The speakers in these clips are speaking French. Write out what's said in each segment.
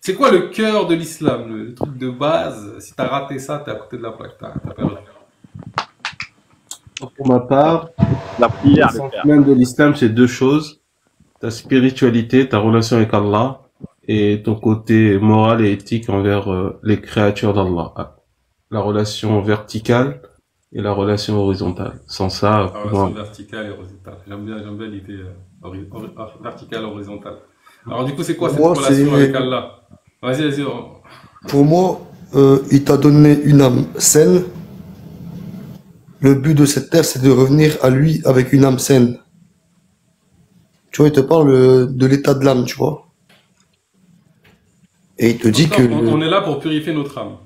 C'est quoi le cœur de l'islam, le truc de base? Si t'as raté ça, t'es à côté de la plaque, t'as perdu. Pour ma part, La prière, le l'essence père. même de l'islam, c'est deux choses. Ta spiritualité, ta relation avec Allah, et ton côté moral et éthique envers les créatures d'Allah. La relation verticale et la relation horizontale. Sans ça, La pour relation moi, verticale et horizontale. J'aime bien l'idée verticale horizontale. Alors du coup, c'est quoi Pour cette moi, relation avec c'est, Allah? Vas-y, vas-y. pour moi, il t'a donné une âme saine. Le but de cette terre, c'est de revenir à lui avec une âme saine. Tu vois, il te parle de l'état de l'âme, tu vois. Et il te dit Donc que, là, on est là pour purifier notre âme.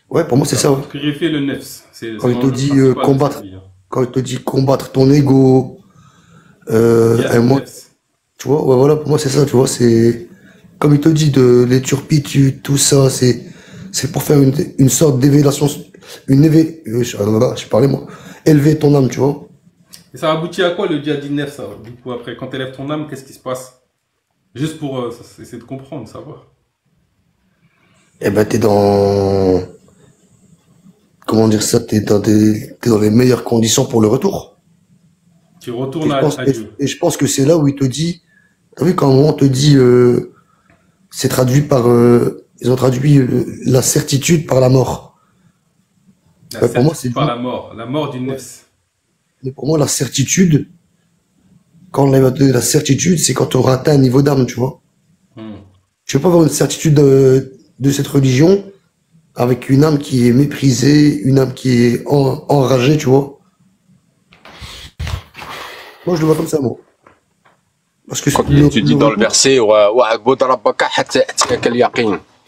ouais, pour moi, c'est ça, ouais. Purifier le nefs. C'est Quand il te l'enjeu dit principal de cette combattre, vie, hein. quand il te dit combattre ton ego, et Jihad moi, nefs. tu vois, ouais, voilà, pour moi, c'est ça, tu vois, c'est, comme il te dit, de les turpitudes, tout ça, c'est pour faire une sorte d'élévation, je parlais, moi, élever ton âme, tu vois. Et ça aboutit à quoi le djihad nefs, ça? Du coup, après, quand tu élèves ton âme, qu'est-ce qui se passe? Juste pour essayer de comprendre, savoir. Eh ben, t'es dans, comment dire ça, t'es dans les meilleures conditions pour le retour. Tu retournes à Dieu. Et je pense que c'est là où il te dit, t'as vu quand un moment on te dit, c'est traduit par, ils ont traduit la certitude par la mort. La Ben, pour moi, c'est certitude par dit, la mort du ouais. nefs. Mais pour moi, la certitude, quand on a de la certitude, c'est quand on aura atteint un niveau d'âme, tu vois. Hmm. Tu peux pas avoir une certitude de cette religion avec une âme qui est méprisée, une âme qui est enragée, tu vois. Moi, je le vois comme ça, moi. Parce que Comme Ok. tu dis le dans le retour, verset,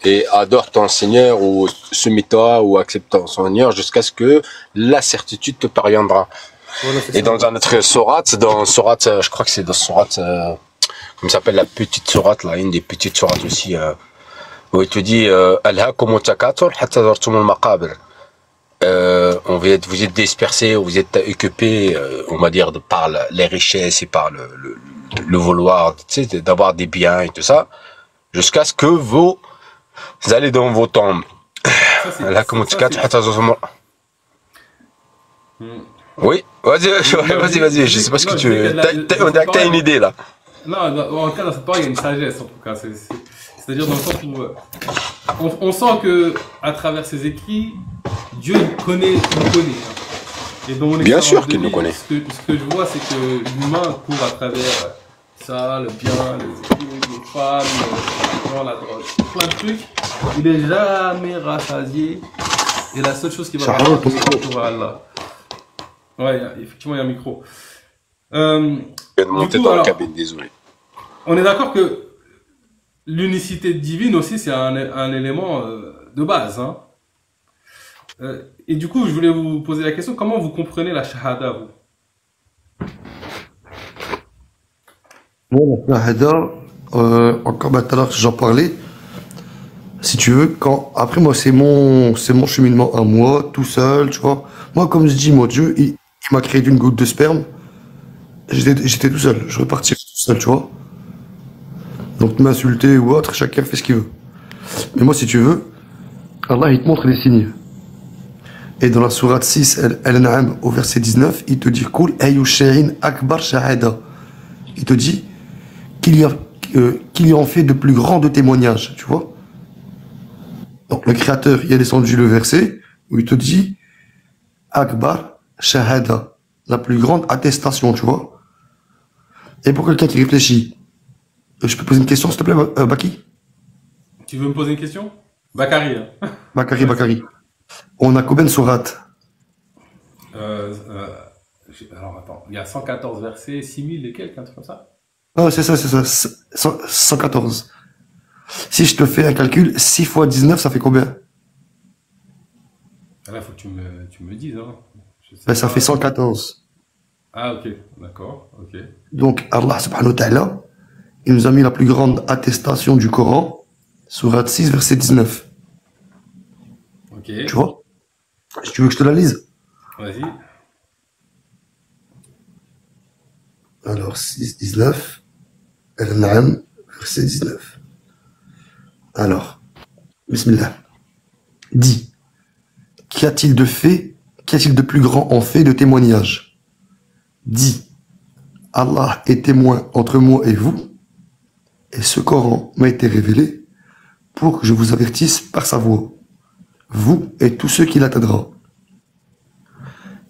et adore ton Seigneur ou soumis-toi ou accepte ton Seigneur jusqu'à ce que la certitude te parviendra. voilà, c'est Et ça. dans un autre sourate, je crois que c'est dans sourate, comme ça s'appelle la petite sourate, là, une des petites sourates aussi, où il te dit, Alhaakumu takathur hatta zartumul maqabir. Vous êtes dispersés, vous êtes occupés, on va dire, par les richesses et par le vouloir, tu sais, d'avoir des biens et tout ça, jusqu'à ce que vous allez dans vos tombes. Ça, c'est. Alhaakumu Ça, takathur c'est. hatta zartumul. Hmm. Oui, vas-y, Non, vas-y, je sais pas ce que non, je disais qu'il y a de on dans cette dirait que t'as parole, une idée, là. non, en tout cas, dans cette parole, il y a une sagesse, en tout cas. C'est-à-dire dans le sens où on sent que à travers ses écrits, Dieu il nous connaît, hein. Et dans mon Bien sûr expérience de qu'il nous vie, connaît. ce que je vois, c'est que l'humain court à travers ça, le bien, les études, les femmes, l'argent, la drogue, plein de trucs. Il est jamais rassasié. Et la seule chose qui va Shahar, vraiment, c'est le retour à Allah. Ouais, effectivement, il y a un micro. Euh, Je viens de du monter coup, dans la alors, cabine, désolé. on est d'accord que l'unicité divine aussi, c'est un élément de base, hein. Et du coup, je voulais vous poser la question, comment vous comprenez la shahada, vous? Moi, la Hada, encore bah, tout à l'heure, j'en parlais. Si tu veux, après, moi, c'est mon cheminement à moi, tout seul, tu vois. Moi, comme je dis, moi, Dieu, il m'a créé d'une goutte de sperme. J'étais tout seul. Je repartis tout seul, tu vois. Donc, m'insulter ou autre, chacun fait ce qu'il veut. Mais moi, si tu veux, Allah, il te montre les signes. Et dans la sourate 6, Al-An'am, au verset 19, il te dit, Kul ayu shay'in akbar shahada. Il te dit qu'il y a en fait de plus grands de témoignages, tu vois. Donc, le créateur, il a descendu le verset où il te dit, Akbar shahada, la plus grande attestation, tu vois. Et pour quelqu'un qui réfléchit, je peux poser une question, s'il te plaît, Baki? Tu veux me poser une question? Bakary, hein. Bakari, Vas-y. Bakari. On a combien de sourates? Euh, euh, alors, attends, il y a 114 versets, 6000 et quelques, un truc comme ça? Ah, c'est ça, 114. Si je te fais un calcul, 6 fois 19, ça fait combien? Là, il faut que tu me dises, hein. Je sais Ben, ça fait pas. 114. Ah, ok, d'accord, ok. Donc, Allah subhanahu wa ta'ala, il nous a mis la plus grande attestation du Coran, sourate 6, verset 19. Ok, Tu vois? Si tu veux que je te la lise. vas-y. Alors, 6, 19, Al-An'am, verset 19. Alors, bismillah. Dis, qu'y a-t-il de plus grand en fait de témoignage? Dis, Allah est témoin entre moi et vous, et ce Coran m'a été révélé pour que je vous avertisse par sa voix, vous et tous ceux qui l'atteindront.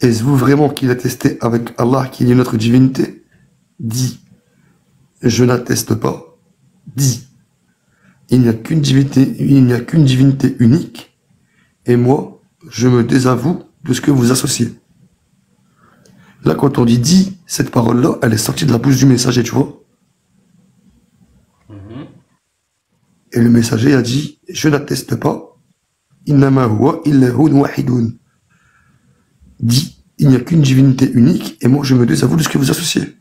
Est-ce vous vraiment qu'il attestait avec Allah qu'il y a notre divinité? Dis, je n'atteste pas. Dis, il n'y a qu'une divinité unique, et moi, je me désavoue de ce que vous associez. Là, quand on dit, cette parole-là, elle est sortie de la bouche du messager, tu vois. Et le messager a dit, je n'atteste pas. Innama huwa illahun wahidun. Dit, il n'y a qu'une divinité unique, et moi, je me désavoue de ce que vous associez.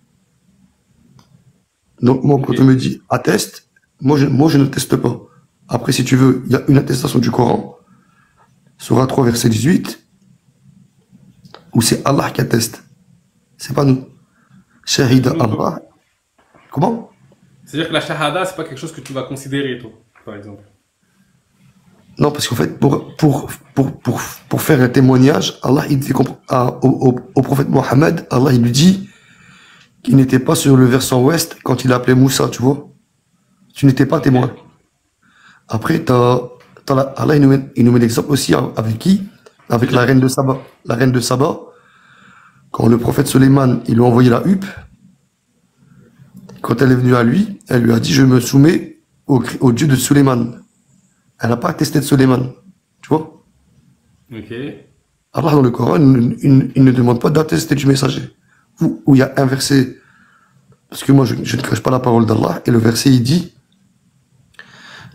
Donc, moi, quand on me dit, atteste, moi, je n'atteste pas. Après, si tu veux, il y a une attestation du Coran, Sourate 3, verset 18, où c'est Allah qui atteste. C'est pas nous. Shahida Allah. Comment? C'est-à-dire que la shahada, c'est pas quelque chose que tu vas considérer, toi, par exemple. Non, parce qu'en fait, pour faire un témoignage, Allah, il fait au prophète Mohammed, Allah, il lui dit qu'il n'était pas sur le versant ouest quand il appelait Moussa, tu vois. Tu n'étais pas témoin. Après, Allah, il nous met l'exemple aussi avec qui? Avec la reine de Saba. La reine de Saba, quand le prophète Suleiman, il lui a envoyé la huppe, quand elle est venue à lui, elle lui a dit, je me soumets au Dieu de Suleiman. Elle n'a pas attesté de Suleiman. Tu vois? Ok. Allah, dans le Coran, il ne demande pas d'attester du messager. Où il y a un verset, parce que moi, je ne cache pas la parole d'Allah, et le verset, il dit,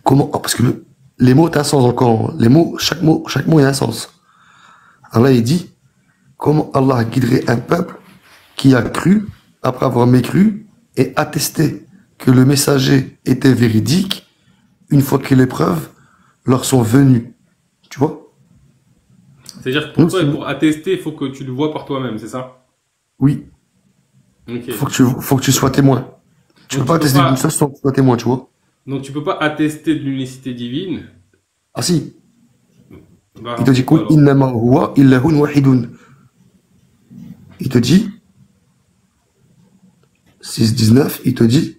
comment, parce que les mots ont un sens dans le Coran. Chaque mot a un sens. Allah, il dit, comment Allah guiderait un peuple qui a cru, après avoir mécru, et attesté que le messager était véridique, une fois que les preuves leur sont venues. Tu vois? C'est-à-dire que pour toi, pour attester, il faut que tu le vois par toi-même, c'est ça? Oui. Ok. Faut que tu sois témoin. Tu peux pas attester d'une chose sans que tu sois témoin, tu vois? Donc tu peux pas attester de l'unicité divine. Ah si. Bah, Il te dit Kul innama huwa illahun wahidun. Il te dit 6-19, il te dit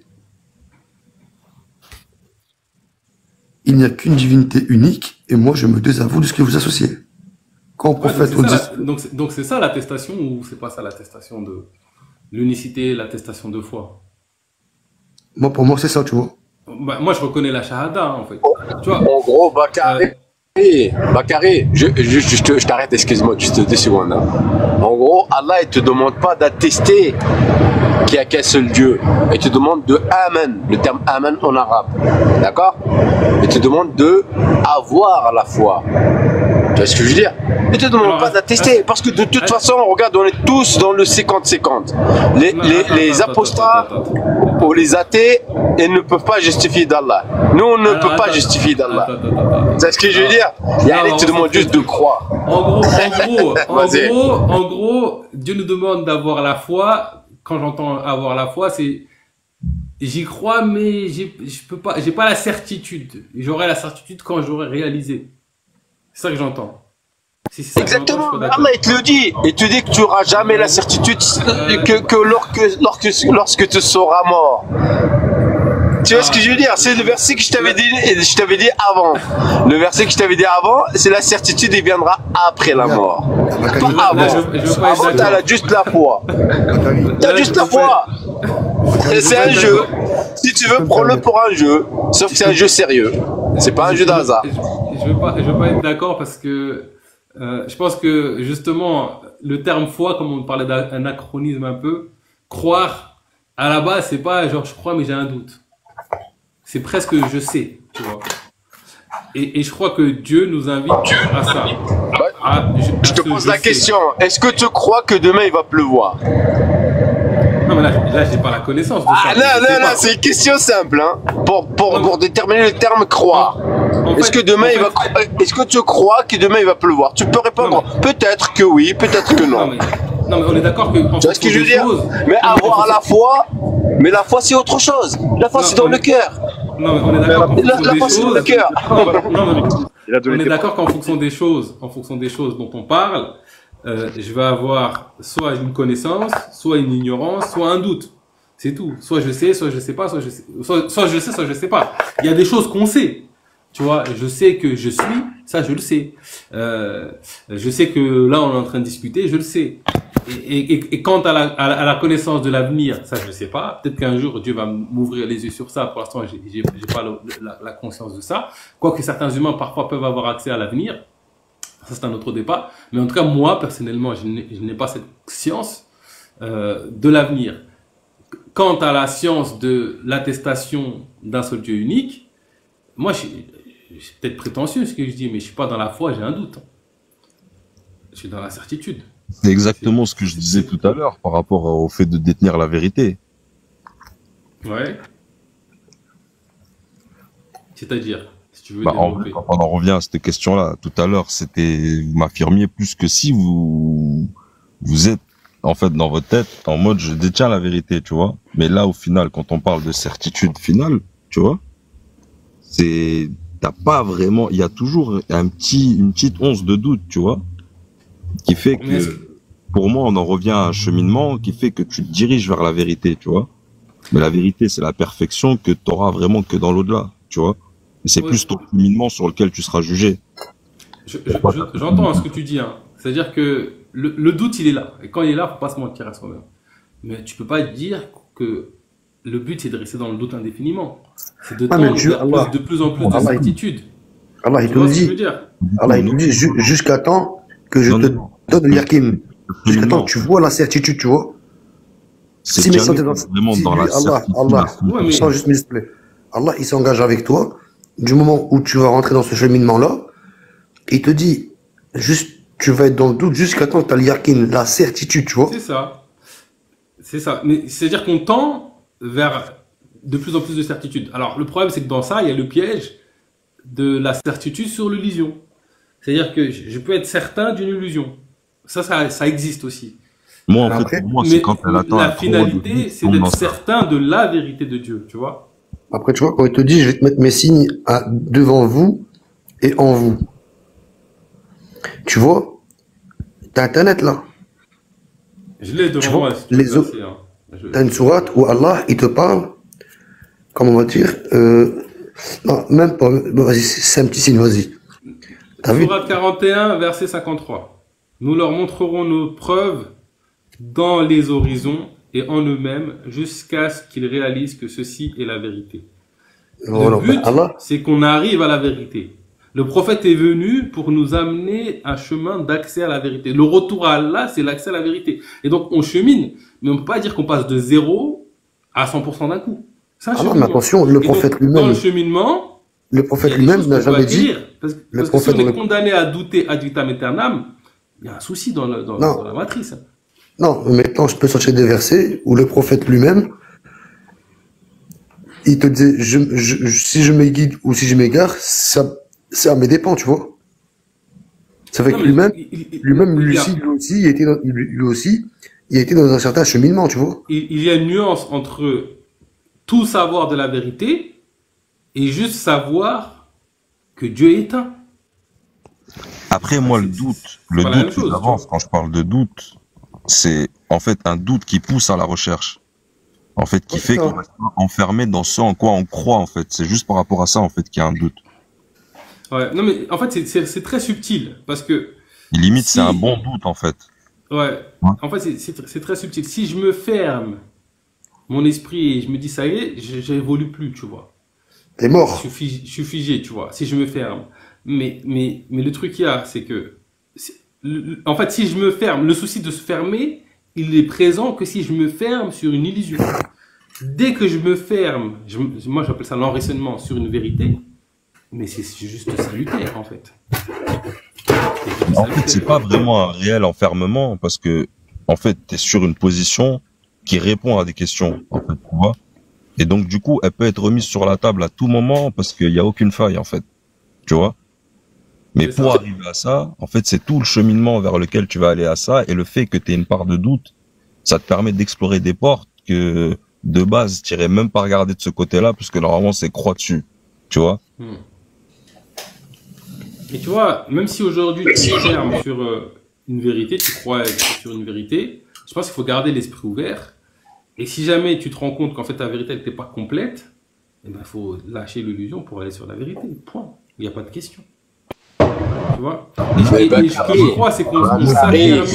il n'y a qu'une divinité unique et moi je me désavoue de ce que vous associez. Quand prophète donc c'est ça l'attestation ou c'est pas ça l'attestation de l'unicité, l'attestation de foi? Moi pour moi c'est ça, tu vois. Bah, moi je reconnais la shahada en fait. Tu vois, en gros, Bakary, je t'arrête, excuse-moi, juste 2 secondes. Hein. En gros, Allah, il te demande pas d'attester qu'il n'y a qu'un seul Dieu. Il te demande de Amen, le terme Amen en arabe. D'accord? Il te demande de avoir la foi. Tu vois ce que je veux dire? Il te demande pas d'attester, parce que de toute façon, regarde, on est tous dans le 50-50. Les apostats ou les athées, ils ne peuvent pas justifier d'Allah. Nous, on ne peut pas justifier d'Allah. C'est ce que je veux dire? Il te demande juste de croire. En gros, Dieu nous demande d'avoir la foi. Quand j'entends avoir la foi, c'est j'y crois, mais je peux pas, j'ai pas la certitude. J'aurai la certitude quand j'aurai réalisé. C'est ça que j'entends. Si ça exactement. Allah, il te le dit. Il te dit que tu n'auras jamais la certitude que lorsque tu seras mort. Tu vois ce que je veux dire? C'est le verset que je t'avais dit avant. Le verset que je t'avais dit avant, c'est la certitude, il viendra après la mort. Pas avant. Avant, tu as juste la foi. Tu as juste la foi. C'est un jeu. Si tu veux, prends-le pour un jeu. Sauf que c'est un jeu sérieux. C'est pas un jeu de hasard. Je veux pas être d'accord parce que je pense que justement le terme foi, comme on parlait d'anachronisme un peu, croire à la base c'est pas genre je crois mais j'ai un doute. C'est presque je sais, tu vois. Et je crois que Dieu nous invite à ça. Je te pose la question. Est-ce que tu crois que demain il va pleuvoir? Non mais là j'ai pas la connaissance de ça. Non, c'est une question simple hein. Pour déterminer le terme croire. Est-ce que demain est-ce que tu crois que demain il va pleuvoir? Tu peux répondre peut-être que oui, peut-être que non. Non mais on est d'accord que tu vois ce que je veux dire? Mais avoir la foi, mais la foi c'est autre chose. La foi c'est dans le cœur. Non, mais on est d'accord qu'en fonction La des pensée dans le choses. cœur. Non, mais Il a donné on est des d'accord qu'en fonction des choses, dont on parle, je vais avoir soit une connaissance, soit une ignorance, soit un doute. C'est tout. Soit je sais, soit je sais pas, soit je sais, soit je sais, soit je sais pas. Il y a des choses qu'on sait. Tu vois, je sais que je suis, ça je le sais. Je sais que là on est en train de discuter, je le sais. Et quant à la connaissance de l'avenir, ça je sais pas. Peut-être qu'un jour Dieu va m'ouvrir les yeux sur ça. Pour l'instant, j'ai pas la conscience de ça. Quoique certains humains parfois peuvent avoir accès à l'avenir. Ça c'est un autre débat. Mais en tout cas, moi personnellement, je n'ai pas cette science de l'avenir. Quant à la science de l'attestation d'un seul Dieu unique, moi, c'est peut-être prétentieux ce que je dis, mais je suis pas dans la foi, j'ai un doute. Je suis dans la certitude. C'est exactement ce que je disais tout à l'heure par rapport au fait de détenir la vérité. Ouais. C'est-à-dire, si tu veux En vrai, développer. quand on en revient à cette question-là, tout à l'heure, vous m'affirmiez plus que si vous êtes, en fait, dans votre tête, en mode, je détiens la vérité, tu vois. Mais là, au final, quand on parle de certitude finale, tu vois, t'as pas vraiment, il y a toujours une petite once de doute, tu vois, qui fait que, pour moi, on en revient à un cheminement qui fait que tu te diriges vers la vérité, tu vois. Mais la vérité, c'est la perfection que t'auras vraiment que dans l'au-delà, tu vois. Et c'est plus ton cheminement sur lequel tu seras jugé. J'entends ce que tu dis, hein. C'est-à-dire que le doute, il est là. Et quand il est là, faut pas se mentir à soi-même. Mais tu peux pas dire que le but, c'est de rester dans le doute indéfiniment. C'est de tendre vers de plus en plus de certitude. Allah, il te le dit. Allah, il te dit jusqu'à temps que je te donne l'yakin. Jusqu'à temps que tu vois la certitude, tu vois. C'est vraiment dans la certitude. Allah, juste s'il te plaît. Allah, il s'engage avec toi du moment où tu vas rentrer dans ce cheminement-là. Il te dit, juste, tu vas être dans le doute jusqu'à temps que tu as l'yakin, la certitude, tu vois. C'est ça. C'est ça. Mais c'est-à-dire qu'on tend vers de plus en plus de certitude. Alors, le problème, c'est que dans ça, il y a le piège de la certitude sur l'illusion. C'est-à-dire que je peux être certain d'une illusion. Ça existe aussi. Moi, en fait, pour moi, c'est quand elle attend la finalité, c'est d'être certain de la vérité de Dieu, tu vois. Après, tu vois, quand il te dit, je vais te mettre mes signes devant vous et en vous. Tu vois, t'as Internet là. Je l'ai devant moi. Les autres. T'as une sourate où Allah, il te parle, comment on va dire, non, même pas, bon, vas-y, c'est un petit signe, vas-y. Sourate 41, verset 53. Nous leur montrerons nos preuves dans les horizons et en eux-mêmes jusqu'à ce qu'ils réalisent que ceci est la vérité. Le but, c'est qu'on arrive à la vérité. Le prophète est venu pour nous amener un chemin d'accès à la vérité. Le retour à Allah, c'est l'accès à la vérité. Et donc, on chemine, mais on ne peut pas dire qu'on passe de 0 à 100% d'un coup. Mais attention, le prophète lui-même. Dans le cheminement, le prophète lui-même n'a jamais dit. Parce que si on est condamné à douter ad vitam aeternam, il y a un souci dans la matrice. Non, maintenant, je peux sortir des versets où le prophète lui-même, il te dit, si je me guide ou si je m'égare, c'est à mes dépens, tu vois. Ça fait que lui-même, lui aussi, il a été dans un certain cheminement, tu vois. Il y a une nuance entre tout savoir de la vérité et juste savoir que Dieu est un. Après, moi, le doute d'avance, quand je parle de doute, c'est en fait un doute qui pousse à la recherche. En fait, qui fait qu'on reste enfermé dans ce en quoi on croit, en fait. C'est juste par rapport à ça, en fait, qu'il y a un doute. Ouais, non, mais en fait, c'est très subtil, parce que... Limite, c'est un bon doute, en fait. Ouais. En fait, c'est très subtil. Si je me ferme mon esprit et je me dis, ça y est, j'évolue plus, tu vois. T'es mort. Je suis figé, tu vois, si je me ferme. Mais le truc qu'il y a, c'est que... En fait, si je me ferme, le souci de se fermer, il est présent que si je me ferme sur une illusion. Dès que je me ferme, moi j'appelle ça l'enracinement sur une vérité, mais c'est juste salutaire en fait. En fait, c'est pas vraiment un réel enfermement parce que, en fait, t'es sur une position qui répond à des questions, en fait, tu vois. Et donc, du coup, elle peut être remise sur la table à tout moment parce qu'il n'y a aucune faille, en fait. Tu vois? Mais pour arriver à ça, en fait, c'est tout le cheminement vers lequel tu vas aller à ça, et le fait que tu aies une part de doute, ça te permet d'explorer des portes que de base, t'irais même pas regarder de ce côté-là, parce que normalement, c'est croix dessus. Tu vois? Et tu vois, même si aujourd'hui tu fermes sur une vérité, tu crois sur une vérité, je pense qu'il faut garder l'esprit ouvert. Et si jamais tu te rends compte qu'en fait ta vérité n'était pas complète, eh ben, il faut lâcher l'illusion pour aller sur la vérité. Point. Il n'y a pas de question. Tu vois? Et ce que je crois, c'est qu'on s'affirme.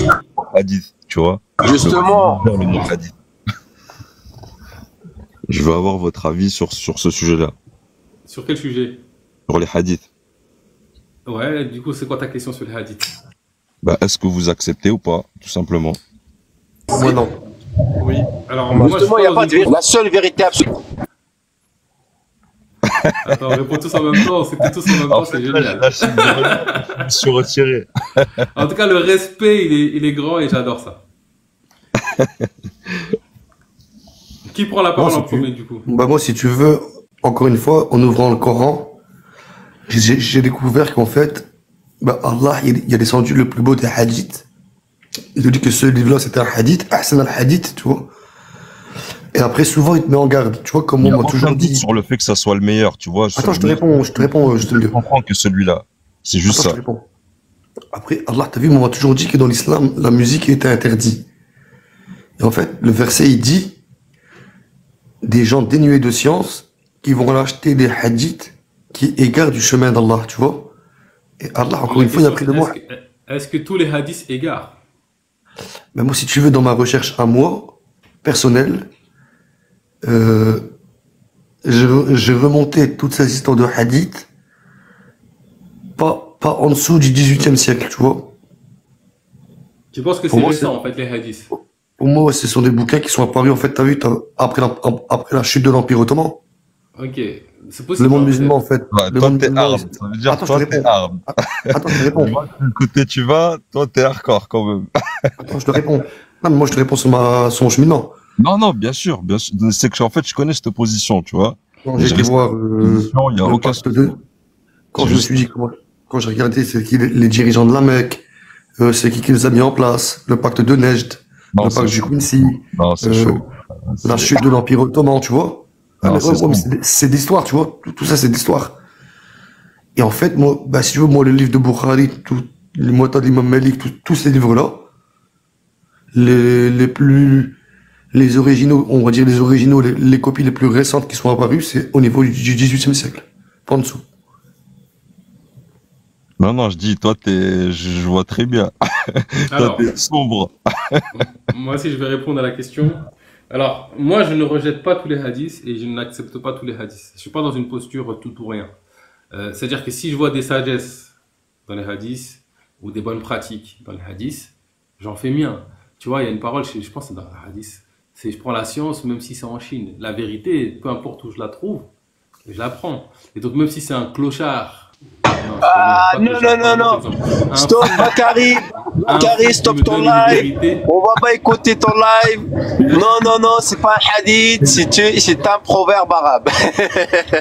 Hadith, tu vois? Justement. Le mot hadith. Je veux avoir votre avis sur ce sujet-là. Sur quel sujet? Sur les hadiths. Ouais, du coup, c'est quoi ta question sur les hadiths? Bah, est-ce que vous acceptez ou pas, tout simplement? Moi, non. Oui. Alors, moi, Justement, il n'y a pas de vérité. La seule vérité absolue. Attends, on répond tous en même temps. C'était tous en même temps, c'est génial. Je me suis retiré. En tout cas, le respect, il est grand et j'adore ça. Qui prend la parole en premier, du coup? Bah, moi, si tu veux, encore une fois, en ouvrant le Coran, j'ai découvert qu'en fait, bah, Allah, il a descendu le plus beau des hadiths. Il te dit que ce livre-là, c'était un hadith, Ahsan al-Hadith, tu vois. Et après, souvent, il te met en garde. Tu vois, comme on m'a toujours dit. Sur le fait que ça soit le meilleur, tu vois. Attends, je te réponds, je te Je comprends que celui-là. C'est juste Attends, ça. je te réponds. Après, Allah, t'as vu, on m'a toujours dit que dans l'islam, la musique était interdite. Et en fait, le verset, il dit, des gens dénués de science qui vont acheter des hadiths qui égarent du chemin d'Allah, tu vois. Et Allah, encore une fois, il a pris de moi. Est-ce que tous les hadiths égarent? Mais moi, si tu veux, dans ma recherche à moi, personnelle, j'ai remonté toutes ces histoires de hadiths, pas en dessous du 18e siècle, tu vois. Tu penses que c'est récent, en fait, les hadiths? Pour moi, ce sont des bouquins qui sont apparus, en fait, t'as vu, après la chute de l'Empire ottoman. Ok, c'est possible. Le monde musulman, en fait. Ouais, le toi, monde t'es musulman, arme. Ça veut dire, Attends, toi, je te t'es réponds. arme. Attends, je te réponds. Du côté tu vas, toi, t'es hardcore quand même. Attends, je te réponds. Non, mais moi, je te réponds sur mon cheminement. Non, bien sûr. C'est que, en fait, je connais cette position, tu vois. Quand j'ai été voir, Il y a le aucun pacte de, quand je me suis dit, quand j'ai regardé c'est qui les dirigeants de la Mecque, c'est qui les a mis en place, le pacte de Nejd, Non, le c'est pacte du chaud. Quincy, Non, c'est chaud. la chute de l'Empire ottoman, tu vois. Non, Mais c'est ouais, mais sombre. c'est d'histoire, tu vois. Tout ça, c'est d'histoire. Et en fait, moi, bah, si tu veux, moi, le livre de Bukhari, les Muwatta de l'imam Malik, tous ces livres-là, les originaux, on va dire les originaux, les copies les plus récentes qui sont apparues, c'est au niveau du 18e siècle. Pas en dessous. Non, je dis, toi, je vois très bien. Toi, Alors, t'es sombre. moi aussi, je vais répondre à la question. Alors, moi, je ne rejette pas tous les hadiths et je n'accepte pas tous les hadiths. Je suis pas dans une posture tout ou rien. C'est-à-dire que si je vois des sagesses dans les hadiths ou des bonnes pratiques dans les hadiths, j'en fais mien. Tu vois, il y a une parole, je pense, dans les hadiths. C'est je prends la science, même si c'est en Chine. La vérité, peu importe où je la trouve, je la prends. Et donc, même si c'est un clochard. Non. Stop, Bakary. Bakary, stop ton live. On va pas écouter ton live. Non, c'est pas un hadith. C'est un proverbe arabe.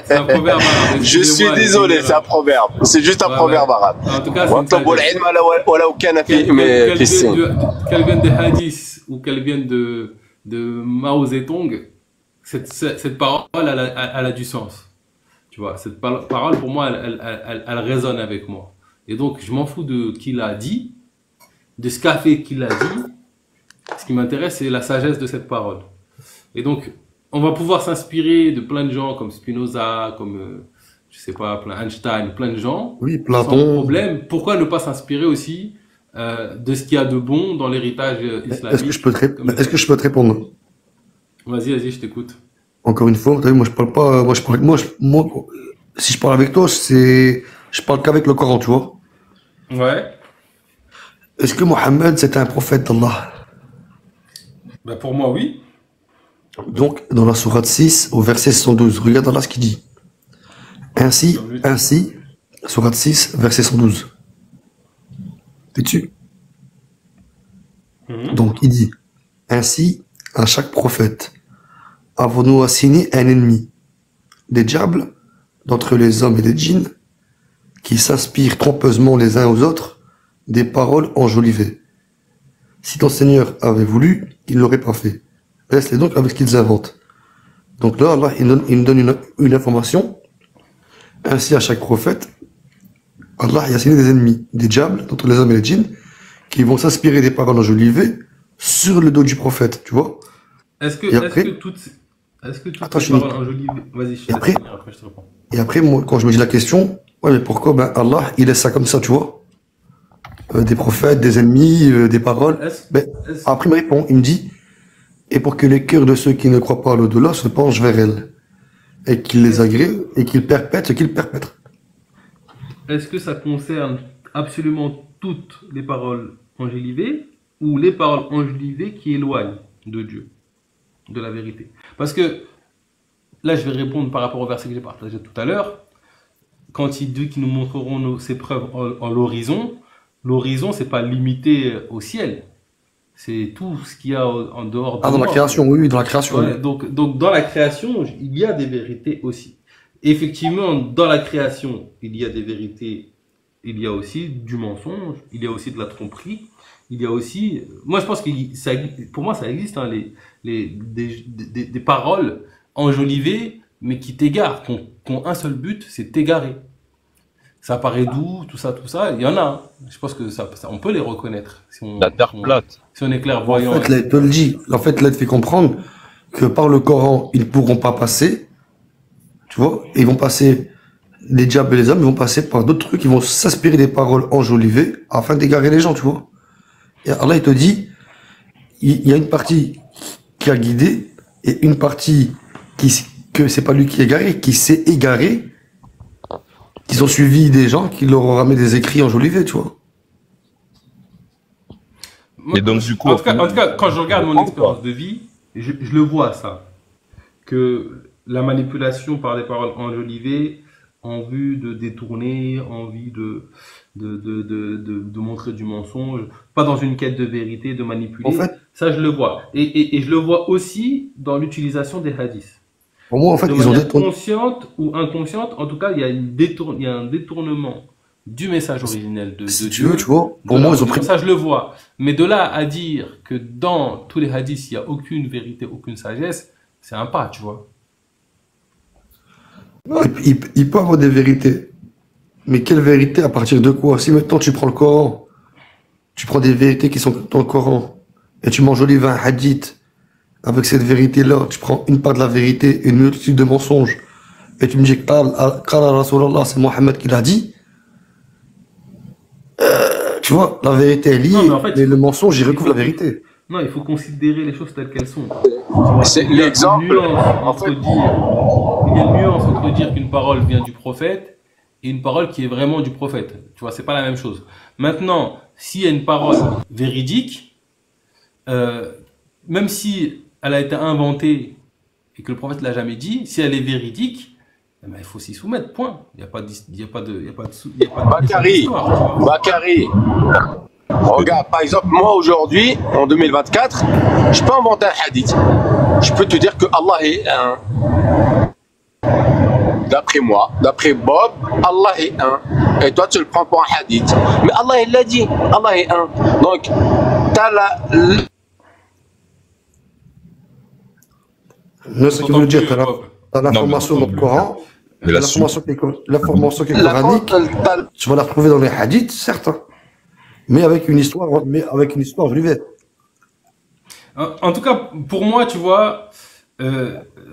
C'est un proverbe arabe. Je suis désolé, c'est un proverbe. C'est juste un proverbe arabe. En tout cas, qu'elle vienne des hadiths ou qu'elle vienne de Mao Zedong, cette parole, elle a du sens. Tu vois, cette parole, pour moi, elle résonne avec moi. Et donc, je m'en fous de qui l'a dit, de ce qu'a fait qui l'a dit. Ce qui m'intéresse, c'est la sagesse de cette parole. Et donc, on va pouvoir s'inspirer de plein de gens comme Spinoza, comme, je sais pas, Einstein, plein de gens. Oui, Sans Platon. problème. Pourquoi ne pas s'inspirer aussi de ce qu'il y a de bon dans l'héritage islamique? Est-ce que je peux te répondre? Vas-y, je t'écoute. Encore une fois, t'as vu, moi, je parle pas, si je parle avec toi, je parle qu'avec le Coran, tu vois. Ouais. Est-ce que Mohammed, c'était un prophète d'Allah? Ben pour moi, oui. Donc, dans la sourate 6, au verset 112, regarde Allah ce qu'il dit. Ainsi, sourate 6, verset 112. T'es dessus? Donc, il dit, ainsi, à chaque prophète, avons-nous assigné un ennemi, des diables, d'entre les hommes et les djinns, qui s'inspirent trompeusement les uns aux autres des paroles enjolivées. Si ton Seigneur avait voulu, il l'aurait pas fait. Laisse-les donc avec ce qu'ils inventent. Donc là, Allah, il nous donne une information. Ainsi, à chaque prophète, Allah, il a assigné des ennemis, des diables, d'entre les hommes et les djinns, qui vont s'inspirer des paroles enjolivées sur le dos du prophète, tu vois. Est-ce que, Et après, est-ce que toutes attends, les je finis. paroles enjolivées... Vas-y, je te Et laisse après, finir, après je te réponds. Et après, moi, quand je me dis la question, ouais, mais pourquoi ben, Allah, il laisse ça comme ça, tu vois? Des prophètes, des ennemis, des paroles. Ben, après, il me répond, il me dit, et pour que les cœurs de ceux qui ne croient pas à l'au-delà se penchent vers elle, et qu'ils les agréent, et qu'ils perpètrent ce qu'ils perpètrent. Est-ce que ça concerne absolument toutes les paroles enjolivées ou les paroles enjolivées qui éloignent de Dieu, de la vérité? Parce que là, je vais répondre par rapport au verset que j'ai partagé tout à l'heure. Quand il dit qu'ils nous montreront ces preuves en l'horizon, l'horizon, c'est pas limité au ciel. C'est tout ce qu'il y a en dehors de Ah, dans la moi. création, oui, dans la création. Ouais, donc dans la création, il y a des vérités aussi. Effectivement, dans la création, il y a des vérités, il y a aussi du mensonge, il y a aussi de la tromperie, il y a aussi... Moi, je pense que pour moi, ça existe, hein, des paroles enjolivées, mais qui t'égarent, qui ont un seul but, c'est t'égarer. Ça paraît doux, tout ça, il y en a. Hein. Je pense que on peut les reconnaître. Si on, La terre plate. Si on est clairvoyant. En fait, là, il te le dit. En fait, là, il te fait comprendre que par le Coran, ils ne pourront pas passer. Tu vois, ils vont passer, les diables et les hommes, ils vont passer par d'autres trucs, ils vont s'inspirer des paroles enjolivées afin d'égarer les gens, tu vois. Et Allah, il te dit, il y a une partie qui a guidé et une partie que c'est pas lui qui a égaré, qui s'est égaré, qu'ils ont suivi des gens qui leur ont ramené des écrits enjolivés, tu vois. Et donc, du coup, en tout cas, quand je regarde mon expérience de vie, je le vois, ça. Que la manipulation par des paroles enjolivées en vue de détourner, en vue de montrer du mensonge, pas dans une quête de vérité, de manipuler. En fait, ça, je le vois. Et je le vois aussi dans l'utilisation des hadiths. pour moi, en fait, De ils ont manière détourné. consciente ou inconsciente, en tout cas, il y a un détournement du message originel de Si tu Dieu. veux, tu vois, pour moi, ils ont pris. Ça, je le vois. Mais de là à dire que dans tous les hadiths, il n'y a aucune vérité, aucune sagesse, c'est un pas, tu vois. Il peut avoir des vérités. Mais quelle vérité à partir de quoi? Si maintenant tu prends le Coran, tu prends des vérités qui sont dans le Coran, et tu m'enjolives un hadith, avec cette vérité-là, tu prends une part de la vérité et une multitude de mensonges, et tu me dis que Qala Rasulallah, c'est Mohammed qui l'a dit, tu vois, la vérité est liée, Non, mais en fait, mais le mensonge, il recouvre la vérité. Non, il faut considérer les choses telles qu'elles sont. C'est Il y a l'exemple. une nuance En entre fait, il y a une nuance entre dire qu'une parole vient du prophète et une parole qui est vraiment du prophète. Tu vois, c'est pas la même chose. Maintenant, s'il y a une parole véridique, même si elle a été inventée et que le prophète l'a jamais dit, si elle est véridique, eh ben, il faut s'y soumettre, point. Il n'y a pas de Bakary, Bakary. Regarde, par exemple, moi aujourd'hui, en 2024, je peux inventer un hadith. Je peux te dire que Allah est un. D'après moi, d'après Bob, Allah est un. Et toi, tu le prends pour un hadith. Mais Allah, il l'a dit. Allah est un. Donc, t'as Ce qui veut dire, t'as l'information dans le Coran, Mais la suite. l'information qui est coranique, tu vas la retrouver dans les hadiths, certes, hein. mais avec une histoire enjolivée. En tout cas, pour moi, tu vois,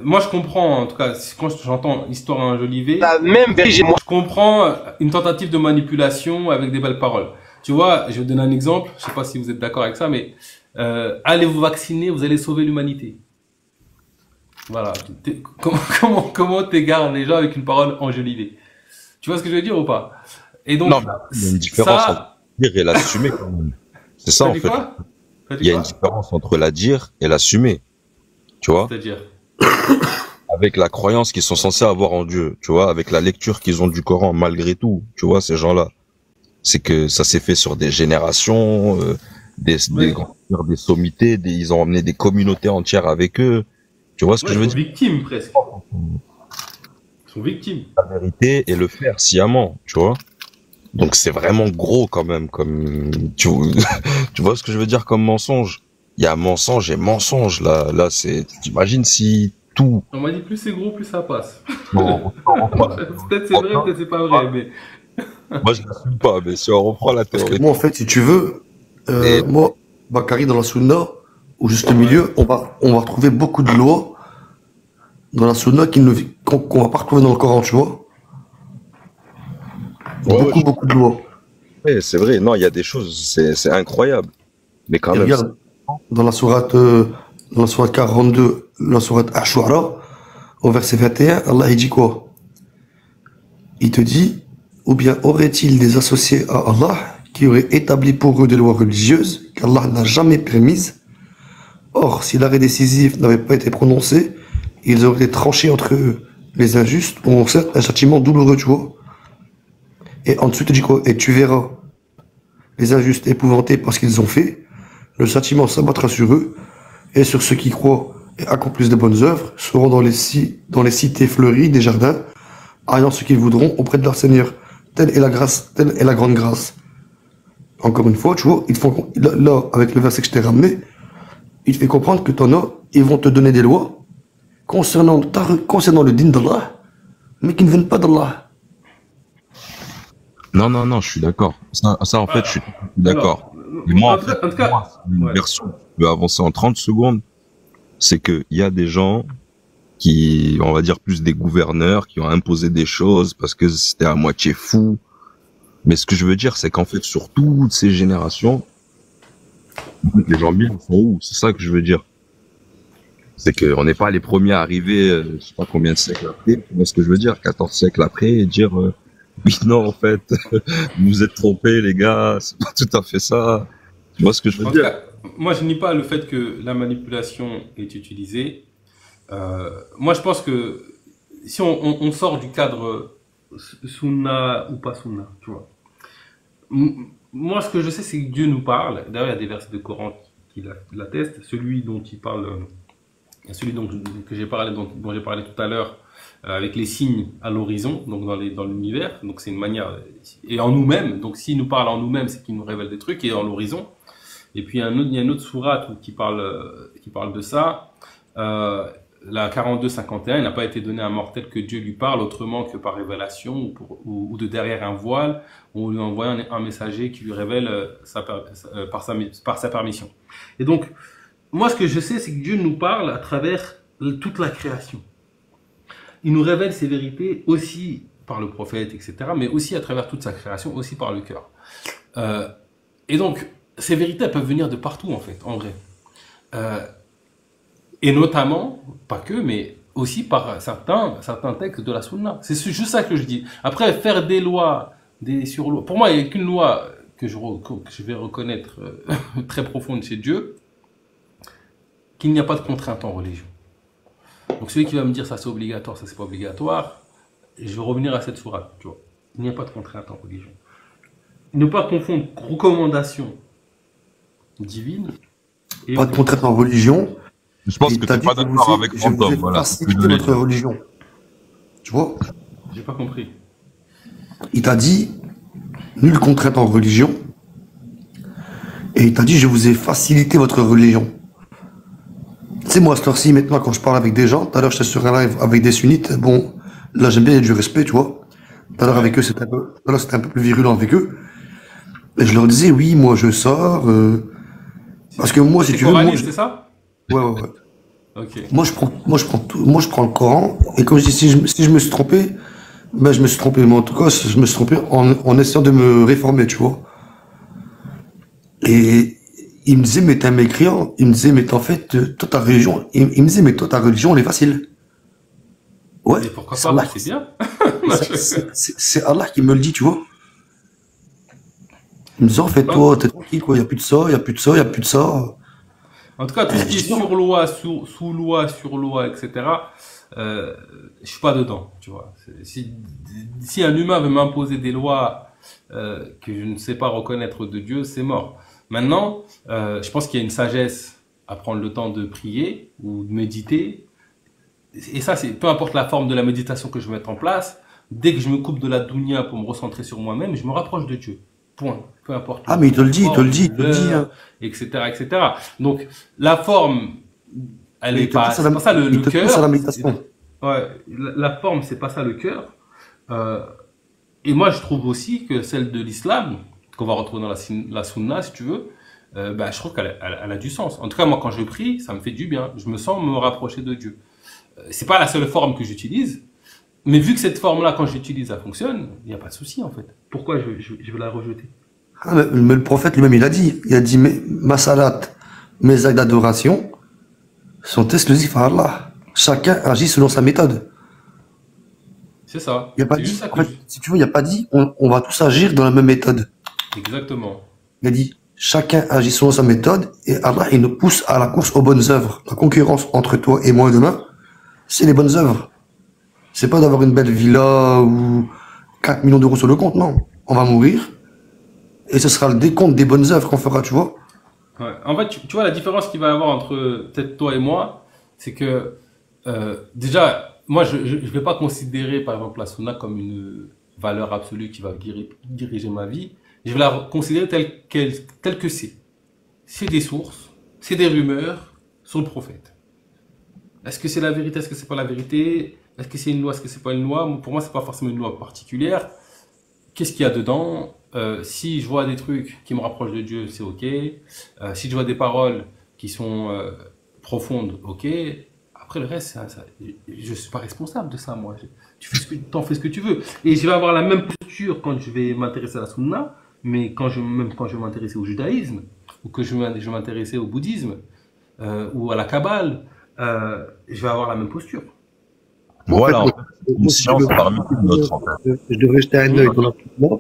moi je comprends, en tout cas, quand j'entends histoire enjolivée, la même vérité. je comprends une tentative de manipulation avec des belles paroles. Tu vois, je vais vous donner un exemple, je sais pas si vous êtes d'accord avec ça, mais allez vous vacciner, vous allez sauver l'humanité. Voilà. Comment t'égares les gens avec une parole enjolivée? Tu vois ce que je veux dire ou pas? Et donc, Non, mais il y a une différence entre dire et l'assumer quand même. C'est ça en fait. Il y a une différence entre la dire et l'assumer. Tu vois? C'est-à-dire? Avec la croyance qu'ils sont censés avoir en Dieu, tu vois, avec la lecture qu'ils ont du Coran, malgré tout, tu vois, ces gens-là. C'est que ça s'est fait sur des générations, des sommités, ils ont emmené des communautés entières avec eux. Tu vois ce que je veux dire? Ils sont victimes presque. Ils sont victimes. La vérité et le faire sciemment, tu vois. Donc c'est vraiment gros quand même, comme tu vois ce que je veux dire comme mensonge. Il y a mensonge et mensonge là c'est. T'imagines si tout. On m'a dit plus c'est gros, plus ça passe. Bon, on reprend- Peut-être c'est vrai, peut-être c'est pas vrai, mais moi, je l'assume pas, mais si on reprend la Parce que théorie. moi, en fait, si tu veux, Et moi, Bakary, dans la Sunna, au juste milieu, on va retrouver beaucoup de lois dans la Sunna qu'on va pas retrouver dans le Coran, tu vois. ouais, ouais, Beaucoup de lois. ouais, c'est vrai. Non, il y a des choses, c'est incroyable. Mais quand Et même, regarde, dans la sourate 42, la sourate Ash-Shu'ara, au verset 21, Allah il dit quoi? Il te dit, ou bien aurait-il des associés à Allah qui auraient établi pour eux des lois religieuses qu'Allah n'a jamais permises? Or, si l'arrêt décisif n'avait pas été prononcé, ils auraient tranché entre eux. Les injustes ont certes un châtiment douloureux, tu vois. Et ensuite, il dit quoi? Et tu verras les injustes épouvantés par ce qu'ils ont fait. Le châtiment s'abattra sur eux, et sur ceux qui croient et accomplissent de bonnes œuvres seront dans les cités fleuries des jardins, ayant ce qu'ils voudront auprès de leur Seigneur. Telle est la grâce, telle est la grande grâce. Encore une fois, tu vois, là, avec le verset que je t'ai ramené, il te fait comprendre que t'en as, ils vont te donner des lois concernant le din d'Allah, mais qui ne viennent pas d'Allah. non, je suis d'accord. Ça, en fait, je suis d'accord. alors, Et moi, en tout cas, moi, une ouais. version qui peut avancer en 30 secondes, c'est qu'il y a des gens qui, on va dire plus des gouverneurs, qui ont imposé des choses parce que c'était à moitié fou. Mais ce que je veux dire, c'est qu'en fait, sur toutes ces générations, en fait, les gens bien sont où? C'est ça que je veux dire. C'est qu'on n'est pas les premiers à arriver, je sais pas combien de siècles après, tu vois ce que je veux dire, 14 siècles après, et dire, oui, non, en fait, vous vous êtes trompés, les gars, c'est pas tout à fait ça. Tu vois ce que je veux En tout dire? cas, moi je nie pas le fait que la manipulation est utilisée. Moi je pense que si on sort du cadre sunna ou pas sunna, tu vois. Moi ce que je sais c'est que Dieu nous parle. D'ailleurs il y a des versets de Coran qui l'attestent. Celui dont il parle, celui que j'ai parlé, dont j'ai parlé tout à l'heure, avec les signes à l'horizon, donc dans l'univers. Donc c'est une manière, et en nous-mêmes. Donc s'il nous parle en nous-mêmes, c'est qu'il nous révèle des trucs, et dans l'horizon. Et puis il y a une autre sourate qui parle de ça. La 42-51, il n'a pas été donné à un mortel que Dieu lui parle autrement que par révélation ou de derrière un voile, ou lui envoie un messager qui lui révèle par sa permission. Et donc, moi ce que je sais, c'est que Dieu nous parle à travers toute la création. Il nous révèle ses vérités aussi par le prophète, etc., mais aussi à travers toute sa création, aussi par le cœur. Et donc, ces vérités, elles peuvent venir de partout, en fait, en vrai. Et notamment, pas que, mais aussi par certains textes de la Sunna. C'est juste ça que je dis. Après, faire des lois, des surlois. Pour moi, il n'y a qu'une loi que je vais reconnaître très profonde chez Dieu, qu'il n'y a pas de contrainte en religion. Donc celui qui va me dire ça c'est obligatoire, ça c'est pas obligatoire, je vais revenir à cette sourate, tu vois. Il n'y a pas de contrainte en religion. Ne pas confondre recommandation divine et Pas de contrainte en religion. Je pense Et que t'as t'es dit pas que je d'accord vous ai, avec je vous Random, ai voilà. facilité votre religion. Tu vois? J'ai pas compris. Il t'a dit nulle contrainte en religion. Et il t'a dit je vous ai facilité votre religion. Tu sais, moi, à cette heure-ci, maintenant, quand je parle avec des gens, tout à l'heure, j'étais sur un live avec des sunnites. Bon, là, j'aime bien, il y a du respect, tu vois. Tout à l'heure, avec eux, c'était un peu plus virulent avec eux. Et je leur disais, oui, moi, je sors, parce que moi, si C'est tu veux, moi, coraniste, c'est ça? ouais. Ok. Moi, je prends le Coran, et comme je dis, si je me suis trompé, ben, je me suis trompé. Mais en tout cas, je me suis trompé en essayant de me réformer, tu vois. Et il me disait, mais t'es un mécréant. Il me disait, mais en fait, toi, ta religion, il me disait, mais toi, ta religion, elle est facile. Ouais. Et pourquoi c'est pas? Allah, C'est bien. c'est Allah qui me le dit, tu vois. Il me dit, en fait, toi, t'es tranquille, quoi. Il n'y a plus de ça, il n'y a plus de ça, il n'y a plus de ça. En tout cas, tout ce qui est sur loi, sous loi, sur loi, etc., je suis pas dedans, tu vois. Si un humain veut m'imposer des lois que je ne sais pas reconnaître de Dieu, c'est mort. Maintenant, je pense qu'il y a une sagesse à prendre le temps de prier ou de méditer. Et ça, c'est peu importe la forme de la méditation que je vais mettre en place, dès que je me coupe de la dunya pour me recentrer sur moi-même, je me rapproche de Dieu. Point. Peu importe. Ah, mais il te le dit, hein. Etc., etc. Donc, la forme elle Mais est pas, c'est pas ça le il te pousse à la cœur. méditation. Ouais, la forme, c'est pas ça le cœur. Euh, et moi, je trouve aussi que celle de l'islam, qu'on va retrouver dans la sunna, si tu veux, bah, je trouve qu'elle a du sens. En tout cas, moi, quand je prie, ça me fait du bien. Je me sens me rapprocher de Dieu. C'est pas la seule forme que j'utilise, mais vu que cette forme-là, quand j'utilise, ça fonctionne, il n'y a pas de souci, en fait. Pourquoi je vais la rejeter? Ah, mais le prophète lui-même, il a dit, ma salat, mes actes d'adoration sont exclusifs à Allah. Chacun agit selon sa méthode. C'est ça. Il y a pas C'est dit, juste ça en que fait, si tu veux, il n'y a pas dit, on va tous agir dans la même méthode. Exactement. Il a dit, chacun agit selon sa méthode et Allah, il nous pousse à la course aux bonnes œuvres. La concurrence entre toi et moi demain, c'est les bonnes œuvres. C'est pas d'avoir une belle villa ou 4 millions d'euros sur le compte, non. On va mourir et ce sera le décompte des bonnes œuvres qu'on fera, tu vois. Ouais. En fait, tu vois, la différence qu'il va y avoir entre peut-être toi et moi, c'est que déjà, moi, je vais pas considérer, par exemple, la sunna comme une valeur absolue qui va diriger ma vie. Je vais la considérer telle que c'est. C'est des sources, c'est des rumeurs sur le prophète. Est-ce que c'est la vérité, est-ce que c'est pas la vérité? Est-ce que c'est une loi, est-ce que c'est pas une loi? Pour moi, c'est pas forcément une loi particulière. Qu'est-ce qu'il y a dedans? Si je vois des trucs qui me rapprochent de Dieu, c'est ok. Si je vois des paroles qui sont profondes, ok. Après le reste, je suis pas responsable de ça, moi. T'en fais ce que tu veux. Et je vais avoir la même posture quand je vais m'intéresser à la sunna, mais même quand je vais m'intéresser au judaïsme, ou que je vais m'intéresser au bouddhisme, ou à la kabbale, je vais avoir la même posture. Voilà, En en fait, fait, une science parmi d'autres, en fait. je devrais jeter un œil dans la sunna.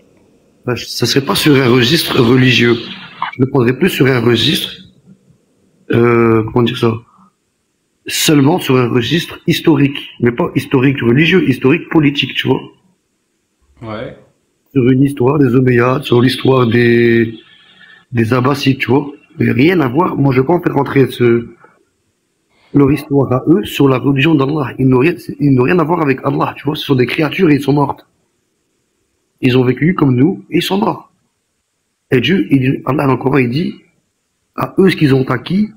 Ben, ça serait pas sur un registre religieux. Je le prendrais plus sur un registre, comment dire ça? Seulement sur un registre historique. Mais pas historique religieux, historique politique, tu vois. Ouais. Sur une histoire des Omeyyades, sur l'histoire des Abbassides, tu vois. Mais rien à voir. Moi, je peux pas faire rentrer leur histoire à eux sur la religion d'Allah. Ils n'ont rien à voir avec Allah, tu vois. Ce sont des créatures et ils sont morts. Ils ont vécu comme nous et ils sont morts. Et Dieu, Allah dans le Coran, il dit, à eux ce qu'ils ont acquis,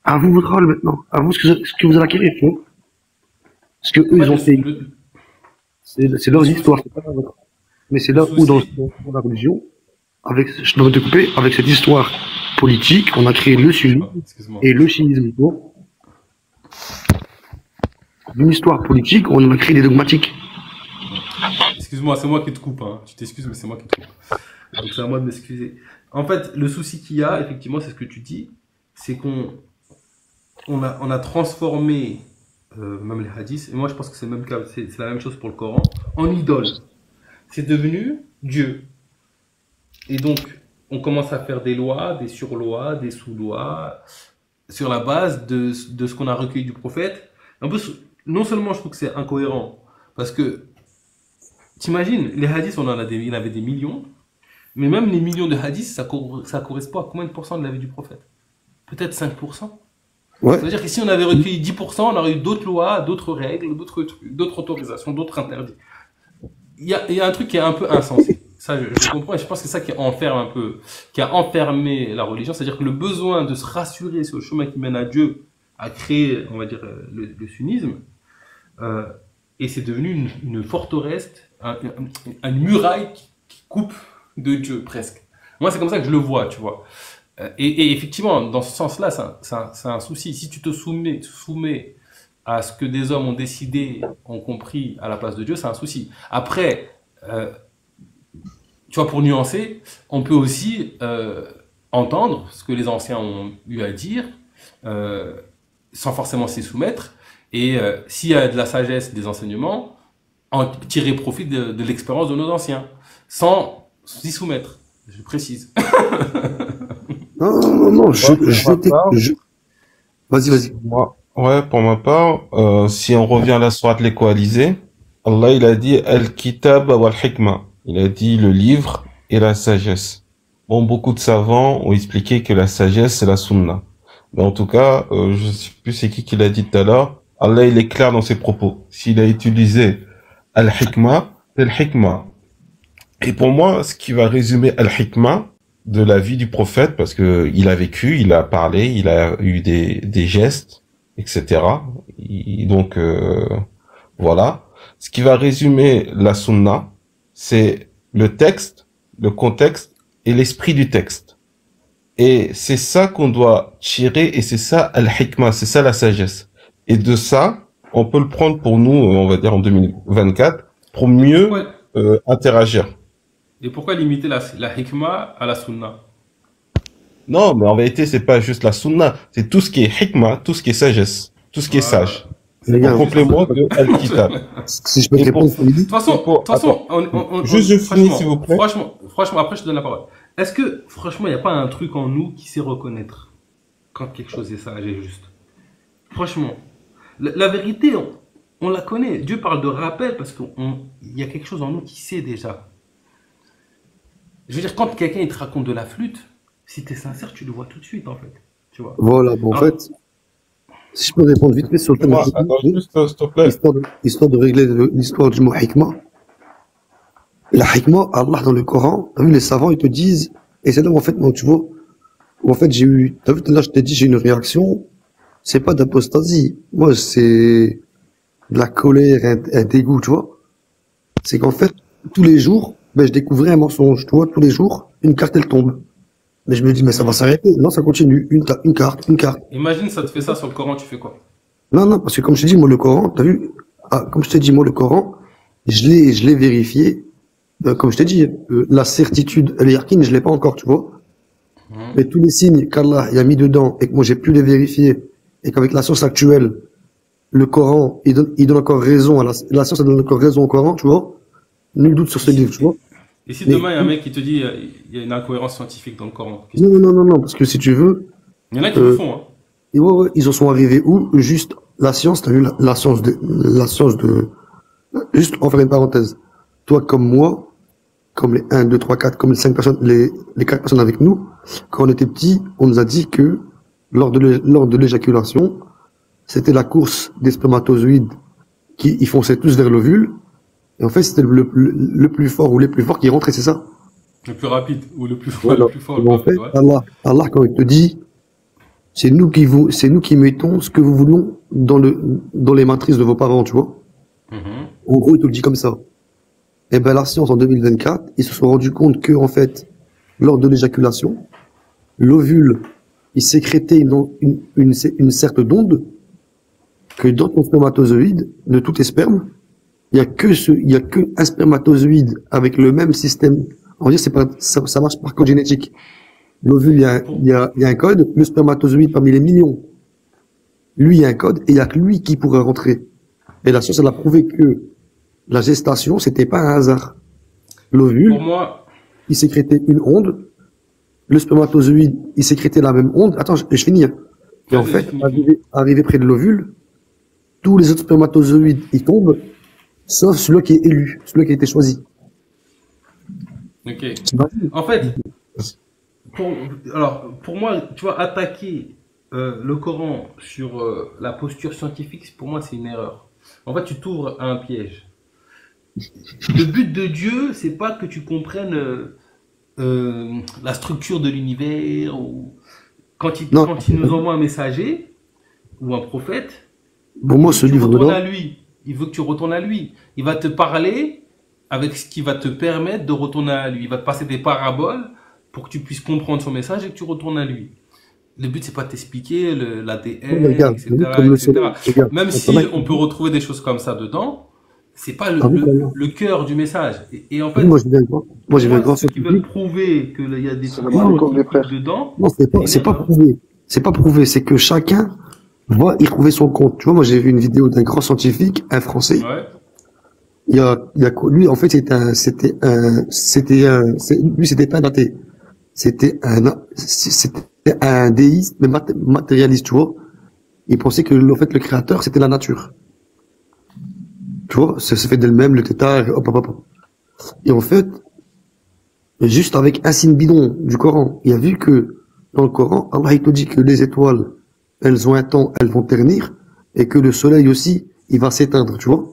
à vous votre rôle maintenant, à vous ce que vous allez acquérir, tu vois. Ce que eux, Ouais, ils ont fait, c'est leur le histoire, souci, c'est pas la vôtre. Mais c'est le là où souci, dans la religion, je dois te couper, avec cette histoire politique, on a créé le sunnisme excuse-moi. et le chiisme, tu vois. D'une histoire politique, on a créé des dogmatiques. Excuse-moi, c'est moi qui te coupe, hein. Tu t'excuses, mais c'est moi qui te coupe. Donc c'est à moi de m'excuser. En fait, le souci qu'il y a, effectivement, c'est ce que tu dis, c'est on a transformé même les hadiths, et moi je pense que c'est le même cas, c'est la même chose pour le Coran, en idole. C'est devenu Dieu. Et donc, on commence à faire des lois, des surlois, des sous-lois, sur la base de ce qu'on a recueilli du prophète. En plus, non seulement je trouve que c'est incohérent, parce que, t'imagines, les hadiths, il y en avait des millions, mais même les millions de hadiths, ça correspond à combien de pourcents de la vie du prophète? Peut-être 5%. Ouais. C'est-à-dire que si on avait recueilli 10%, on aurait eu d'autres lois, d'autres règles, d'autres trucs, d'autres autorisations, d'autres interdits. Il y a un truc qui est un peu insensé. Ça, je comprends, et je pense que c'est ça qui enferme un peu, qui a enfermé la religion. C'est-à-dire que le besoin de se rassurer sur le chemin qui mène à Dieu a créé, on va dire, le sunnisme. Et c'est devenu une forteresse, une muraille qui coupe de Dieu, presque. Moi, c'est comme ça que je le vois, tu vois. Et effectivement, dans ce sens-là, c'est un souci. Si tu te soumets à ce que des hommes ont décidé, ont compris à la place de Dieu, c'est un souci. Après, tu vois, pour nuancer, on peut aussi entendre ce que les anciens ont eu à dire, sans forcément s'y soumettre. Et s'il y a de la sagesse, des enseignements, en tirer profit de l'expérience de nos anciens, sans s'y soumettre. Je précise. Non, vas-y. Ouais, pour ma part, si on revient à la sourate les coalisés, Allah, il a dit Al-Kitab wal-Hikma. Il a dit le livre et la sagesse. Bon, beaucoup de savants ont expliqué que la sagesse, c'est la sunna. Mais en tout cas, je sais plus c'est qui l'a dit tout à l'heure, Allah, il est clair dans ses propos. S'il a utilisé Al-Hikma, c'est Al-Hikma. Et pour moi, ce qui va résumer Al-Hikma, de la vie du prophète, parce que il a vécu, il a parlé, il a eu des gestes, etc. Donc, voilà. Ce qui va résumer la sunna, c'est le texte, le contexte et l'esprit du texte. Et c'est ça qu'on doit tirer, et c'est ça al-hikmah, c'est ça la sagesse. Et de ça, on peut le prendre pour nous, on va dire en 2024, pour mieux interagir. Et pourquoi limiter la hikmah à la sunna? Non, mais en vérité, c'est pas juste la sunna, c'est tout ce qui est hikmah, tout ce qui est sagesse, tout ce qui est sage. Les gars, En complément de Al-Kitab. si je peux te Et pour- répondre, Freddy, De toute façon, Juste, je finis, s'il vous plaît. Franchement, après je te donne la parole. Est-ce que, franchement, il n'y a pas un truc en nous qui sait reconnaître quand quelque chose est sage et juste? Franchement, la vérité, on la connaît. Dieu parle de rappel parce qu'il y a quelque chose en nous qui sait déjà. Je veux dire, quand quelqu'un il te raconte de la flûte, si tu es sincère, tu le vois tout de suite, en fait. Tu vois. voilà, bon, en Ah. fait, si je peux répondre vite fait sur le thème, Attends, juste, s'il te plaît. histoire de régler l'histoire du mot hikmah. La hikmah, Allah dans le Coran, t'as vu, les savants, ils te disent, et c'est là où en fait, moi, tu vois, où en fait, t'as vu, là, je t'ai dit, j'ai une réaction, c'est pas d'apostasie. Moi, c'est de la colère, un dégoût, tu vois. C'est qu'en fait, tous les jours, ben, je découvrais un mensonge, tu vois, tous les jours, une carte, elle tombe. Mais je me dis, mais ça va s'arrêter. Non, ça continue. Une carte, une carte. Imagine, ça te fait ça sur le Coran, tu fais quoi? Non, non, parce que comme je t'ai dit, moi, le Coran, t'as vu, comme je t'ai dit, moi, le Coran, je l'ai vérifié. Comme je t'ai dit, la certitude, le yaqin, je l'ai pas encore, tu vois. Mais tous les signes qu'Allah y a mis dedans et que moi j'ai pu les vérifier et qu'avec la science actuelle, le Coran, il donne encore raison à la science, elle donne encore raison au Coran, tu vois. Nul doute sur ce livre, tu vois. Et si Mais- demain, il y a un mec qui te dit il y a une incohérence scientifique dans le Coran? Non, parce que si tu veux, Il y en a qui le font, hein. et ouais, ils en sont arrivés où? Juste la science, t'as vu, la science de, juste, on fait une parenthèse. Toi comme moi, comme les 1, 2, 3, 4, comme les 5 personnes, les 4 personnes avec nous, quand on était petits, on nous a dit que lors de l'éjaculation, c'était la course des spermatozoïdes ils fonçaient tous vers l'ovule, et en fait, c'était le plus fort ou les plus forts qui rentraient, c'est ça? Le plus rapide ou le plus fort, Voilà. le plus fort. Et en fait, Ouais. Allah, quand il te dit, c'est nous qui mettons ce que vous voulons dans les matrices de vos parents, tu vois. Mhm. En gros, il te le dit comme ça. Et ben, la science, en 2024, ils se sont rendus compte que, en fait, lors de l'éjaculation, l'ovule, il sécrétait une certaine d'onde, que dans ton spermatozoïde, de tous tes spermes, il y a que un spermatozoïde avec le même système. On va dire, ça marche par code génétique. L'ovule, il y a un code, le spermatozoïde parmi les millions. Lui, il y a un code, et il y a que lui qui pourrait rentrer. Et la science, elle a prouvé que la gestation, c'était pas un hasard. L'ovule, Pour moi, il sécrétait une onde. Le spermatozoïde, il sécrétait la même onde. Attends, je finis. Hein. Et en Vas-y, fait, finis. arrivé près de l'ovule, tous les autres spermatozoïdes, ils tombent, sauf celui qui est élu, celui qui a été choisi. ok. En fait, pour moi, tu vois, attaquer le Coran sur la posture scientifique, pour moi, c'est une erreur. En fait, tu t'ouvres à un piège. Le but de Dieu, c'est pas que tu comprennes la structure de l'univers ou quand il nous envoie un messager ou un prophète. Pour moi, ce tu livre retournes dedans, à lui. Il veut que tu retournes à lui. Il va te parler avec ce qui va te permettre de retourner à lui. Il va te passer des paraboles pour que tu puisses comprendre son message et que tu retournes à lui. Le but, c'est pas de t'expliquer l'ADN, regarde, etc., comme le etc. soleil, regarde, Même si regarde. on peut retrouver des choses comme ça dedans, c'est pas Ah oui, d'accord. le cœur du message. Et en fait, moi, j'ai vu un grand, moi, j'ai vu un grand ceux qui veulent scientifique. prouver qu'il y a des trucs comme les frères. dedans, Non, c'est pas prouvé. C'est pas prouvé. C'est que chacun va y trouver son compte. Tu vois, moi, j'ai vu une vidéo d'un grand scientifique, un Français. ouais. Lui, en fait, lui, c'était pas un athée. C'était un déiste, mais matérialiste, tu vois. Il pensait que, en fait, le créateur, c'était la nature. Tu vois, ça se fait d'elle-même, le tétard, hop, hop, hop. Et en fait, juste avec un signe bidon du Coran, il a vu que, dans le Coran, Allah, il te dit que les étoiles, elles ont un temps, elles vont ternir, et que le soleil aussi, il va s'éteindre, tu vois.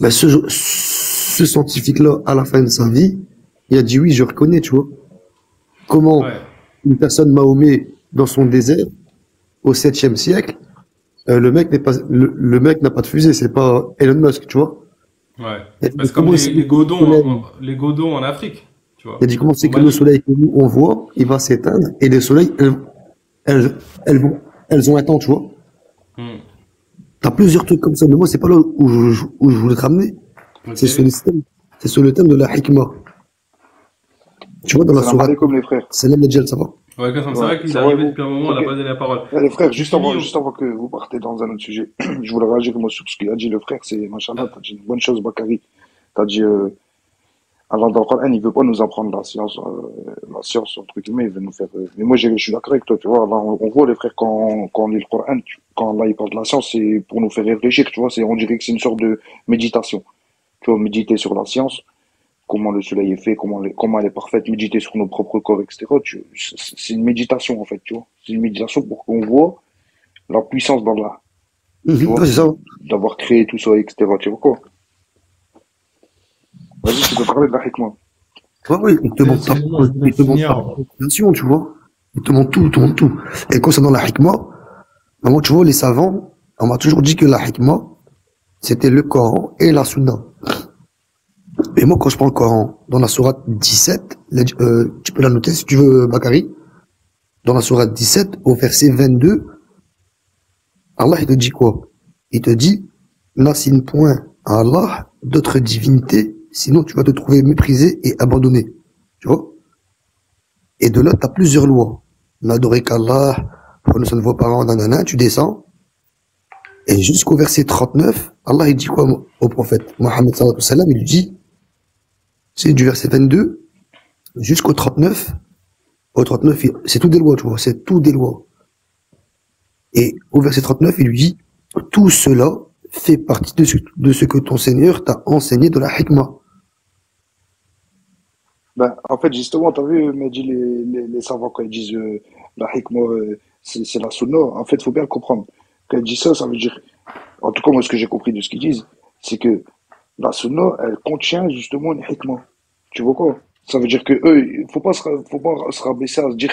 Ben, ce scientifique-là, à la fin de sa vie, il a dit oui, je reconnais, tu vois. comment Ouais. une personne Mahomet dans son désert au 7e siècle, le mec n'a pas de fusée, c'est pas Elon Musk, tu vois. Ouais. Il a Bah, dit c'est comme comment c'est que le soleil, les godons en Afrique, tu il a vois, dit comment au c'est que le Mali. soleil que nous on voit, il va s'éteindre et les soleils, elles, elles ont un temps, tu vois. Hmm. T'as plusieurs trucs comme ça, mais moi c'est pas là où je voulais te ramener. Ok. C'est sur le thème de la hikmah. Tu vois, dans la Salam sourate, alaikum les frères. Salam Nadjal, ça va? Ouais, Kassem, c'est Ouais, vrai qu'il est ça va et arrivé vous? depuis un moment, on n'a Ok. pas donné la parole. Les frères, Tu finis juste avant que vous partez dans un autre sujet, je voulais réagir moi sur ce qu'il a dit le frère, c'est machallah, t'as dit une bonne chose Bakary. T'as dit Allah dans le Coran, il veut pas nous apprendre la science entre guillemets, il veut nous faire. Mais moi je suis d'accord avec toi, tu vois. Là, on voit les frères quand on lit le Coran, quand là il parle de la science, c'est pour nous faire réfléchir, tu vois. On dirait que c'est une sorte de méditation, tu vois, méditer sur la science, comment le soleil est fait, comment elle est parfaite, méditer sur nos propres corps, etc. C'est une méditation en fait, tu vois. C'est une méditation pour qu'on voit la puissance d'Allah, tu Ouais, vois, c'est ça. d'avoir créé tout ça, etc. Tu vois quoi? Vas-y, tu peux parler de la hikmah. Ouais, ouais, il te montre Excusez-moi, je voulais il te montre ta finir. compréhension, tu vois. Il te montre tout, il te montre tout. Et concernant la hikmah, moi, tu vois, les savants, on m'a toujours dit que la hikmah, c'était le Coran et la Sunna. Et moi, quand je prends le Coran, dans la sourate 17, tu peux la noter si tu veux, Bakary, dans la sourate 17, au verset 22, Allah, il te dit quoi? Il te dit, n'assigne point à Allah d'autres divinités, sinon tu vas te trouver méprisé et abandonné. Tu vois? Et de là, tu as plusieurs lois. N'adorer qu'Allah, prononcer une voix parents, nanana, tu descends. Et jusqu'au verset 39, Allah, il dit quoi au prophète Mohammed sallallahu alayhi wa sallam, il lui dit, c'est du verset 22 jusqu'au 39. Au 39, c'est tout des lois, tu vois, c'est tout des lois. Et au verset 39, il lui dit, tout cela fait partie de ce que ton Seigneur t'a enseigné de la hikmah. Ben, en fait, justement, t'as vu, m'a dit les savants quand ils disent la hikmah, c'est la sunna. En fait, faut bien le comprendre. Quand ils disent ça, ça veut dire, en tout cas, moi, ce que j'ai compris de ce qu'ils disent, c'est que la sunna, elle contient justement une hikmah. Tu vois quoi? Ça veut dire que eux, faut pas se rabaisser à se dire,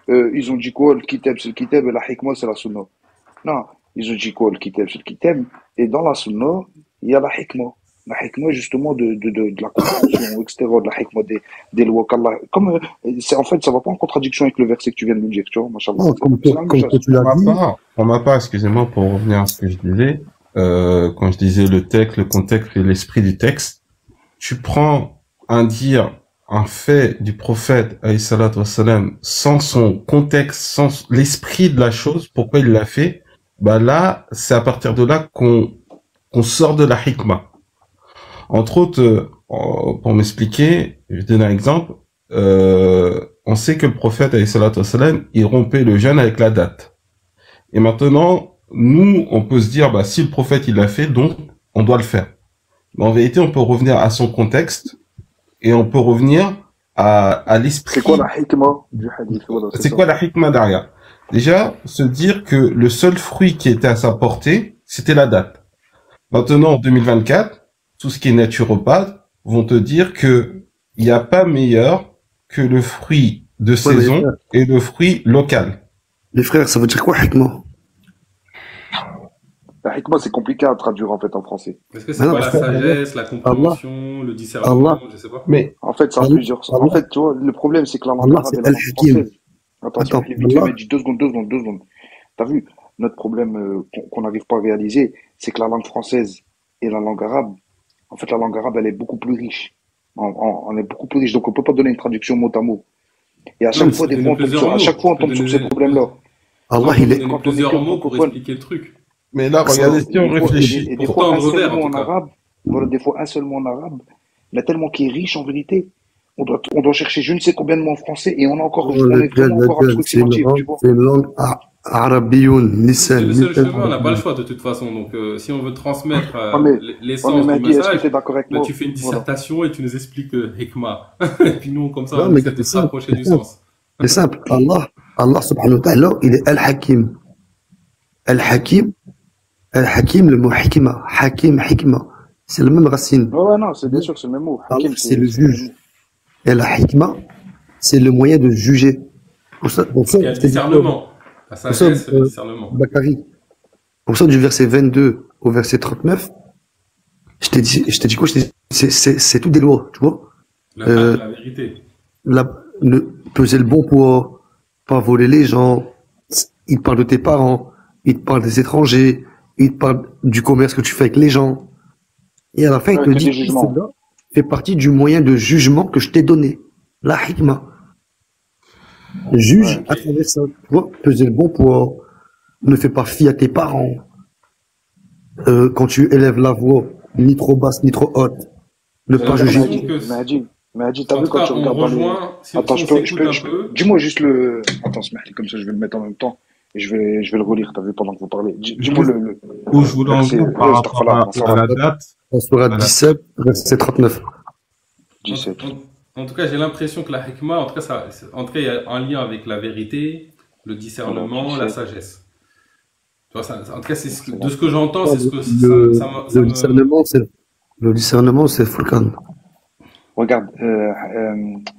ils ont dit quoi, le kitab, c'est le kitab, et la hikmah, c'est la sunna. Non, ils ont dit quoi, le kitab, c'est le kitab, et dans la sunna, il y a la hikmah. La hikmah, justement, de la compréhension, etc., de la hikmah des lois qu'Allah. En fait, ça va pas en contradiction avec le verset que tu viens de nous dire, tu vois, machallah. Non, C'est la même comme chose. tu l'as dit, Pour ma part, excusez-moi, pour revenir à ce que je disais, quand je disais le texte, le contexte et l'esprit du texte, tu prends un fait du prophète, alayhi salatu wassalam, sans son contexte, sans l'esprit de la chose, pourquoi il l'a fait, bah là, c'est à partir de là qu'on sort de la hikmah. Entre autres, pour m'expliquer, je vais donner un exemple, on sait que le prophète, alayhi salatu wassalam, il rompait le jeûne avec la date. Et maintenant, nous, on peut se dire, bah, si le prophète, il l'a fait, donc, on doit le faire. Mais en vérité, on peut revenir à son contexte, et on peut revenir à l'esprit. C'est quoi la hikmah du hadith? Voilà, C'est ça. quoi la hikmah derrière? Déjà, se dire que le seul fruit qui était à sa portée, c'était la date. Maintenant, en 2024, tout ce qui est naturopathe vont te dire que il n'y a pas meilleur que le fruit de saison et le fruit local. les frères, ça veut dire quoi, hikmah? La hikmah, c'est compliqué à traduire, en fait, en français. Est-ce que c'est Ah non, quoi la parce que sagesse, la compréhension, le discernement, Allah, je sais pas. Mais, En fait, ça a Allah, plusieurs sens. En fait, tu vois, le problème, c'est que la langue Allah, arabe c'est et la langue Al-Hakim. française. Attends, Attends, vite fait, Allah, mais dis 2 secondes. T'as vu, notre problème qu'on n'arrive pas à réaliser, c'est que la langue française et la langue arabe, en fait, la langue arabe, elle est beaucoup plus riche. On est beaucoup plus riche, donc on peut pas donner une traduction mot à mot. Et à Non, chaque mais fois, tu des peux fois, on donner tombe sur, plusieurs à mots. chaque fois, on Tu peux tombe sur donner ces problèmes-là. Allah, non, il tu est, peux donner Quand on est plusieurs que mots pour francophone, expliquer le truc. mais là, ça, regardez, si on des fois, réfléchit. et des Pour fois, un tendre seul vers, en mot tout en cas. arabe, voilà, des fois, un seul mot en arabe, il y a tellement qui est riche en vérité. On doit chercher je ne sais combien de mots en français et on est vraiment encore approximatif, tu vois. c'est une langue arabiyoun, C'est lisan, le seul lisan chemin, on n'a pas le arabiyoun. choix de toute façon. Donc, si on veut transmettre Ouais, mais, ouais, mais l'essence du Mehdi, est-ce que message, tu es d'accord avec là, moi? tu fais une Voilà. dissertation et tu nous expliques Hikmah. Et puis nous, comme ça, Non, on mais essaie de c'est se simple, rapprocher c'est du simple. sens. C'est simple. Allah subhanahu wa ta'ala, il est Al-Hakim. Al-Hakim, Al-Hakim, le mot hikmah. Hakim, hikmah. C'est la même racine. Ouais, non, c'est bien sûr, c'est le même mot. Allah, Hakim, c'est le c'est le même juge. mot. Et la hikmah, c'est le moyen de juger. Pour ça, Il y a le je t'ai dit, discernement. La pour ça, sagesse, le discernement. Bakary, pour ça, du verset 22 au verset 39, je t'ai dit quoi? Je t'ai dit, c'est tout des lois, tu vois. La vérité. Peser le bon poids, pas voler les gens. Il te parle de tes parents, il te parle des étrangers, il te parle du commerce que tu fais avec les gens. Et à la fin, il Ouais, te que dit des que jugements. cela fait partie du moyen de jugement que je t'ai donné. La hikma. Juge Ouais. à travers ça. Tu vois, peser le bon poids. Ne fais pas fi à tes parents. Quand tu élèves la voix, ni trop basse, ni trop haute. Ne J'ai pas l'impression juger. que, Mahdi, t'as en vu tout quand cas, tu on regardes dans les. rejoint, si Attends, on je peux, s'écoute un peu. dis-moi juste le. Attends, Smahli, comme ça je vais le mettre en même temps. Et je vais le relire, t'as vu, pendant que vous parlez. Dis-moi Juste le où je voulais en verset. venir par rapport à la date, On sera à la 17, verset 39. En, 17. en tout cas, j'ai l'impression que la hikmah, en tout cas, il y a un lien avec la vérité, le discernement, Voilà, la 17. sagesse. Tu vois, en tout cas, C'est de ce bon. que j'entends, c'est ce que Le discernement, le discernement, c'est Furqan. Regarde,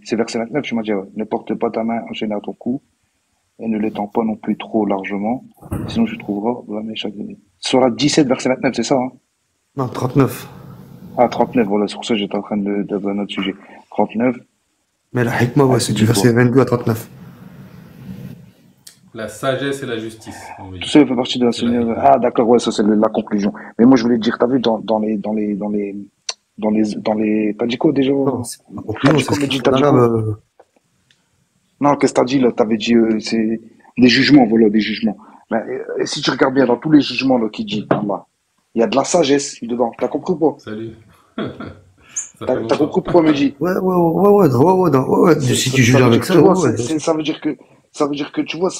c'est verset 29, tu m'as dit, ouais. Ne porte pas ta main enchaînée à ton cou et ne l'étends pas non plus trop largement, sinon tu trouveras la méchante. Surah 17, verset 29, c'est ça, hein? Non, 39. Ah, 39, voilà, sur ça j'étais en train d'un autre sujet. 39, Mais la hikmah, ouais, c'est du verset 22 à 39. la sagesse et la justice. on va tout dire. ça fait partie de la C'est la Seigneur. hikmah. Ah, d'accord, ouais, ça c'est la conclusion. Mais moi je voulais te dire, t'as vu dans les, t'as dit quoi déjà? Non, c'est la T'as conclusion, dit c'est quoi, ce Mehdi, qu'il t'as faut en dit quoi? arabe. Non, qu'est-ce que t'as dit là? T'avais dit, c'est des jugements, voilà, des jugements. Mais, si tu regardes bien dans tous les jugements là qui dit Allah, il y a de la sagesse dedans. T'as compris ou pas? Salut. Ça fait T'as longtemps. compris pourquoi Mehdi? Ouais. Si tu juges Ça veut avec dire, ça, tu vois, ouais. ça veut dire que, tu vois,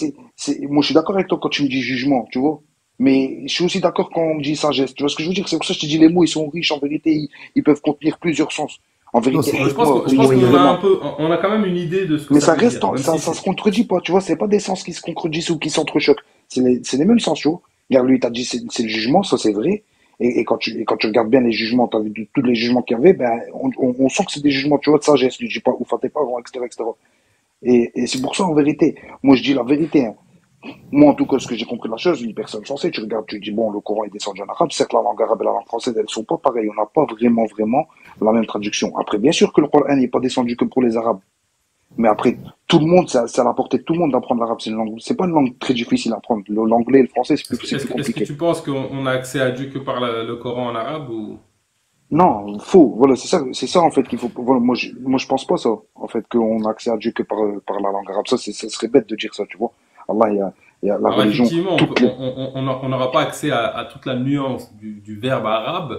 moi, je suis d'accord avec toi quand tu me dis jugement, tu vois. Mais je suis aussi d'accord quand on me dit sagesse. Tu vois ce que je veux dire? C'est pour ça que je te dis les mots, ils sont riches. En vérité, ils peuvent contenir plusieurs sens. En Non, vérité, c'est Je pense hikmah, je pense qu'on a vraiment. un peu, on a quand même une idée de ce que Mais ça ça veut reste, dire, même ça, si ça se c'est. contredit pas, tu vois. C'est pas des sens qui se contredisent ou qui s'entrechoquent. C'est les mêmes sens, tu vois. Regarde, lui, t'as dit c'est le jugement, ça c'est vrai. Et quand tu regardes bien les jugements, t'as vu tous les jugements qu'il y avait, ben, on sent que c'est des jugements, tu vois, de sagesse. Je dis pas, ou tes parents, etc., etc. Et c'est pour ça, en vérité. Moi, je dis la vérité, hein. Moi, en tout cas, ce que j'ai compris de la chose, une personne sensée, tu regardes, tu dis, bon, le Coran est descendu en arabe, certes, la langue arabe et la langue française, elles sont pas pareilles. On n'a pas vraiment la même traduction. Après, bien sûr que le Coran n'est pas descendu que pour les Arabes. Mais après, tout le monde, c'est à la portée de tout le monde d'apprendre l'arabe. C'est pas une langue très difficile à apprendre. L'anglais et le français, c'est plus Est-ce que compliqué. tu penses qu'on a accès à Dieu que par le Coran en arabe ou... Non, faux. Voilà, c'est ça, en fait, qu'il faut, voilà, moi, je pense pas ça. En fait, qu'on a accès à Dieu que par la langue arabe. Ça serait bête de dire ça, tu vois. Allah, il y a la Alors religion, effectivement, toutes les, on n'aura pas accès à toute la nuance du verbe arabe,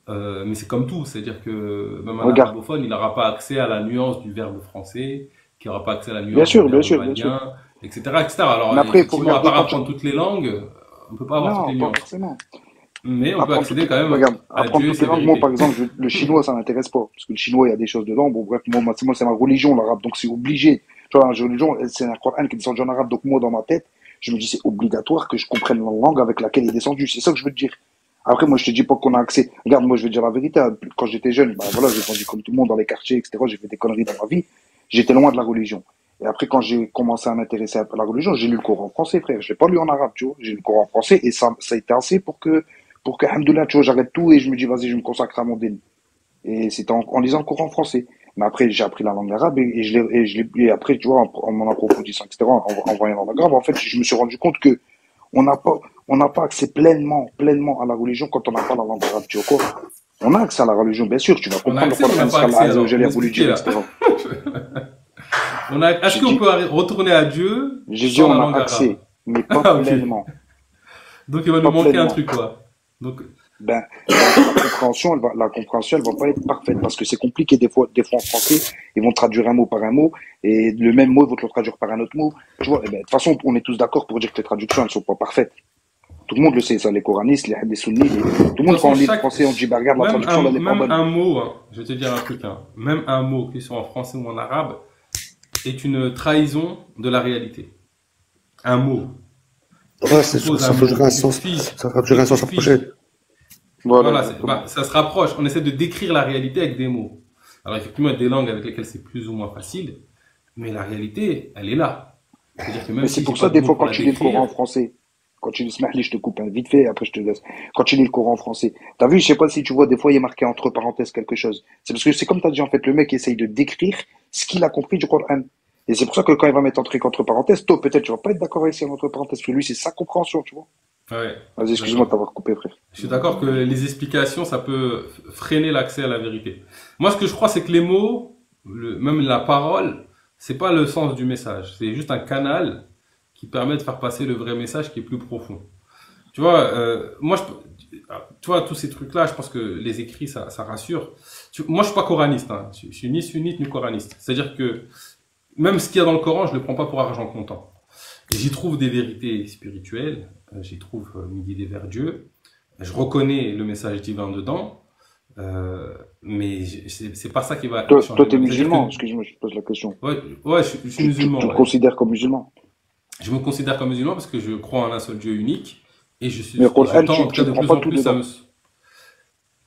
mais c'est comme tout, c'est-à-dire que même un regarde. arabophone, il n'aura pas accès à la nuance du verbe français, qui n'aura pas accès à la Bien nuance du sûr, bien verbe sûr, bien sûr. malien, etc. Alors Mais après, il faut effectivement, à regarder part quand tu, apprendre toutes les langues, on ne peut pas avoir toutes non, les pas nuances. forcément. Mais on peut accéder quand même Regarde, à apprendre Dieu et toutes les ses langues, moi, par vérités. exemple, le chinois, ça m'intéresse pas. Parce que le chinois, il y a des choses dedans. Bon, bref, moi, c'est ma religion, l'arabe. Donc, c'est obligé. Tu vois, la religion, c'est un Coran qui est descendu en arabe. Donc, moi, dans ma tête, je me dis, c'est obligatoire que je comprenne la langue avec laquelle il est descendu. C'est ça que je veux te dire. Après, moi, je te dis pas qu'on a accès. Regarde, moi, je vais te dire la vérité, hein. Quand j'étais jeune, bah, voilà, j'ai grandi comme tout le monde dans les quartiers, etc. J'ai fait des conneries dans ma vie. J'étais loin de la religion. Et après, quand j'ai commencé à m'intéresser un peu à la religion, j'ai lu le Coran en français, frère. Je l'ai pas lu en arabe, tu vois. J'ai lu le Coran en français et ça a été assez pour que, alhamdoulilah, tu vois, j'arrête tout et je me dis, vas-y, je me consacre à mon dîn. Et c'était en lisant le Coran français. Mais après, j'ai appris la langue arabe et après, tu vois, en m'en approfondissant, etc., en voyant la langue arabe, en fait, je me suis rendu compte que on n'a pas, on n'a pas accès pleinement à la religion quand on n'a pas la langue arabe, tu vois quoi. On a accès à la religion, bien sûr, tu vas On a comprendre accès ou on n'a ce pas qu'Allah accès Azza wa alors? Jalla Vous a voulu expliquez dire, là. etc. Est-ce J'ai qu'on dit, peut retourner à Dieu j'ai dit sans la on a langue arabe? accès, mais pas Ah, ok. pleinement. Donc il va nous Pas manquer un pleinement. truc, quoi. Donc, Ben, la compréhension, elle va pas être parfaite parce que c'est compliqué des fois en français. Ils vont traduire un mot par un mot et le même mot, ils vont te le traduire par un autre mot. Tu vois, eh ben, de toute façon, on est tous d'accord pour dire que les traductions, elles sont pas parfaites. Tout le monde le sait, ça, les coranistes, les sunnis, tout le de toute monde, quand façon, on lit le français, on dit, bah, regarde, la traduction, là, elle est pas même bonne. un mot, hein, je vais te dire un truc, hein, même un mot, qu'il soit en français ou en arabe, est une trahison de la réalité. Un mot. Ouais, Tu poses ça un peut mot, durer un il sens, suffit, ça peut durer un il sens suffit. approché. Voilà, Exactement. ça se rapproche. On essaie de décrire la réalité avec des mots. Alors effectivement, il y a des langues avec lesquelles c'est plus ou moins facile, mais la réalité, elle est là. C'est-à-dire que même Mais si c'est j'ai pour pas ça, de des mots fois, pour quand la tu lis le Coran en décrire, français, quand tu lis, Smahli, je te coupe vite fait, après je te laisse. Quand tu lis le Coran en français, t'as vu, je sais pas si tu vois, des fois, il est marqué entre parenthèses quelque chose. C'est parce que c'est comme t'as dit, en fait, le mec essaye de décrire ce qu'il a compris du Coran. Et c'est pour ça que quand il va mettre un truc entre parenthèses, toi, peut-être, tu vas pas être d'accord avec ce entre parenthèses, parce que lui, c'est sa compréhension, tu vois. ouais, Vas-y, excuse-moi de d'accord. t'avoir coupé, frère. Je suis d'accord que les explications, ça peut freiner l'accès à la vérité. Moi, ce que je crois, c'est que les mots, même la parole, c'est pas le sens du message. C'est juste un canal qui permet de faire passer le vrai message qui est plus profond. Tu vois, moi, tu vois, tous ces trucs-là, je pense que les écrits, ça rassure. Moi, je suis pas coraniste, hein. Je suis ni sunnite ni coraniste. C'est-à-dire que même ce qu'il y a dans le Coran, je le prends pas pour argent comptant. Et j'y trouve des vérités spirituelles, j'y trouve une guidée vers Dieu. Je reconnais le message divin dedans, mais c'est pas ça qui va Toi, changer t'es ma vie. C'est-à-dire que, musulman, excuse-moi, je te pose la question. ouais, je suis musulman, Tu te ouais. considères comme musulman. Je me considère comme musulman parce que je crois en un seul Dieu unique et Mais le et je Coran, tends en tout tu cas de prends plus pas en tout plus à dedans, me,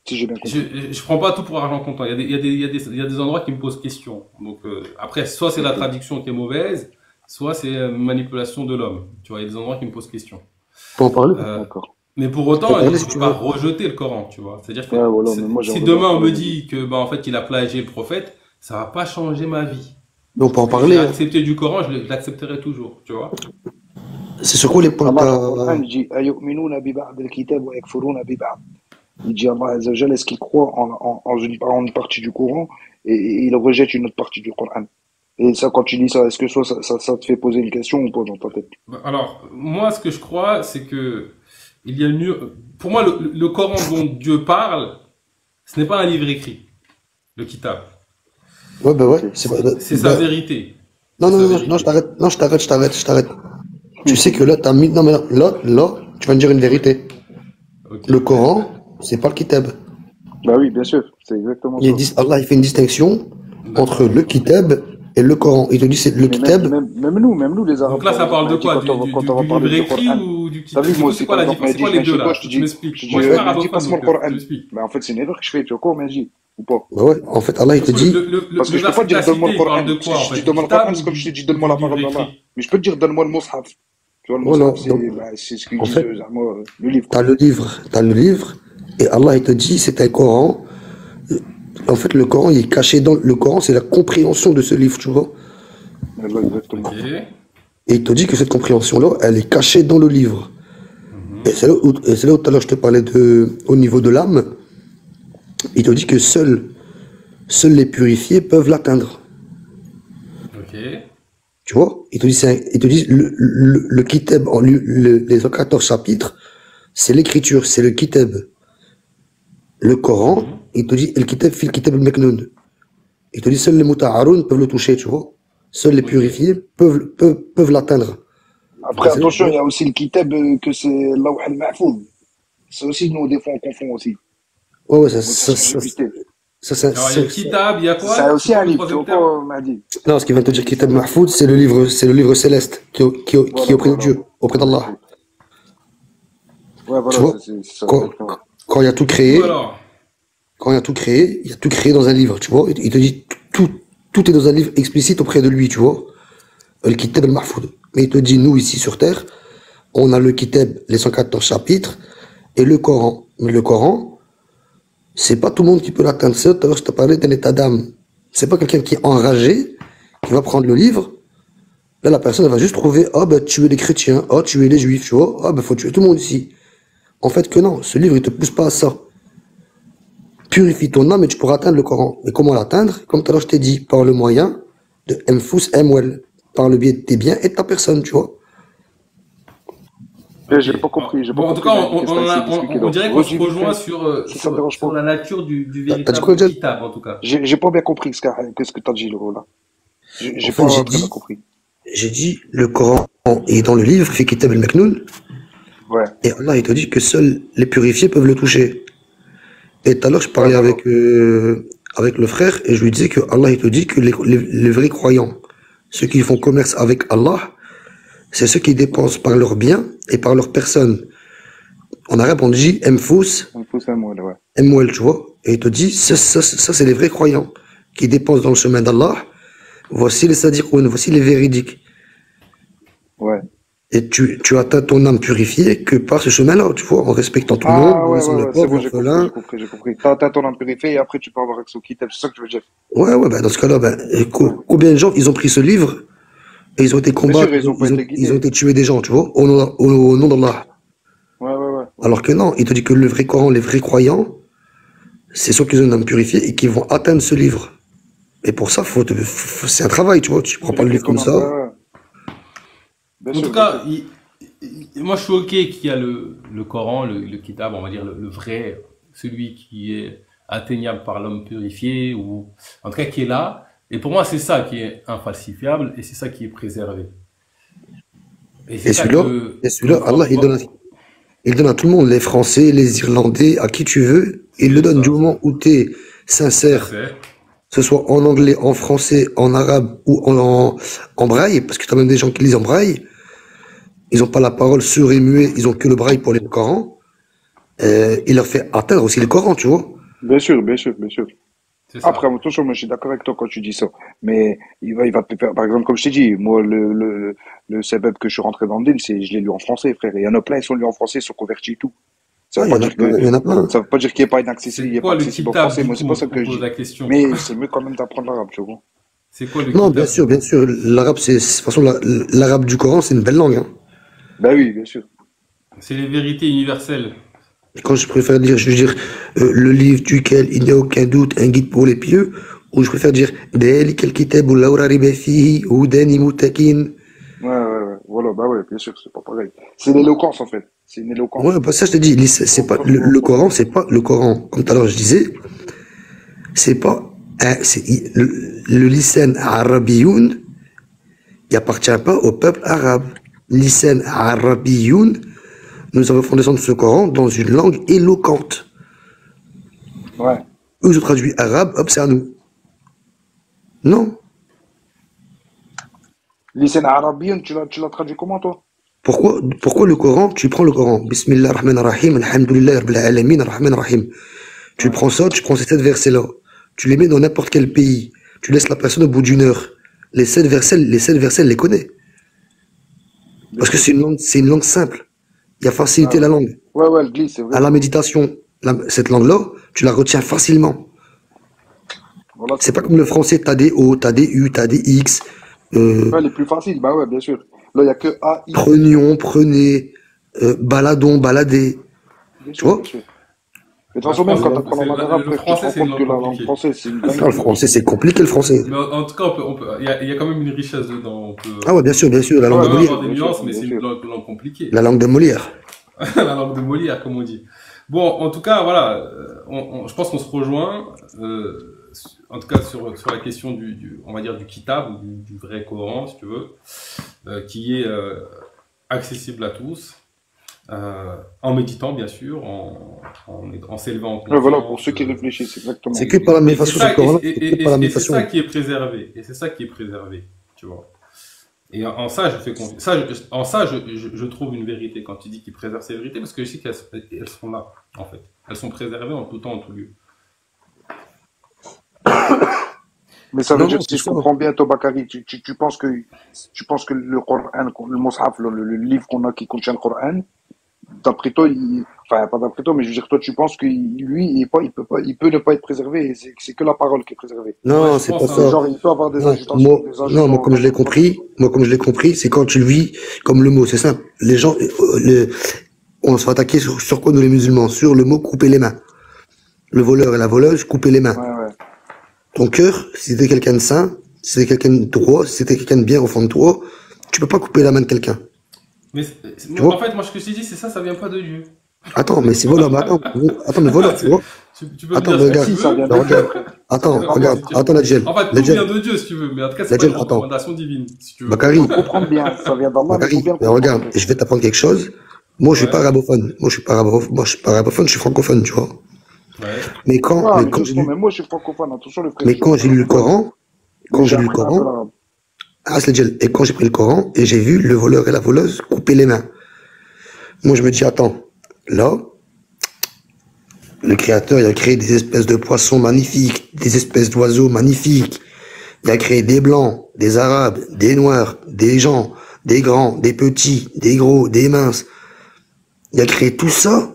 si j'ai bien compris. je prends pas tout pour argent comptant. Il y a des endroits qui me posent question. Donc après, soit c'est la Ok. traduction qui est mauvaise, soit c'est manipulation de l'homme. Tu vois, il y a des endroits qui me posent question. Tu peux en parler? Euh, D'accord. mais pour Tu peux en autant, je parler si peux tu pas veux. rejeter le Coran, tu vois. C'est-à-dire que Ouais, voilà, mais moi, si j'aimerais bien demain on entendre me ton avis. dit que bah en fait il a plagié le prophète, ça va pas changer ma vie. Mais on peut Ce en que j'ai parler, hein. accepté du Coran, je l'accepterai toujours, tu vois. C'est sur quoi les points que Allah, dans le Coran, t'as... il dit أَيُؤْمِنُونَ بِبَعْضِ الْكِتَابِ وَيَكْفُرُونَ بِبَعْضٍ. Il dit Allah Azza wa Jalla, est-ce qu'il croit en une partie du Coran et il rejette une autre partie du Coran. Et ça, quand tu dis ça, est-ce que ça te fait poser une question ou pas dans ta tête? Bah, alors, moi, ce que je crois, c'est que il y a mieux. Pour moi, le Coran dont Dieu parle, ce n'est pas un livre écrit, le Kitab. Ouais, bah ouais. Ok. C'est sa vérité. Non, C'est non, sa non, non, non, je vérité. t'arrête. Non, je t'arrête. Tu sais que là, t'as mis... Non, mais là, tu vas me dire une Oui. vérité. Ok. Le Coran, c'est pas le kitab. Bah oui, bien sûr, c'est exactement Il y a ça. Allah, il fait une distinction entre D'accord. le kitab et le Coran. Il te dit c'est le Mais kitab. même nous, les Arabes, Donc là, par ça exemple, parle de Mehdi, quoi? quand on va Du livre parler du écrit Coran, ou du t'as Kitab? vu, moi C'est aussi, quoi par la exemple, différence? C'est Mehdi, quoi je les viens deux chez toi, là? je te Tu dis, m'expliques. Moi, je suis pas Mehdi, passe-moi arabophone, le donc tu Coran. m'expliques. Mais en fait, c'est une erreur que je fais, tu vois quoi, Mehdi? Ou pas? Bah ouais, en fait, Allah, il De te toute façon, dit. Parce que le je peux verset pas que tu dire as donne-moi cité, le il Coran. parle de quoi en Si je fait? te Du donne le Coran, Kitab c'est comme si je te dis ou donne-moi du la livre parole d'Allah. écrit? Mais je peux te dire donne-moi le Mus'haf. Tu vois, le Voilà. Mus'haf, Donc, c'est ce qu'ils en disent, fait, le livre, t'as quoi. le livre. T'as le livre. Et Allah, il te dit c'est un Coran. En fait, le Coran, il est caché dans. Le Coran, c'est la compréhension de ce livre, tu vois. Allah, Ok. exactement. Et il te dit que cette compréhension-là, elle est cachée dans le livre. Et Mhm. c'est là où tout à l'heure je te parlais au niveau de l'âme. Il te dit que seuls les purifiés peuvent l'atteindre. Ok. Tu vois? Il te dit, il te dit le kitab, les 14 chapitres, c'est l'écriture, c'est le kitab. Le Coran, Mhm. il te dit, le kitab fil kitab al-maknoun. Il te dit, seuls les muta'aroun peuvent le toucher, tu vois? Seuls les Ok. purifiés peuvent l'atteindre. Après, Et c'est là, attention, il y a aussi le kitab que c'est Lawh al-Mahfouz. Ça aussi, nous, des fois, on confond aussi. ouais, ouais, Moi, c'est ce que j'ai pisté. Alors, il y a le Kitab, il y a C'est quoi? C'est aussi quoi un le livre, tu troisième vois terme? quoi, Mahdi? non, ce qui vient de te dire C'est Kitab un livre. Mahfoud, c'est le livre céleste qui est Voilà, auprès de voilà. Dieu, auprès d'Allah. Ouais, Tu voilà, vois, c'est ça, quand, exactement. quand il y a tout Du coup, créé, alors. il y a tout créé dans un livre, tu vois. Il te dit tout est dans un livre explicite auprès de lui, tu vois. Le Kitab al-Mahfoud. Mais il te dit, nous, ici sur Terre, on a le Kitab, les 114 chapitres, et le Coran. Mais le Coran, c'est pas tout le monde qui peut l'atteindre. C'est tout à l'heure, je te parlais d'un état d'âme. C'est pas quelqu'un qui est enragé, qui va prendre le livre. Là, la personne, elle va juste trouver, ah, bah, tuer les chrétiens, ah, tuer les juifs, tu vois. Ah, bah, faut tuer tout le monde ici. En fait, que non, ce livre, il te pousse pas à ça. Purifie ton âme et tu pourras atteindre le Coran. Et comment l'atteindre? Comme tout à l'heure, je t'ai dit, par le moyen de Mfous Mwel, par le biais de tes biens et de ta personne, tu vois. Eh, Ok. j'ai pas compris, j'ai pas Bon, en tout compris, cas, Mahdi, qu'est-ce que t'as essayé d'expliquer, on donc. dirait qu'on se Redis vite rejoint fait, si ça te dérange sur pas. la nature du T'as dit quoi, véritable Jal? Kitab, en tout cas. J'ai pas bien compris ce que t'as dit, là. En J'ai fait, pas très bien compris. j'ai dit, le Coran est dans le livre, fait Kitab al-Maknoun, Ouais, et Allah, il te dit que seuls les purifiés peuvent le toucher. Et tout à l'heure, je ouais, parlais voilà. avec le frère, et je lui disais que Allah, il te dit que les vrais croyants, ceux qui font commerce avec Allah, c'est ceux qui dépensent par leurs biens et par leur personne. En arabe, on dit Mfous, Un peu ça, moi, là, ouais. Mwel, tu vois. Et il te dit, ça c'est les vrais croyants qui dépensent dans le chemin d'Allah, voici les sadiqoun, voici les véridiques. Ouais. Et tu atteins ton âme purifiée que par ce chemin-là, tu vois, en respectant tout le monde, Ah en ouais, laissant ouais, les ouais, c'est pauvres, bon, j'ai compris, l'orphelin. j'ai compris, j'ai compris. T'as ton âme purifiée et après tu peux avoir accès au kitab, c'est ça que tu veux dire. Ouais, ouais, bah dans ce cas-là, bah, et Ouais. combien de gens, ils ont pris ce livre et ils ont été Bien sûr, combattre, ils ont pas été ils ont guidés. été tués des gens, tu vois, au nom d'Allah. Ouais, ouais, ouais, ouais. Alors que non, il te dit que le vrai Coran, les vrais croyants, c'est ceux qui ont une âme purifiée et qui vont atteindre ce livre. Et pour ça, c'est un travail, tu vois, tu prends pas le Purifier livre comme ton âme, ça. ouais, ouais. Bien En sûr, tout bien cas, sûr. moi je suis ok qu'il y a le Coran, le Kitab, on va dire le vrai, celui qui est atteignable par l'homme purifié, ou en tout cas qui est là. Et pour moi, c'est ça qui est infalsifiable et c'est ça qui est préservé. Et c'est Et ça celui-là, Allah, il donne à tout le monde, les Français, les Irlandais, à qui tu veux, il le c'est donne du ça, moment où tu es ça sincère, c'est. que ce soit en anglais, en français, en arabe ou en braille, parce que tu as même des gens qui lisent en braille, ils n'ont pas la parole sur et muet, ils ont que le braille pour les Coran, il leur fait atteindre aussi le Coran, tu vois. Bien sûr, bien sûr, bien sûr. C'est Après, ça. attention, moi je suis d'accord avec toi quand tu dis ça. Mais il va te faire, par exemple, comme je t'ai dit, moi, le sebeb que je suis rentré dans le din, je l'ai lu en français, frère. Et il y en a plein, ils sont lus en français, ils sont convertis et tout. Ça Ouais, veut il y pas en a dire plein, que, il y en a plein. ça veut pas dire qu'il n'est pas inaccessible, il C'est est pas quoi le accessible en Kitab français. du Moi, c'est coup? pas ça On que je pose dis. la question. Mais c'est mieux quand même d'apprendre l'arabe, tu vois. C'est quoi le Non, Kitab du bien coup? sûr, l'arabe, de toute façon, l'arabe du Coran, c'est une belle langue, hein. Ben oui, bien sûr. C'est les vérités universelles. Et quand je préfère dire, je veux dire, le livre duquel il n'y a aucun doute, un guide pour les pieux, ou je préfère dire, ذلك الكتاب لا ريب فيه هدى للمتقين. Ouais, ouais, ouais. Voilà, bah ouais, bien sûr, c'est pas pareil. C'est l'éloquence, en fait. C'est une Ouais, éloquence. bah ça, je te dis, c'est pas, le Coran, c'est pas le Coran. Comme tout à l'heure, je disais, c'est pas, le lisan arabiyoun, il appartient pas au peuple arabe. Lisan arabiyoun, nous avons fondé ce Coran dans une langue éloquente. Ouais. Eux, je traduis arabe, hop, c'est à nous. Non. Lycée arabienne, tu l'as traduit comment, toi? Pourquoi le Coran? Tu prends le Coran. Bismillah ar-Rahman ar-Rahim, alhamdulillah rabbil alamin, ar-Rahman ar-Rahim. Tu Ouais. prends ça, tu prends ces 7 versets-là. Tu les mets dans n'importe quel pays. Tu laisses la personne au bout d'une heure. Les 7 versets, elle les connaît. Bien Parce que sûr. c'est une langue simple. Il y a Ouais, facilité ouais. la langue. Ouais, ouais, elle glisse, c'est À vrai. la méditation, cette langue-là, tu la retiens facilement. Voilà, c'est C'est pas vrai. comme le français, t'as des O, t'as des U, t'as des X. Ouais, les plus faciles, bah ouais, bien sûr. Là, il n'y a que A, I. Prenions, prenez, baladons, baladez. Bien Tu sûr, bien vois? sûr. Mais de toute Bah, façon, même quand tu franchement, apprends la langue arabe, le frère, tu te français rends c'est une compte que langue la langue compliquée. française, c'est une Ah, le dinguerie. français, c'est compliqué, le français. Mais en tout cas, il y a quand même une richesse dedans. Ah ouais, bien sûr, la On langue Ouais, de peut bien Molière. sûr, avoir des bien sûr, nuances, mais bien c'est sûr. une langue compliquée. La langue de Molière. La langue de Molière, comme on dit. Bon, en tout cas, voilà, je pense qu'on se rejoint, en tout cas sur la question on va dire du kitab, ou du vrai Coran, si tu veux, qui est accessible à tous, en méditant, bien sûr, en s'élevant en Ouais, voilà, pour conscience. ceux qui réfléchissent, exactement. C'est que par la Et c'est méditation ça, du Coran, c'est que par la et c'est ça méditation. qui est préservé. Et c'est ça qui est préservé, tu vois. Et en ça, je fais confiance. En ça, je trouve une vérité quand tu dis qu'ils préservent ces vérités, parce que je sais qu'elles sont là, en fait. Elles sont préservées en tout temps, en tout lieu. Mais ça veut Non, dire, non, si c'est je ça. comprends bien, Tobakari, tu penses que le Coran, le Mus'haf, le livre qu'on a qui contient le Coran, d'après toi, enfin, pas d'après toi, mais je veux dire, toi, tu penses que lui, il peut ne pas être préservé, et c'est que la parole qui est préservée. Ouais, Non, je c'est pas pense, Et ça. hein. genre, il peut avoir des Non, ajustements, des ajouts moi, comme je l'ai dans le Coran. compris, c'est quand tu le vis comme le mot, c'est simple. Les gens, on se fait attaquer sur quoi nous les musulmans? Sur le mot couper les mains. Le voleur et la voleuse, couper les mains. Ouais, ouais. Ton cœur, si c'était quelqu'un de saint, si c'était quelqu'un de droit, si c'était quelqu'un de bien au fond de toi, tu peux pas couper la main de quelqu'un. Mais Tu vois? en fait, moi, ce que je te dis, c'est ça vient pas de Dieu. Attends, mais c'est voleur, mais attends, mais voleur, tu vois? Tu peux me Attends, dire mais ce que regarde, tu Si, ça veux. vient mais de Dieu, regarde, frère. attends, Pas regarde, moi. attends, Ladjel, En fait, tout vient de Dieu, si tu veux. Mais en tout cas, c'est pas une attends, recommandation divine, si tu veux. Bakary, Faut comprendre bien, ça vient d'Allah, mais il faut Bakary, bien le mais comprendre, regarde, frère. et je vais t'apprendre quelque chose. Moi, je suis pas Ouais, arabophone. Moi, je suis pas arabophone, je suis francophone, tu vois. ouais. Mais quand, Ah, mais mais quand j'ai doucement, lu, mais moi, je suis francophone, attention, le frère, mais je suis quand j'ai lu le arabophone, Coran, mais quand j'ai j'ai lu le appris un peu Coran, l'arabe. et quand j'ai pris le Coran, et j'ai vu le voleur et la voleuse couper les mains. Moi, je me dis, attends, là, le créateur, il a créé des espèces de poissons magnifiques, des espèces d'oiseaux magnifiques, Il a créé des blancs, des arabes, des noirs, des gens, des grands, des petits, des gros, des minces. Il a créé tout ça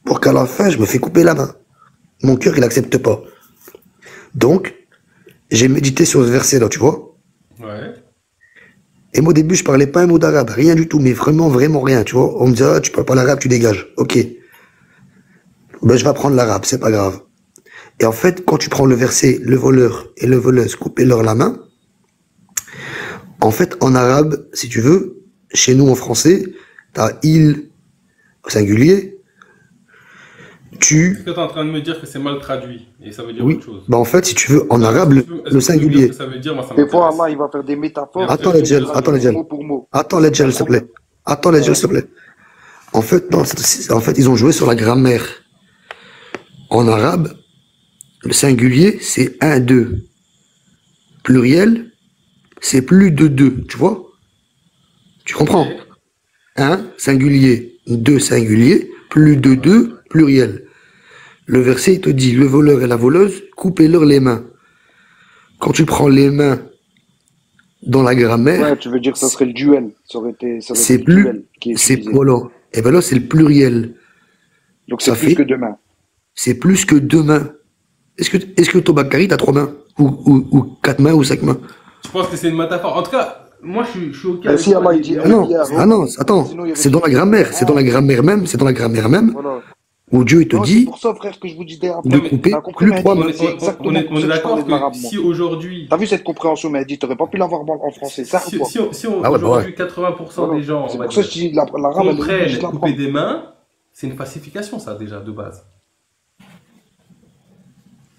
pour qu'à la fin, je me fais couper la main. Mon cœur, il accepte pas. Donc, j'ai médité sur ce verset-là, tu vois. Ouais. Et moi, au début, je parlais pas un mot d'arabe, rien du tout, mais vraiment, vraiment rien, tu vois. On me dit, ah, tu parles pas l'arabe, tu dégages. Ok. Ben, je vais apprendre l'arabe, c'est pas grave. Et en fait, quand tu prends le verset, le voleur et le voleuse, coupez-leur la main, en fait, en arabe, si tu veux, chez nous en français, t'as il au singulier, tu. Est-ce que tu es en train de me dire que c'est mal traduit et ça veut dire Oui. autre chose? Bah en fait, si tu veux, en arabe, Est-ce que tu peux me le dire singulier. ce que ça veut dire? Moi, ça Des fois, m'intéresse. Allah, il va faire des métaphores. Attends, Ledgel, Mot pour mot. Attends, Ledgel, s'il te plaît. Attends, Ledgel, s'il te plaît. En fait, non, en fait, ils ont joué sur la grammaire. En arabe, le singulier, c'est un, deux. Pluriel, c'est plus de deux, tu vois? Tu comprends? Un, singulier, deux, singulier, plus de deux, pluriel. Le verset, il te dit, le voleur et la voleuse, coupez-leur les mains. Quand tu prends les mains dans la grammaire, Ouais, tu veux dire que ça serait le duel. Ça aurait été c'est le plus, duel qui est c'est, utilisé. voilà. Et ben là, c'est le pluriel. Donc c'est ça plus fait- que demain. C'est plus que deux mains. Est-ce que Tobakari, t'as trois mains? Ou quatre mains, ou cinq mains? Je pense que c'est une métaphore. En tout cas, moi, je suis OK Et avec si toi. Allah, il dit, Ah non, hier, ah non, attends. sinon, il y avait- C'est dans la grammaire. C'est dans la grammaire même. C'est dans la grammaire même. Voilà. Où Dieu, il te Non, c'est dit pour ça, frère, que je vous disais un de peu. couper T'as compris, plus Mehdi? trois On mains. est, C'est exactement on est pour ça que je d'accord parlais de l'arabe, que moi. si aujourd'hui, T'as vu cette compréhension, Mehdi? T'aurais pas pu l'avoir en français, ça ou si, quoi? si, si Ah ouais, bah aujourd'hui 80% Voilà. des gens, C'est on va pour ça dire, que je dis l'arabe, elle est obligée comprennent de couper l'apprendre. des mains, c'est une falsification, ça, déjà, de base.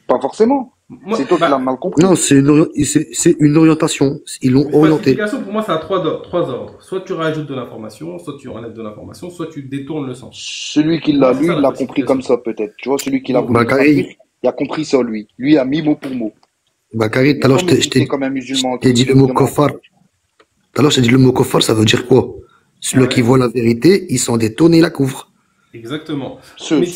Pas forcément. Moi, C'est toi qui bah, l'as mal compris. Non, c'est une orientation. Ils l'ont une orienté. falsification, pour moi, ça a trois ordres. Soit tu rajoutes de l'information, soit tu enlèves de l'information, soit tu détournes le sens. Celui qui l'a C'est lu, ça, il la l'a compris comme ça, peut-être. Tu vois, celui qui l'a voulu Bah, Kari. traduire, il a compris ça, lui. Lui, il a mis mot pour mot. Bakary, Mais tout à l'heure, sans je méditer comme un musulman. t'ai dit le mot kofar. Tout à l'heure, je t'ai dit le mot kofar, ça veut dire quoi? Celui Ouais. qui voit la vérité, il s'en détourne et la couvre. Exactement. Ceux Mais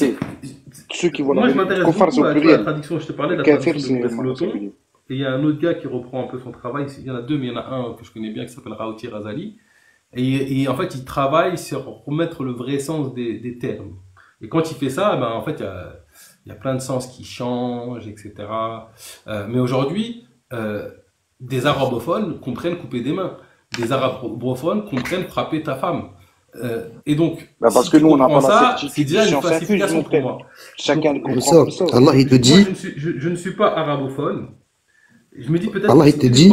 ceux qui voient moi, la je m'intéresse Kofar, beaucoup c'est au à la pluriel. traduction. Je te parlais de la Kafir, traduction de c'est Louis Loton. singulier. Et il y a un autre gars qui reprend un peu son travail. Il y en a deux, mais il y en a un que je connais bien qui s'appelle Raouti Razali. Et en fait, il travaille sur remettre le vrai sens des termes. Et quand il fait ça, ben, en fait, il y a plein de sens qui changent, etc. Mais aujourd'hui, des arabophones comprennent couper des mains. Des arabophones comprennent frapper ta femme. Et donc, Bah, parce si que tu nous, on n'a comprends pas la ça, certitude c'est déjà de une science infuse, falsification mon pour frère. moi. Chacun le Comme comprend ça, comme ça. Allah, il te Moi, dit, je ne suis pas arabophone. Je me dis peut-être Allah, que il te dit-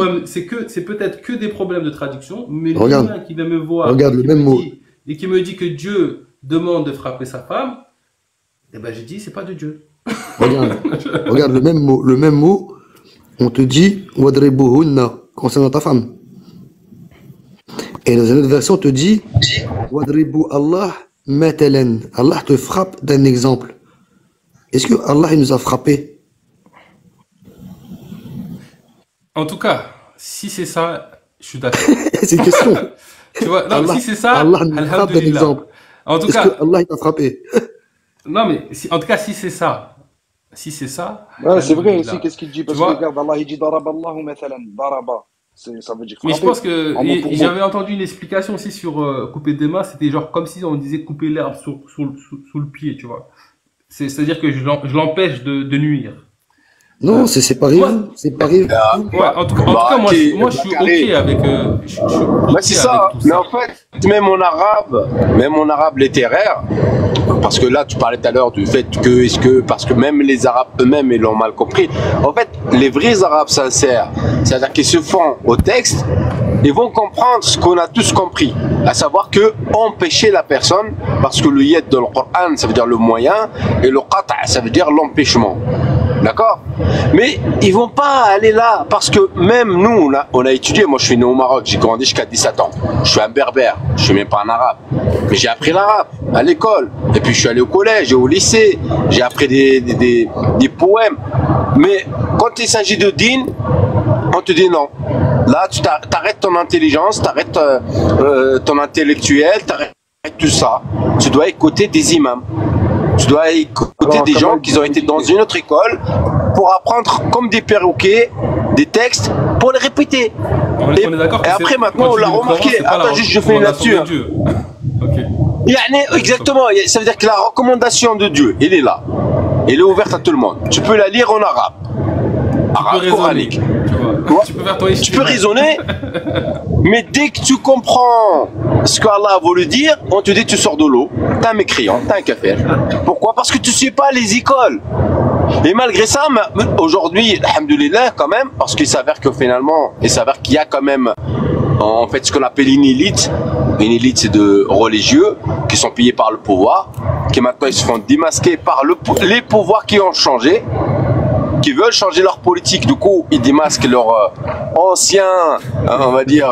c'est peut-être que des problèmes de traduction, mais Regarde. l'humain qui vient me voir Regarde et le qui même me mot. dit- et qui me dit que Dieu demande de frapper sa femme, eh ben j'ai dit c'est pas de Dieu. regarde le même mot, on te dit, wadribuhunna, concernant ta femme. Et dans une autre version, on te dit, wadribu Allah matalan. Allah te frappe d'un exemple. Est-ce que Allah, il nous a frappé? En tout cas, si c'est ça, je suis d'accord. C'est une question. Tu vois, non, Allah- si c'est ça, Allah nous frappe d'un alhamdulillah. exemple. En tout Est-ce cas, que Allah, il t'a frappé? non mais en tout cas si c'est ça, Ouais, c'est vrai alhamdulillah. aussi, qu'est-ce qu'il dit? Parce Tu vois? que regarde, Allah, il dit Daraballahu mathalan, daraba. Ça veut dire Mais je frapper. pense que En mot pour mot. j'avais entendu une explication aussi sur couper des mains, c'était genre comme si on disait couper l'herbe sous le pied, tu vois. C'est-à-dire que je l'empêche de nuire. Non, c'est pas Moi- rien. C'est pas rien. Ouais, en tout cas, moi, je suis OK avec. Je suis OK Bah, c'est ça. avec tout Mais ça. en fait, même en arabe littéraire, parce que là, tu parlais tout à l'heure du fait que, parce que même les Arabes eux-mêmes, ils l'ont mal compris. En fait, les vrais Arabes sincères, c'est-à-dire qu'ils se font au texte, ils vont comprendre ce qu'on a tous compris, à savoir que empêcher la personne, parce que le yed dans le Coran, ça veut dire le moyen, et le qata', ça veut dire l'empêchement. D'accord? Mais ils vont pas aller là, parce que même nous, on a étudié, moi je suis né au Maroc, j'ai grandi jusqu'à 17 ans. Je suis un berbère, je suis même pas un arabe. Mais j'ai appris l'arabe à l'école. Et puis je suis allé au collège et au lycée. J'ai appris des poèmes. Mais quand il s'agit de din, on te dit non. Là, tu t'arrêtes ton intelligence, t'arrêtes ton intellectuel, t'arrêtes tout ça. Tu dois écouter des imams. Tu dois écouter Alors, des comment gens il qui ont faut été dans expliquer? une autre école pour apprendre comme des perroquets des textes pour les répéter. On est d'accord que et après, c'est- maintenant, quand on tu l'a lis le Coran, remarqué. c'est pas la Attends, juste, je finis recommandation là-dessus. de Dieu. Ok. Exactement, ça veut dire que la recommandation de Dieu, elle est là. Elle est ouverte à tout le monde. Tu peux la lire en arabe. Tu peux Arabe raisonner, coranique. tu vois. Ouais. Tu peux faire ton Tu peux raisonner, mais dès que tu comprends ce qu'Allah a voulu dire, on te dit tu sors de l'eau. T'es un mécréant, t'es un kafir. Pourquoi? Parce que tu sais pas les écoles. Et malgré ça, aujourd'hui, alhamdoulilah quand même, parce qu'il s'avère que finalement, il s'avère qu'il y a quand même en fait ce qu'on appelle une élite. Une élite, c'est de religieux qui sont payés par le pouvoir, qui maintenant ils se font démasquer par les pouvoirs qui ont changé, qui veulent changer leur politique. Du coup, ils démasquent leurs anciens, on va dire,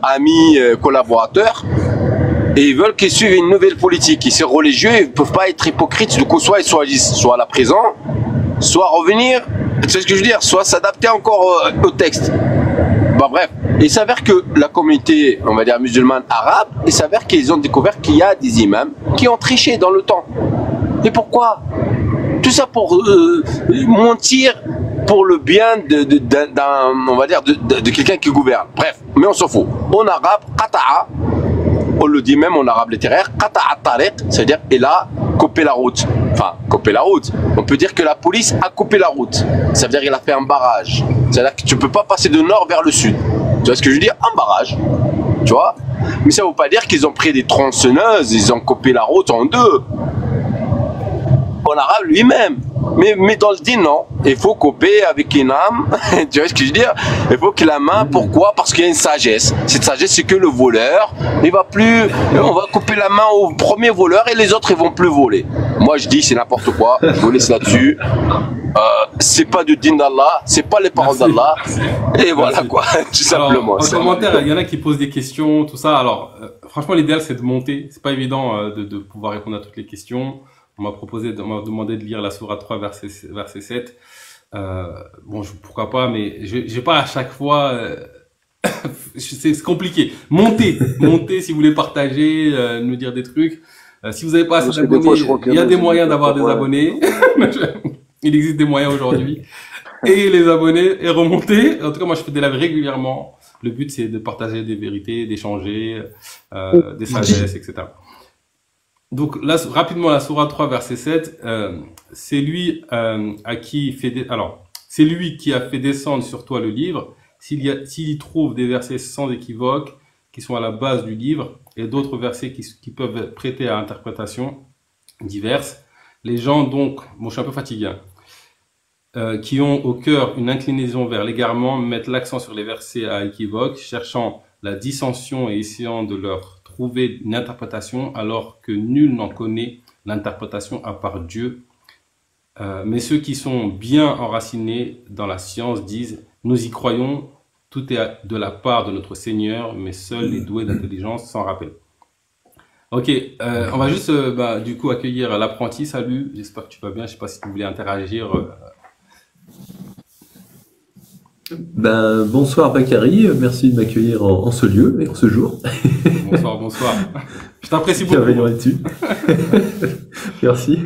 amis, collaborateurs. Et ils veulent qu'ils suivent une nouvelle politique. Et ces religieux, ils ne peuvent pas être hypocrites. Du coup, soit ils choisissent soit la prison, soit revenir, tu sais ce que je veux dire, soit s'adapter encore au texte. Bah bref, il s'avère que la communauté, on va dire musulmane arabe, il s'avère qu'ils ont découvert qu'il y a des imams qui ont triché dans le temps. Et pourquoi? Tout ça pour mentir pour le bien d'un, on va dire, de quelqu'un qui gouverne. Bref, mais on s'en fout. En arabe, qata'a, on le dit même en arabe littéraire, qata'a tariq, c'est-à-dire il a coupé la route. Enfin, coupé la route. On peut dire que la police a coupé la route. Ça veut dire qu'il a fait un barrage. C'est-à-dire que tu peux pas passer de nord vers le sud. Tu vois ce que je veux dire? Un barrage. Tu vois? Mais ça veut pas dire qu'ils ont pris des tronçonneuses, ils ont coupé la route en deux. En arabe lui-même. Mais dans le dit non, il faut couper avec une âme, tu vois ce que je veux dire? Il faut que la main, pourquoi? Parce qu'il y a une sagesse. Cette sagesse, c'est que le voleur, il va plus, on va couper la main au premier voleur et les autres, ils vont plus voler. Moi, je dis, c'est n'importe quoi, je vous laisse là-dessus. C'est pas du din d'Allah, c'est pas les paroles d'Allah. Et voilà quoi, tout simplement. Alors, en commentaire, il y en a qui posent des questions, tout ça. Alors, franchement, l'idéal, c'est de monter. C'est pas évident de pouvoir répondre à toutes les questions. On m'a demandé de lire la sourate 3, verset 7. Bon, pourquoi pas, mais j'ai pas à chaque fois, c'est compliqué. Montez, si vous voulez partager, nous dire des trucs. Si vous n'avez pas assez d'abonnés, il y a des moyens d'avoir des abonnés. Il existe des moyens aujourd'hui. Et les abonnés, et remonter. En tout cas, moi, je fais des lives régulièrement. Le but, c'est de partager des vérités, d'échanger, des sagesses, etc. Donc là, rapidement, la sourate 3, verset 7, c'est lui c'est lui qui a fait descendre sur toi le livre. S'il y trouve des versets sans équivoque, qui sont à la base du livre, et d'autres versets qui peuvent prêter à interprétation diverses, les gens donc, bon, je suis un peu fatigué, qui ont au cœur une inclinaison vers l'égarement, mettent l'accent sur les versets à équivoque, cherchant la dissension et essayant de leur trouver une interprétation alors que nul n'en connaît l'interprétation à part Dieu. Mais ceux qui sont bien enracinés dans la science disent « Nous y croyons, tout est de la part de notre Seigneur, mais seuls les doués d'intelligence s'en rappellent. » Ok, on va juste du coup accueillir l'apprenti. Salut, j'espère que tu vas bien. Je sais pas si tu voulais interagir. Bonsoir Bakary, merci de m'accueillir en ce lieu et en ce jour. Bonsoir. Je t'apprécie beaucoup. Bienvenue là-dessus. Merci.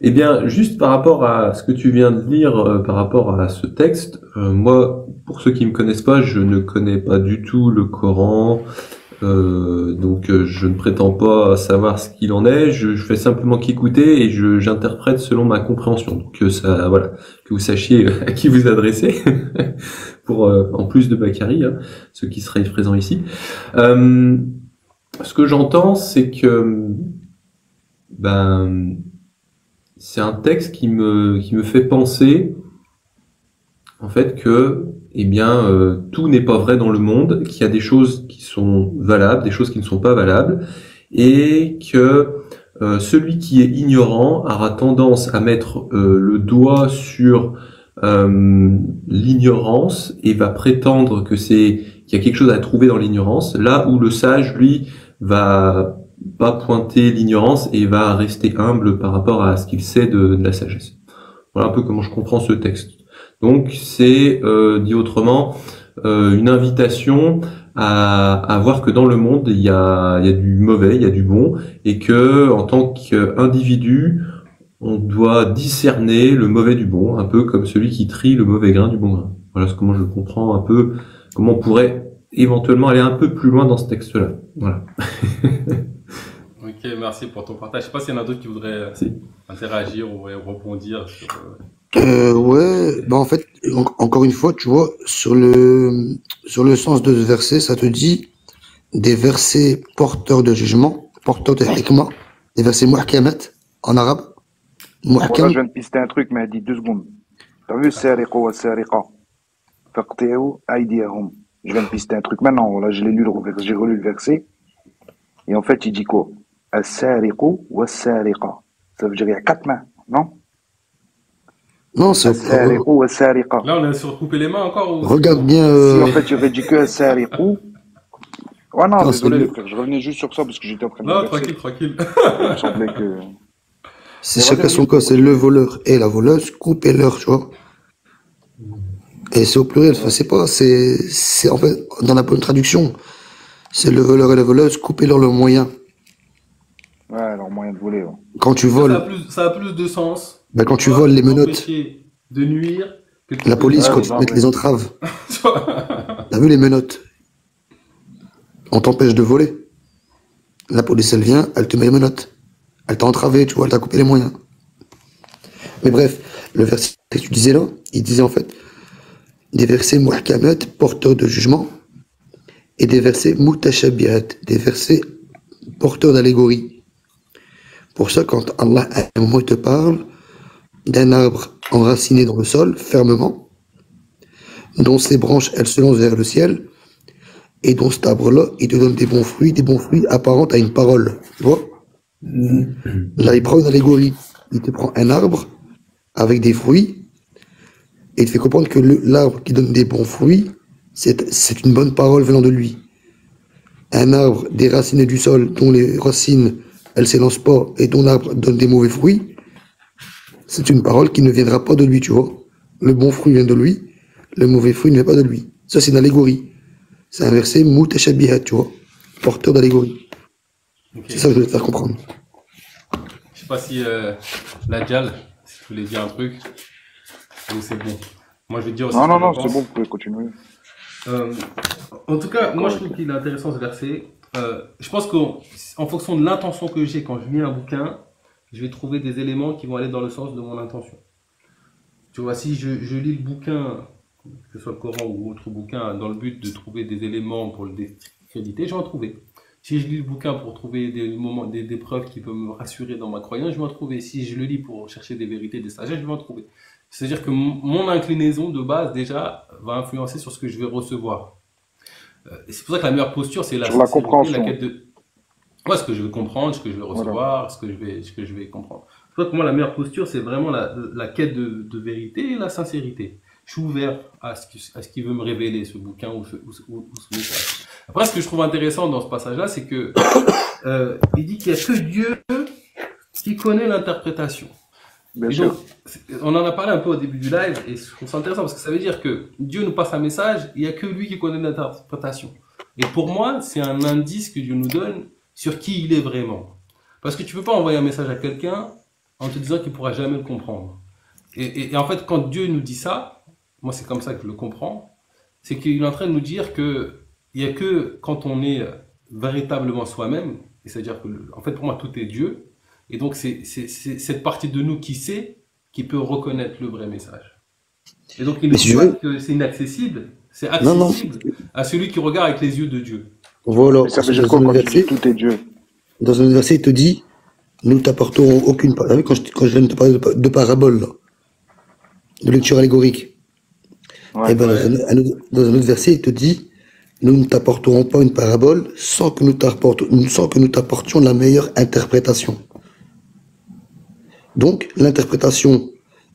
Eh bien, juste par rapport à ce que tu viens de lire, par rapport à ce texte, moi, pour ceux qui me connaissent pas, je ne connais pas du tout le Coran, donc je ne prétends pas savoir ce qu'il en est. Je fais simplement qu'écouter et j'interprète selon ma compréhension. Donc ça, voilà, que vous sachiez à qui vous adressez. Pour en plus de Bakary, hein, ceux qui seraient présents ici. Ce que j'entends, c'est que c'est un texte qui me fait penser en fait que tout n'est pas vrai dans le monde, qu'il y a des choses qui sont valables, des choses qui ne sont pas valables, et que celui qui est ignorant aura tendance à mettre le doigt sur l'ignorance et va prétendre qu'il y a quelque chose à trouver dans l'ignorance, là où le sage, lui, va pas pointer l'ignorance et va rester humble par rapport à ce qu'il sait de la sagesse. Voilà un peu comment je comprends ce texte. Donc c'est, dit autrement, une invitation à voir que dans le monde il y a du mauvais, il y a du bon, et que en tant qu'individu on doit discerner le mauvais du bon, un peu comme celui qui trie le mauvais grain du bon grain. Voilà comment je comprends un peu, comment on pourrait éventuellement aller un peu plus loin dans ce texte-là. Voilà. Ok, merci pour ton partage. Je sais pas s'il y en a d'autres qui voudraient Si. interagir ou rebondir sur. Ouais, bah en fait, encore une fois, tu vois, sur le sens de ce verset, ça te dit des versets porteurs de jugement, porteurs de hikmah, des versets muhkamat en arabe. Voilà, je Muhkam, viens de pister un truc, mais dis 2 secondes. T'as vu Sariqo wa Sariqa? Faqti'u aydiyahum. Je viens de pister un truc maintenant. Là, j'ai relu le verset. Et en fait, il dit quoi? As-Sariqu wa Sariqa. Ça veut dire il y a 4 mains, non? non, c'est, As-Sariqu wa Sariqa. Là, on est sur couper les mains encore ou regarde bien, Si en fait, il aurait dit que As-Sariqu. Ouais, non, non, désolé, c'est, les frères. Je revenais juste sur ça parce que j'étais en train de Non, le verser. tranquille. Il me semblait que. c'est Mais chacun vas-y, son cas, c'est le voleur et la voleuse, coupez-leur, tu vois. Et c'est au pluriel, enfin, c'est en fait, dans la bonne traduction, c'est le voleur et la voleuse, coupez-leur le moyen. Ouais, leur moyen de voler. Ouais. Quand tu Ça a voles, ça a plus de sens. ben quand tu Toi, voles les menottes, t'empêcher de nuire que de la police, tuer. quand Ouais, tu te non, mets mais. les entraves, Tu vois. t'as vu les menottes, on t'empêche de voler. La police, elle vient, elle te met les menottes. Elle t'a entravé, tu vois, elle t'a coupé les moyens. Mais bref, le verset que tu disais là, il disait en fait des versets muhkamat, porteurs de jugement, et des versets mutashabihat, des versets porteurs d'allégorie. Pour ça, quand Allah à un moment il te parle d'un arbre enraciné dans le sol, fermement, dont ses branches elles se lancent vers le ciel, et dont cet arbre-là, il te donne des bons fruits apparents à une parole. Tu vois? Là, il prend une allégorie. Il te prend un arbre avec des fruits, et il te fait comprendre que l'arbre qui donne des bons fruits, c'est une bonne parole venant de lui. Un arbre déraciné du sol, dont les racines, elles s'élancent pas, et dont l'arbre donne des mauvais fruits, c'est une parole qui ne viendra pas de lui, tu vois. Le bon fruit vient de lui, le mauvais fruit ne vient pas de lui. Ça, c'est une allégorie. C'est un verset mutashabihat, tu vois, porteur d'allégorie. Ok. C'est ça que je voulais te faire comprendre. Je sais pas si la Jal, si tu voulais dire un truc, ou c'est bon. Moi, je vais te dire aussi Non, ce non, que j'en non, c'est pense. bon, vous pouvez continuer. En tout cas, moi je Correct. trouve qu'il est intéressant ce verset. Je pense qu'en fonction de l'intention que j'ai quand je lis un bouquin, je vais trouver des éléments qui vont aller dans le sens de mon intention. Tu vois, si je lis le bouquin, que ce soit le Coran ou autre bouquin, dans le but de trouver des éléments pour le discréditer, je vais en trouver. Si je lis le bouquin pour trouver des moments, des preuves qui peuvent me rassurer dans ma croyance, je vais en trouver. Si je le lis pour chercher des vérités, des sagesses, je vais en trouver. C'est-à-dire que mon inclinaison de base, déjà, va influencer sur ce que je vais recevoir. Et c'est pour ça que la meilleure posture, c'est la Sur la sincérité, la compréhension. quête de... Ouais, ce que je vais comprendre, ce que je vais Voilà. recevoir, ce que je vais comprendre. C'est pour ça que moi, la meilleure posture, c'est vraiment la quête de vérité et la sincérité. Je suis ouvert à ce qu'il veut me révéler, ce bouquin ou ce message. Après, ce que je trouve intéressant dans ce passage-là, c'est que il dit qu'il n'y a que Dieu qui connaît l'interprétation. Bien Et sûr. donc, on en a parlé un peu au début du live, et je trouve ça intéressant parce que ça veut dire que Dieu nous passe un message, il n'y a que lui qui connaît l'interprétation. Et pour moi, c'est un indice que Dieu nous donne sur qui il est vraiment. Parce que tu peux pas envoyer un message à quelqu'un en te disant qu'il pourra jamais le comprendre. Et en fait, quand Dieu nous dit ça, moi c'est comme ça que je le comprends, c'est qu'il est en train de nous dire que il y a que quand on est véritablement soi-même, et c'est-à-dire que, en fait, pour moi, tout est Dieu. Et donc, c'est cette partie de nous qui sait, qui peut reconnaître le vrai message. Et donc, il ne Mais si dit tu pas veux, que c'est inaccessible, c'est non, non, accessible à celui qui regarde avec les yeux de Dieu. voilà, Mais ça veut parce que dire dans quoi un quand autre tu dis verset, tout est Dieu? dans un autre verset, il te dit, nous t'apporterons aucune parole. T'as vu quand je viens de te parler de parabole, là, de lecture allégorique, Ouais. et ben, Ouais. dans un autre verset, il te dit, nous ne t'apporterons pas une parabole sans que nous t'apportions la meilleure interprétation. Donc, l'interprétation,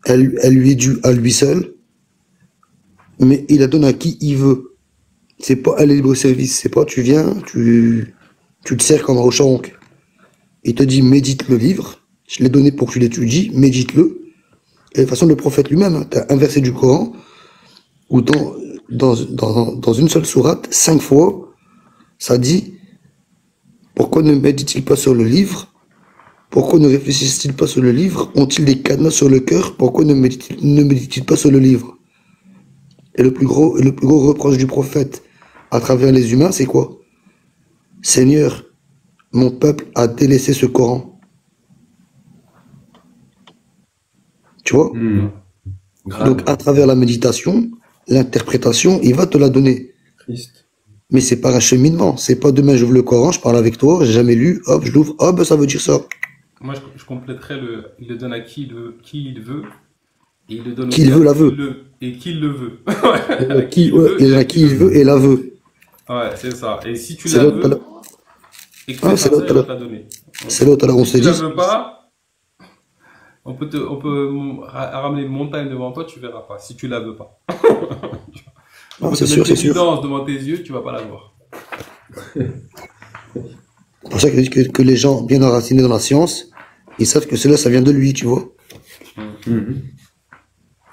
elle lui est due à lui seul, mais il la donne à qui il veut. C'est pas à libre service, c'est pas tu viens, tu te sers comme un rocharonque. Il te dit médite le livre, je l'ai donné pour que tu l'étudies, médite-le. Et de toute façon, le prophète lui-même, hein, t'as un verset du Coran où dans une seule sourate, 5 fois, ça dit pourquoi ne médite-t-il pas sur le livre Pourquoi ne réfléchissent-ils pas sur le livre? Ont-ils des cadenas sur le cœur? Pourquoi ne méditent-ils pas sur le livre? Et le plus gros reproche du prophète à travers les humains, c'est quoi? Seigneur, mon peuple a délaissé ce Coran. Tu vois? Donc, à travers la méditation, l'interprétation, il va te la donner. Triste. Mais c'est pas un cheminement. C'est pas demain, j'ouvre le Coran, je parle avec toi, j'ai jamais lu, hop, je l'ouvre, hop, ça veut dire ça. Moi, je compléterais il le donne à qui il veut, et il le donne Qui aussi il à veut, la qui veut. et qui il le veut. Il y en a qui il veut et la veut. Ouais, c'est ça. Et si tu C'est la l'autre tout à veux, l'heure. et que Ah, c'est c'est pas ça, l'autre il tout à va te l'heure. la donner. C'est l'autre tout à l'heure, on Si s'est tu la dit. veux pas, on peut ramener une montagne devant toi, tu verras pas. Si tu la veux pas. On Ah, peut c'est te sûr, mettre c'est sûr. l'évidence devant tes yeux, tu vas pas la voir. C'est pour ça que les gens bien enracinés dans la science, ils savent que cela, ça vient de lui, tu vois.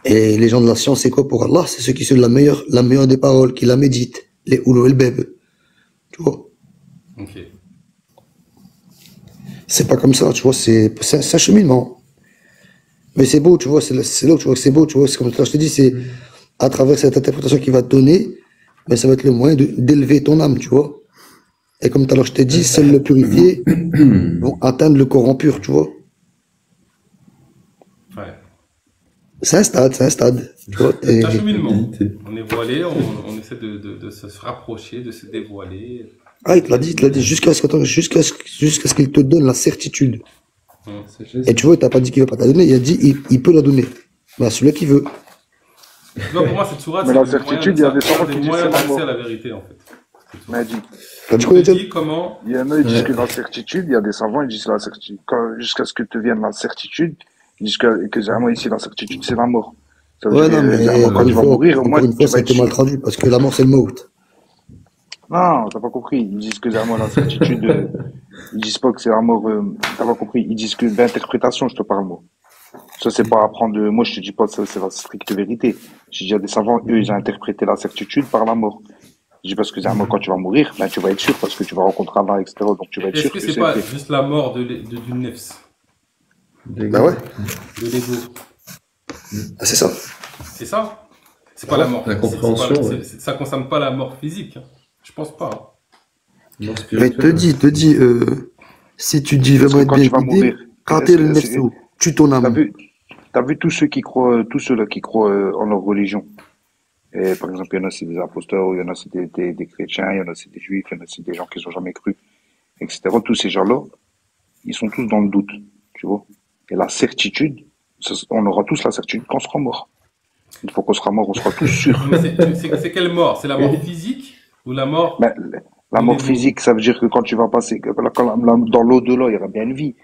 Et les gens de la science, c'est quoi pour Allah? C'est ceux qui sont la meilleure des paroles, qui la méditent. Les oulou el beb. Tu vois. Ok. C'est pas comme ça, tu vois, c'est un cheminement. Mais c'est beau, tu vois, c'est là où tu vois que c'est beau, tu vois, c'est comme ça, je te dis, c'est à travers cette interprétation qu'il va te donner, mais ça va être le moyen d'élever ton âme, tu vois. Et comme tout à l'heure je t'ai dit, seuls le purifier vont atteindre le Coran pur, tu vois. Ouais. C'est un stade, tu vois. C'est un cheminement. On est voilé, on essaie de se rapprocher, de se dévoiler. Ah, il te l'a dit, jusqu'à ce qu'il te donne la certitude. Et tu vois, il t'a pas dit qu'il veut pas te la donner, il a dit il peut la donner. Mais à celui qui veut. Tu vois, pour moi, cette sourate, Mais c'est la des certitude, moyens il y a des savants qui disent moyens c'est la d'accès mort. à la vérité, en fait. Mais dit. T'as dit Je quoi, te Etienne? dis comment. Il y en a, ils disent que la certitude, il y a des savants, ils disent la certitude. Jusqu'à ce que te vienne la certitude, ils disent que vraiment ici, la certitude, c'est la mort. Ça veut Ouais, dire, non, mais vraiment, quand tu vas mourir, au moins, encore une fois, tu ça vas a être été mal sûr. traduit, parce que la mort, c'est le mot. Non, t'as pas compris. Ils disent que vraiment la certitude, ils disent pas que c'est la mort, t'as pas compris. Ils disent que d'interprétation, je te parle, moi. Ça, c'est pas apprendre moi, je te dis pas ça, c'est la stricte vérité. J'ai dit à des savants, eux, ils ont interprété la certitude par la mort. Je dis parce que vraiment, quand tu vas mourir, ben, tu vas être sûr parce que tu vas rencontrer Allah, etc. Donc, tu vas être Est-ce sûr que que c'est c'est pas vrai. juste la mort du nefs, Bah ouais, de l'ego? ah, c'est ça. C'est ça? C'est pas la mort. La compréhension, ouais. Ça concerne pas la mort physique. Hein. Je pense pas. Hein. Non, Mais te dis, si tu dis Parce vraiment que être quand bien tu vas guidé, mourir, rater le nefsou, tue ton t'as âme. vu tous ceux qui croient, tous ceux-là qui croient en leur religion. Et par exemple, il y en a c'est des imposteurs, il y en a c'est des chrétiens, il y en a c'est des juifs, il y en a c'est des gens qui n'ont jamais cru, etc. Tous ces gens-là, ils sont tous dans le doute, tu vois. Et la certitude, on aura tous la certitude qu'on sera mort. Une fois qu'on sera mort, on sera tous sûrs. Mais c'est quelle mort? C'est la mort physique ou la mort? Mais la mort physique, ça veut dire que quand tu vas passer, dans l'au-delà, il y aura bien une vie.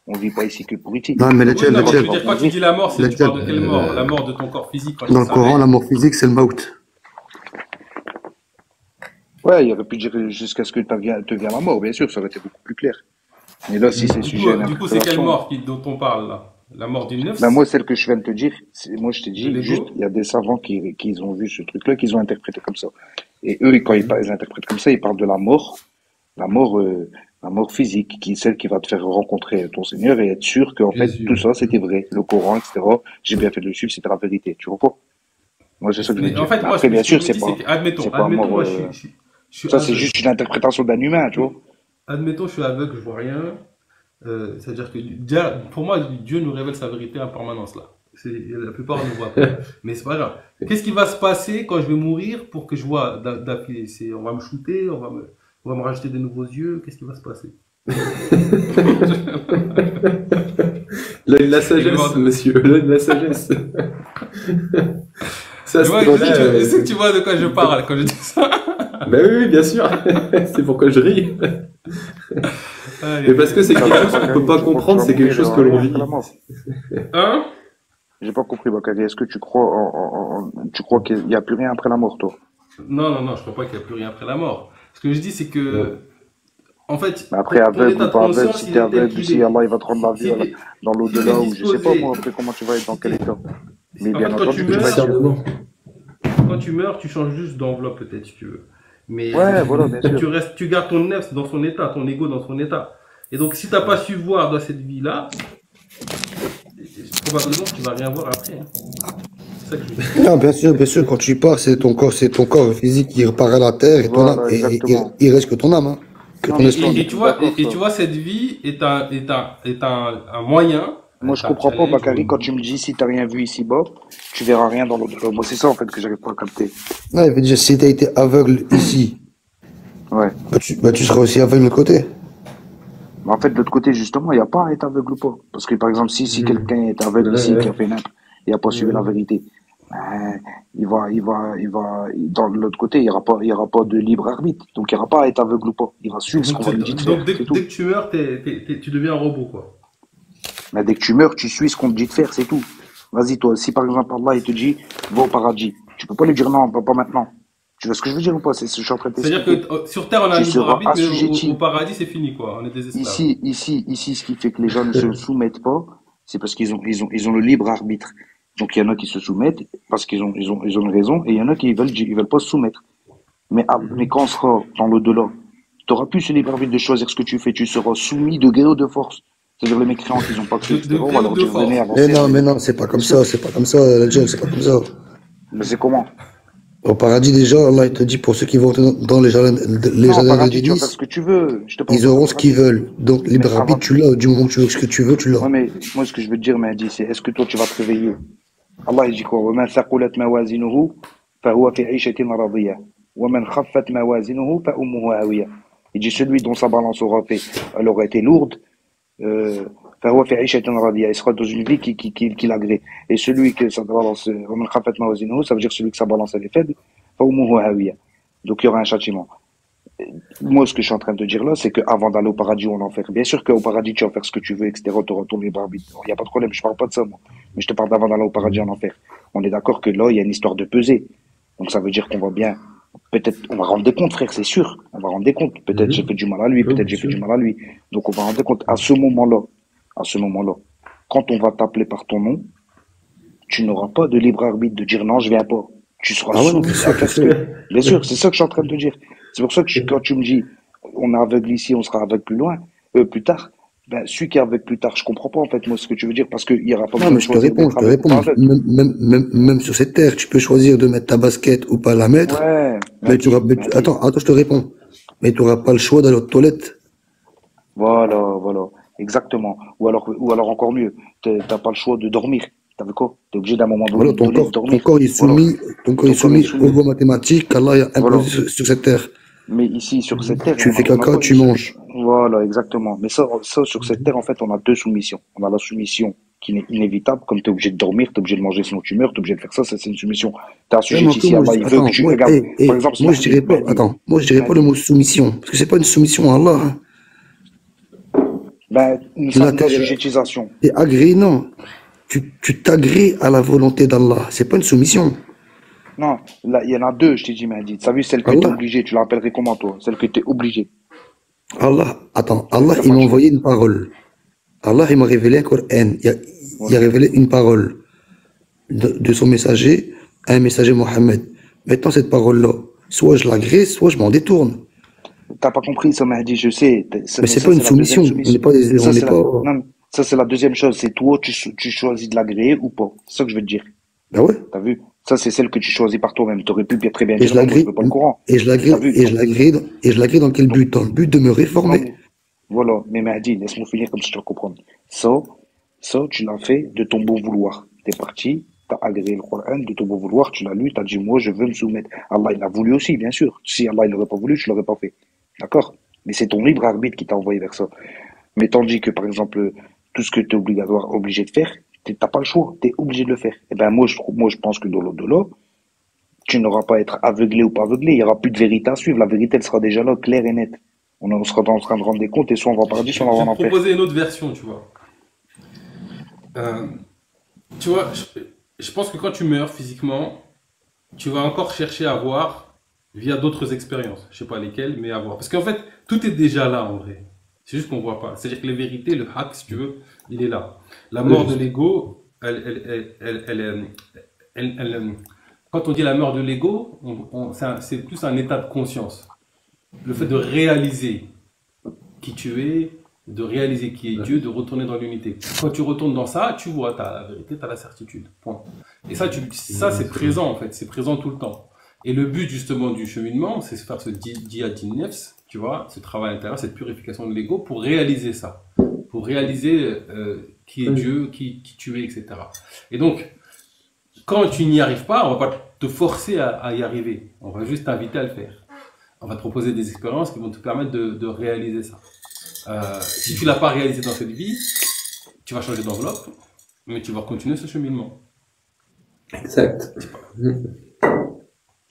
On vit pas ici que pour ici. Non, mais Oui, non, mais je veux Etienne, dire, quand tu dis la mort, tu Etienne, parles de quelle mort? La mort de ton corps physique quand dans il le Coran, s'arrête. la mort physique, c'est le maut. Ouais, il aurait pu dire jusqu'à ce que te vienne la mort, bien sûr, ça aurait été beaucoup plus clair. Mais là, si c'est sujet à Du coup, c'est quelle l'interprétation. mort dont on parle là? La mort du nefs? Ben moi, celle que je viens de te dire, moi je t'ai De dit, l'ego? juste, il y a des savants qui ont vu ce truc-là, qu'ils ont interprété comme ça. Et eux, quand ils interprètent comme ça, ils parlent de la mort physique, qui est celle qui va te faire rencontrer ton Seigneur et être sûr qu'en fait, Jésus. tout ça, c'était vrai. Le Coran, etc. J'ai bien fait de le suivre, c'était la vérité. Tu vois pas? Moi, c'est ça que je veux Mais dire. en fait, moi, Après, bien ce que sûr, je me c'est dis, pas, c'est que, admettons, c'est pas mort, moi, je suis ça, c'est aveugle. juste une interprétation d'un humain, tu vois. Admettons, je suis aveugle, je vois rien. C'est-à-dire que déjà, pour moi, Dieu nous révèle sa vérité en permanence là. La plupart ne voient pas. Mais c'est pas grave. Qu'est-ce qui va se passer quand je vais mourir pour que je vois d'affilée? On va me shooter, on va me rajouter des nouveaux yeux. Qu'est-ce qui va se passer? L'œil de la sagesse, monsieur, l'œil de la sagesse. Ça, Tu vois, c'est vrai, je sais que tu vois de quoi je parle quand je dis ça. Ben oui, bien sûr. C'est pourquoi je ris. Mais parce que c'est quelque chose qu'on peut pas comprendre, c'est quelque chose que l'on vit. Hein? J'ai pas compris, Bakary. Est-ce que tu crois tu crois qu'il n'y a plus rien après la mort, toi? Non, je crois pas qu'il n'y a plus rien après la mort. Ce que je dis, c'est que, en fait, Mais après, ton aveugle état ou de pas aveugle, conscience, si il t'es est tel aveugle, qu'il si est. Allah il va te rendre la vie Si t'es- dans si l'au-delà, t'es ou je sais pas disposé- moi, après comment tu vas être, dans quel état. Mais En bien fait, quand entendu, tu que tu vas meurs, être sûr. Quand tu meurs, tu changes juste d'enveloppe peut-être si tu veux. Mais Ouais, voilà, bien sûr. tu gardes ton nefs dans son état, ton ego dans son état. Et donc, si t'as pas su voir dans cette vie-là, probablement tu vas rien voir après. Hein. C'est ça que je veux dire. Non, bien sûr, quand tu pars, c'est ton corps physique qui repart à la terre et ton âme, Voilà, et exactement. il reste que ton âme, hein, que Non, ton mais esprit. on est Et tous d'accord, et ça. tu vois, cette vie est un moyen, Moi, je un comprends pas, challenge. Bakary, quand tu me dis si t'as rien vu ici-bas, tu verras rien dans l'au-delà. Moi, c'est ça, en fait, que j'arrive pas à capter. Non, il veut dire, si t'as été aveugle ici, Ouais. tu seras aussi aveugle de l'autre côté. Mais en fait, de l'autre côté, justement, il n'y a pas à être aveugle ou pas. Parce que, par exemple, si quelqu'un est aveugle ici, qui a fait n'importe, il n'a pas suivi la vérité, ben, dans l'autre côté, il y aura pas de libre arbitre. Donc, il n'y aura pas à être aveugle ou pas. Il va suivre ce qu'on va lui dire de Donc, faire. C'est tout. dès que tu meurs, tu deviens un robot, quoi. Mais dès que tu meurs, tu suis ce qu'on te dit de faire, c'est tout. Vas-y, toi, si par exemple, Allah, il te dit, va au paradis, tu peux pas lui dire non, pas maintenant. Tu vois ce que je veux dire ou pas? C'est ce que je suis en train de C'est-à-dire t'expliquer. que sur Terre, on a un Tu libre seras arbitre, mais au assujetti. paradis, c'est fini, quoi. On est des esclaves. Ici, ce qui fait que les gens ne se soumettent pas, c'est parce ils ont le libre arbitre. Donc, il y en a qui se soumettent parce qu'ils ont une raison, et il y en a qui veulent pas se soumettre. Mais quand on sera dans l'au-delà, tu n'auras plus ce libre arbitre de choisir ce que tu fais. Tu seras soumis de gré ou de force. C'est-à-dire les mécréants qui n'ont pas cru, etc. De On gré va ou leur de dire, force. venez, Mais avancez. non, c'est pas comme Bien sûr. ça, la Jane, c'est pas comme ça. Mais c'est comment? Au paradis, déjà, Allah, il te dit, pour ceux qui vont dans les jardins Non, au de paradis, tu vas faire ce délices, que tu veux. Je te parle ils pas du auront ce qu'ils paradis. veulent. Donc, Mais libre arbitre, avant. tu l'as. Du moment que tu veux ce que tu veux, tu l'as. Ouais, mais moi, ce que je veux te dire, Mehdi, c'est est-ce que toi, tu vas te réveiller? Allah, il dit quoi? وَمَنْ ثَقُلَتْ مَوَازِنُهُ فَهُوَ فِي عِيشَةٍ رَضِيَّةٍ وَمَنْ خَفَّتْ مَوَازِنُهُ فَأُمُّهُ هَاوِيَةٌ. Il dit celui dont sa balance elle aura été lourde, فهو في عيشة راضية. Il sera dans une vie qui l'agrée. Et celui que sa balance, وَمَنْ خَفَّتْ مَوَازِنُهُ, ça veut dire celui que sa balance elle est faible, فَأُمُّهُ هَاوِيَةٌ. Donc il y aura un châtiment. Moi, ce que je suis en train de dire là, c'est qu'avant d'aller au paradis ou en enfer, bien sûr qu'au paradis, tu vas faire ce que tu veux, etc. Tu auras ton libre arbitre. Il n'y a pas de problème, je parle pas de ça, moi. Mais je te parle d'avant d'aller au paradis en enfer. On est d'accord que là, il y a une histoire de pesée. Donc ça veut dire qu'on va bien, peut-être, on va rendre des comptes, frère, c'est sûr. On va rendre des comptes. Peut-être j'ai fait du mal à lui, peut-être j'ai fait du mal à lui. Donc on va rendre des comptes. À ce moment-là, quand on va t'appeler par ton nom, tu n'auras pas de libre arbitre de dire non, je viens pas. Tu seras Ah ouais, non, soumis c'est sûr, à faire ce que. Bien sûr, c'est ça que je suis en train de te dire. C'est pour ça que quand tu me dis on est aveugle ici, on sera aveugle plus tard, ben celui qui est aveugle plus tard, je comprends pas en fait moi ce que tu veux dire parce qu'il y aura pas Non, besoin mais de je te choisir réponds, d'être aveugle ou pas aveugle. même sur cette terre, tu peux choisir de mettre ta basket ou pas la mettre, Ouais, mais tu auras, attends, je te réponds. Mais tu n'auras pas le choix d'aller aux toilettes. voilà, exactement. Ou alors encore mieux, t'as pas le choix de dormir. T'as vu quoi? T'es obligé d'un moment Voilà, donné de ton dormir. corps est Voilà. soumis, ton corps est Ton corps est soumis aux soumis. lois mathématiques qu'Allah a Voilà. imposées sur cette terre. Mais ici, sur cette terre, Tu fais on n'a caca, pas tu une manges. Voilà, exactement. Mais ça, sur cette terre, en fait, on a deux soumissions. On a la soumission qui est inévitable, comme tu es obligé de dormir, tu es obligé de manger sinon tu meurs, tu es obligé de faire ça, ça c'est une soumission. Tu es Ouais, mais assujetti ici, moi, Allah, il veut que attends, tu moi, regardes. Par exemple, moi, je dirais pas, moi, je dirais pas le mot soumission, parce que c'est pas une soumission à Allah, hein. Ben, une Là, certaine assujettisation. t'es agréé, non. Tu t'agrées à la volonté d'Allah. C'est pas une soumission. Non, là, il y en a deux, je t'ai dit, Mehdi. Tu as vu celle que tu es Allah, obligé, tu l'appellerais comment toi? Celle que tu es obligé. Allah, Celle il que m'a tu... envoyé une parole. Allah, il m'a révélé un Coran. Il a révélé une parole de son messager à un messager Mohammed. Maintenant, cette parole-là, soit je l'agrée, soit je m'en détourne. T'as pas compris ça, Mehdi, je sais. Mais Mais c'est ça, pas une c'est la deuxième soumission. On soumission. n'est pas Ça, on n'est c'est la... pas. Non, mais ça, c'est la deuxième chose. C'est toi, tu choisis de l'agréer ou pas. C'est ça que je veux te dire. Ben ouais. T'as vu? Ça, c'est celle que tu choisis par toi-même. T'aurais pu bien très bien Et dire je non, moi, je l'agrée, veux pas le courant. et je l'agrée, T'as vu? et je l'agrée dans quel but? Dans le but de me Non, réformer. mais, voilà. Mais Mehdi, laisse-moi finir comme ça tu vas comprendre. Ça, tu l'as fait de ton bon vouloir. T'es parti, t'as agréé le Coran de ton bon vouloir, tu l'as lu, t'as dit, moi, je veux me soumettre. Allah, il a voulu aussi, bien sûr. Si Allah, il n'aurait pas voulu, tu l'aurais pas fait. D'accord? Mais c'est ton libre arbitre qui t'a envoyé vers ça. Mais tandis que, par exemple, tout ce que tu es obligé de faire, t'as pas le choix, tu es obligé de le faire. Et ben moi, je pense que dans l'au-delà, tu n'auras pas à être aveuglé ou pas aveuglé, il n'y aura plus de vérité à suivre. La vérité, elle sera déjà là, claire et nette. On sera en train de rendre des comptes et soit on va au paradis, soit on Je va vais en te enfer. proposer une autre version, tu vois. Tu vois, je pense que quand tu meurs physiquement, tu vas encore chercher à voir via d'autres expériences. Je sais pas lesquelles, mais à voir. Parce qu'en fait, tout est déjà là en vrai. C'est juste qu'on voit pas. C'est-à-dire que les vérités, le hack, si tu veux, il est là. La mort de l'ego, quand on dit la mort de l'ego, c'est plus un état de conscience. Le fait de réaliser qui tu es, de réaliser qui est Dieu, de retourner dans l'unité. Quand tu retournes dans ça, tu vois, tu as la vérité, tu as la certitude. Point. Et ça, c'est présent en fait, c'est présent tout le temps. Et le but justement du cheminement, c'est de faire ce djihad nefs, tu vois, ce travail intérieur, cette purification de l'ego pour réaliser ça, pour réaliser qui est Dieu, qui tu es, etc. Et donc, quand tu n'y arrives pas, on va pas te forcer à y arriver, on va juste t'inviter à le faire. On va te proposer des expériences qui vont te permettre de réaliser ça. Si tu l'as pas réalisé dans cette vie, tu vas changer d'enveloppe, mais tu vas continuer ce cheminement. Exact.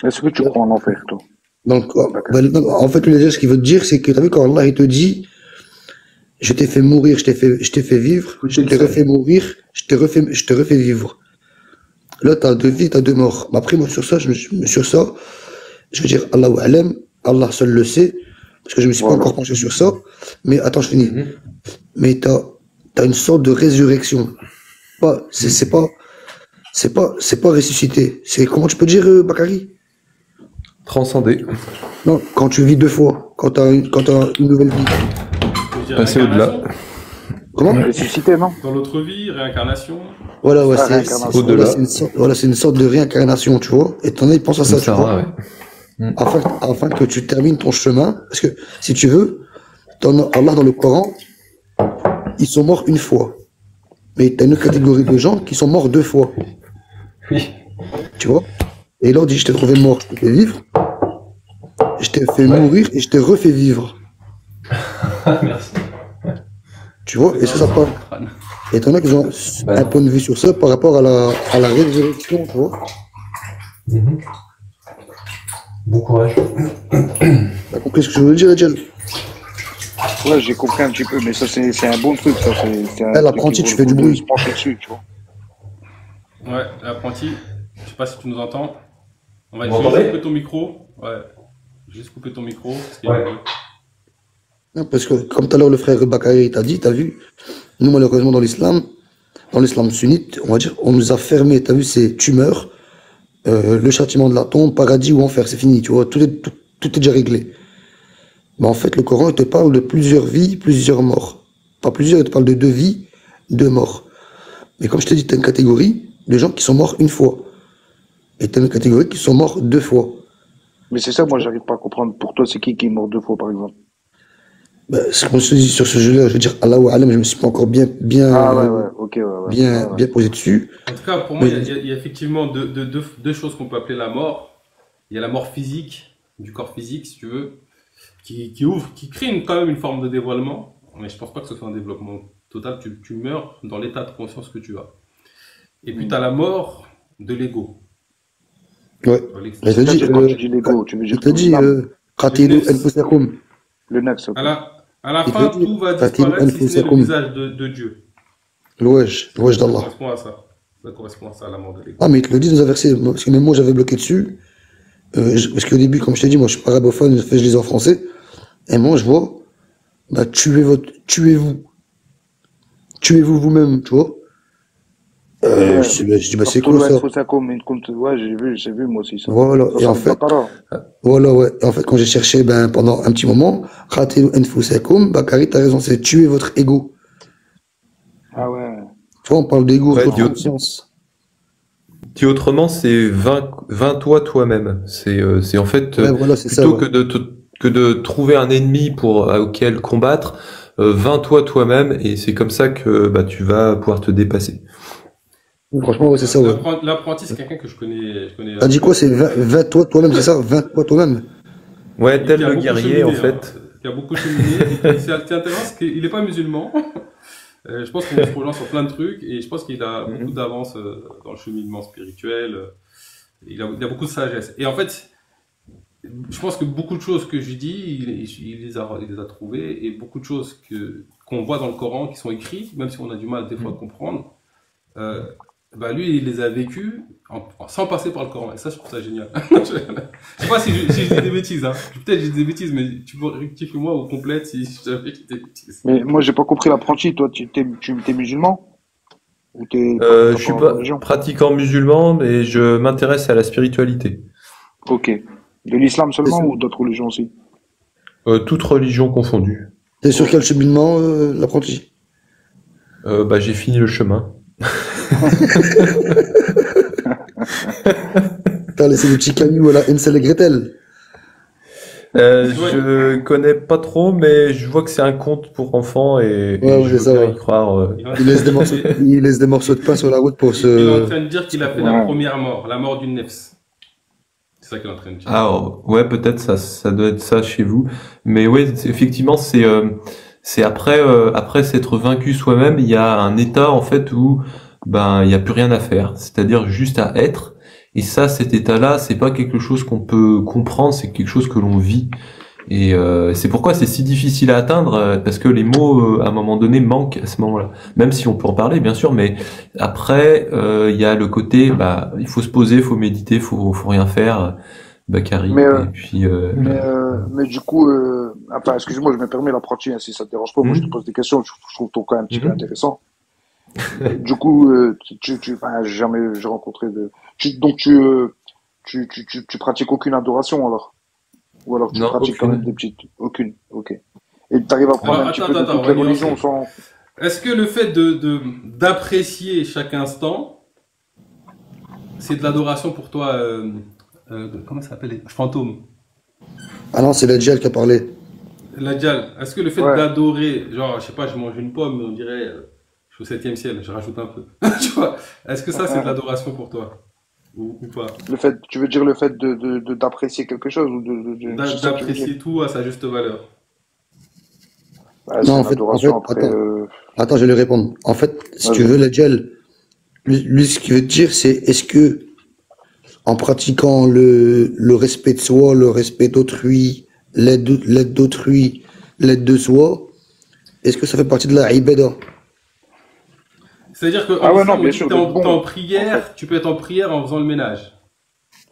Est-ce que tu crois en enfer, toi? Donc, en fait, ce qu'il veut te dire, c'est que tu as vu quand Allah il te dit, je t'ai fait mourir, je t'ai fait vivre, je t'ai refait mourir, je te refais vivre. Là, tu as deux vies, tu as deux morts. Mais après, moi, sur ça, je veux dire, Allahu Alam, Allah seul le sait, parce que je me suis pas encore penché sur ça. Mais attends, je finis. Mais t'as une sorte de résurrection. C'est pas ressusciter. C'est, comment tu peux dire, Bakary? Transcender. Non, quand tu vis deux fois, quand t'as une nouvelle vie. Passer au-delà. Comment? Ressusciter, non? Dans l'autre vie, réincarnation. Voilà, ouais, au-delà. C'est une sorte de réincarnation, tu vois. Et t'en as, il pense à ça, tu vois. Ouais. Afin que tu termines ton chemin, parce que si tu veux, Allah dans le Coran, ils sont morts une fois. Mais tu as une catégorie de gens qui sont morts deux fois. Oui. Tu vois? Et là on dit, je t'ai trouvé mort, je t'ai fait vivre, je t'ai fait mourir et je t'ai refait vivre. Merci. Tu vois? Et ça part. Et t'en as qui ont un point de vue sur ça par rapport à la résurrection, tu vois? Bon courage. T'as compris ce que je veux dire, Edjel? Ouais, j'ai compris un petit peu, mais ça, c'est un bon truc, ça. L'apprenti, tu fais du bruit. Se pencher dessus, tu vois. Ouais, l'apprenti, je sais pas si tu nous entends. On va Vous juste m'entendez? couper ton micro. Ouais, juste couper ton micro. Non, parce que, comme tout à l'heure, le frère Bakary t'a dit, t'as vu, nous, malheureusement, dans l'islam sunnite, on va dire, on nous a fermé, t'as vu, c'est tu meurs, le châtiment de la tombe, paradis ou enfer, c'est fini, tu vois, tout est déjà réglé. Mais en fait, le Coran, il te parle de plusieurs vies, plusieurs morts. Pas plusieurs, il te parle de deux vies, deux morts. Mais comme je t'ai dit, t'as une catégorie de gens qui sont morts une fois. Et t'as une catégorie qui sont morts deux fois. Mais c'est ça, moi, j'arrive pas à comprendre. Pour toi, c'est qui est mort deux fois, par exemple? Ce qu'on se dit sur ce jeu-là, je veux dire, Allahu Alam, je me suis pas encore bien posé dessus. En tout cas, pour moi, il y a effectivement deux choses qu'on peut appeler la mort. Il y a la mort physique, du corps physique, si tu veux, qui crée quand même une forme de dévoilement. Mais je pense pas que ce soit un développement total. Tu meurs dans l'état de conscience que tu as. Et puis, tu as la mort de l'ego. Ouais. Quand tu dis l'ego, tu veux dire. Il te dit, le nefs. À la fin, tout va disparaître si c'est le visage de Dieu. L'ouaj d'Allah. Ça correspond à ça, la mort de l'ego. Ah, mais ils te le disent dans un verset, parce que même moi j'avais bloqué dessus. Parce qu'au début, comme je t'ai dit, moi je suis pas arabophone, je lis en français. Et moi je vois, tuez-vous. Tuez-vous vous-même, tu vois. Je dis, c'est quoi ça? Ouais, j'ai vu moi aussi ça. Voilà, et en fait, en fait, quand j'ai cherché, pendant un petit moment, Khatilu anfusakum, Bakary, t'as raison, c'est tuer votre ego. Ah ouais. Tu vois, on parle d'ego, Ouais, de conscience. Dit autrement, c'est 20 toi-même. C'est en fait, voilà, c'est plutôt ça, que de trouver un ennemi auquel combattre, 20 toi-même, et c'est comme ça que tu vas pouvoir te dépasser. Franchement, ouais, c'est ça, ouais. L'apprenti, c'est quelqu'un que je connais. T'as dit quoi? C'est 20 toi-même, c'est ça? 20 toi-même. Ouais, tel le beaucoup guerrier, en cheminé, fait. Qui a beaucoup cheminé. Et c'est intéressant parce qu'il n'est pas musulman. Je pense qu'on se rejoint sur plein de trucs et je pense qu'il a beaucoup d'avance dans le cheminement spirituel. Il a beaucoup de sagesse. Et en fait, je pense que beaucoup de choses que je dis, il les a trouvées, et beaucoup de choses qu'on voit dans le Coran qui sont écrites, même si on a du mal des fois à comprendre, lui, il les a vécues sans passer par le Coran. Et ça, je trouve ça génial. Je sais pas si je dis des bêtises, hein. Peut-être je dis des bêtises, mais tu peux rectifier moi ou complète si j'avais dit des bêtises. Mais moi, j'ai pas compris l'apprenti. Toi, tu t'es musulman? Ou Je suis pas pratiquant musulman, mais je m'intéresse à la spiritualité. Ok. De l'islam seulement ou d'autres religions aussi? Toute religion confondue. T'es sur quel cheminement, l'apprenti? Bah, j'ai fini le chemin. T'as laissé le petit Camille à la Hansel et Gretel. Je connais pas trop, mais je vois que c'est un conte pour enfants et Ouais, je c'est veux ça, bien ouais. y croire. Il laisse des morceaux de pain sur la route pour Il est en se... train de dire qu'il a fait la première mort, la mort d'une nefs. C'est ça qu'il est en train de dire. Ah ouais, peut-être ça doit être ça chez vous. Mais ouais, effectivement, c'est après s'être vaincu soi-même, il y a un état en fait où ben il y a plus rien à faire, c'est-à-dire juste à être. Et ça, cet état-là, c'est pas quelque chose qu'on peut comprendre, c'est quelque chose que l'on vit. Et c'est pourquoi c'est si difficile à atteindre, parce que les mots, à un moment donné, manquent à ce moment-là. Même si on peut en parler, bien sûr, mais après, il y a le côté, bah, il faut se poser, faut méditer, faut rien faire, Bakary. Mais, Et puis, mais du coup, enfin, excuse-moi, je me permets l'apprenti, hein, si ça te dérange pas. Moi, je te pose des questions, je trouve ton cas un petit peu intéressant. Du coup, enfin, j'ai rencontré donc tu pratiques aucune adoration alors? Ou alors tu Non, pratiques quand aucune. même des petites, aucune, ok. Et tu arrives à prendre Alors, un petit attends, peu de attends, toutes les on va religions nuancer. sans, Est-ce que le fait d'apprécier chaque instant, c'est de l'adoration pour toi comment ça s'appelle? Fantôme. Ah non, c'est la Djel qui a parlé. La Djal. Est-ce que le fait Ouais. d'adorer, genre, je sais pas, je mange une pomme, on dirait, je suis au 7e ciel, je rajoute un peu. Tu vois? Est-ce que ça, c'est de l'adoration pour toi? Ou pas? tu veux dire le fait d'apprécier quelque chose ou c'est ça que tu veux dire? D'apprécier tout à sa juste valeur. Ouais, c'est Non, une adoration après, attends, je vais lui répondre. En fait, si tu vas-y. veux, la Djel, lui, ce qu'il veut te dire, c'est est-ce que, en pratiquant le respect de soi, le respect d'autrui, l'aide d'autrui, l'aide de soi, est-ce que ça fait partie de la ibada? C'est-à-dire qu'en Ah ouais, islam, non, on bien dit sûr, que t'es d'être bon, t'es en en prière, fait. tu peux être en prière en faisant le ménage.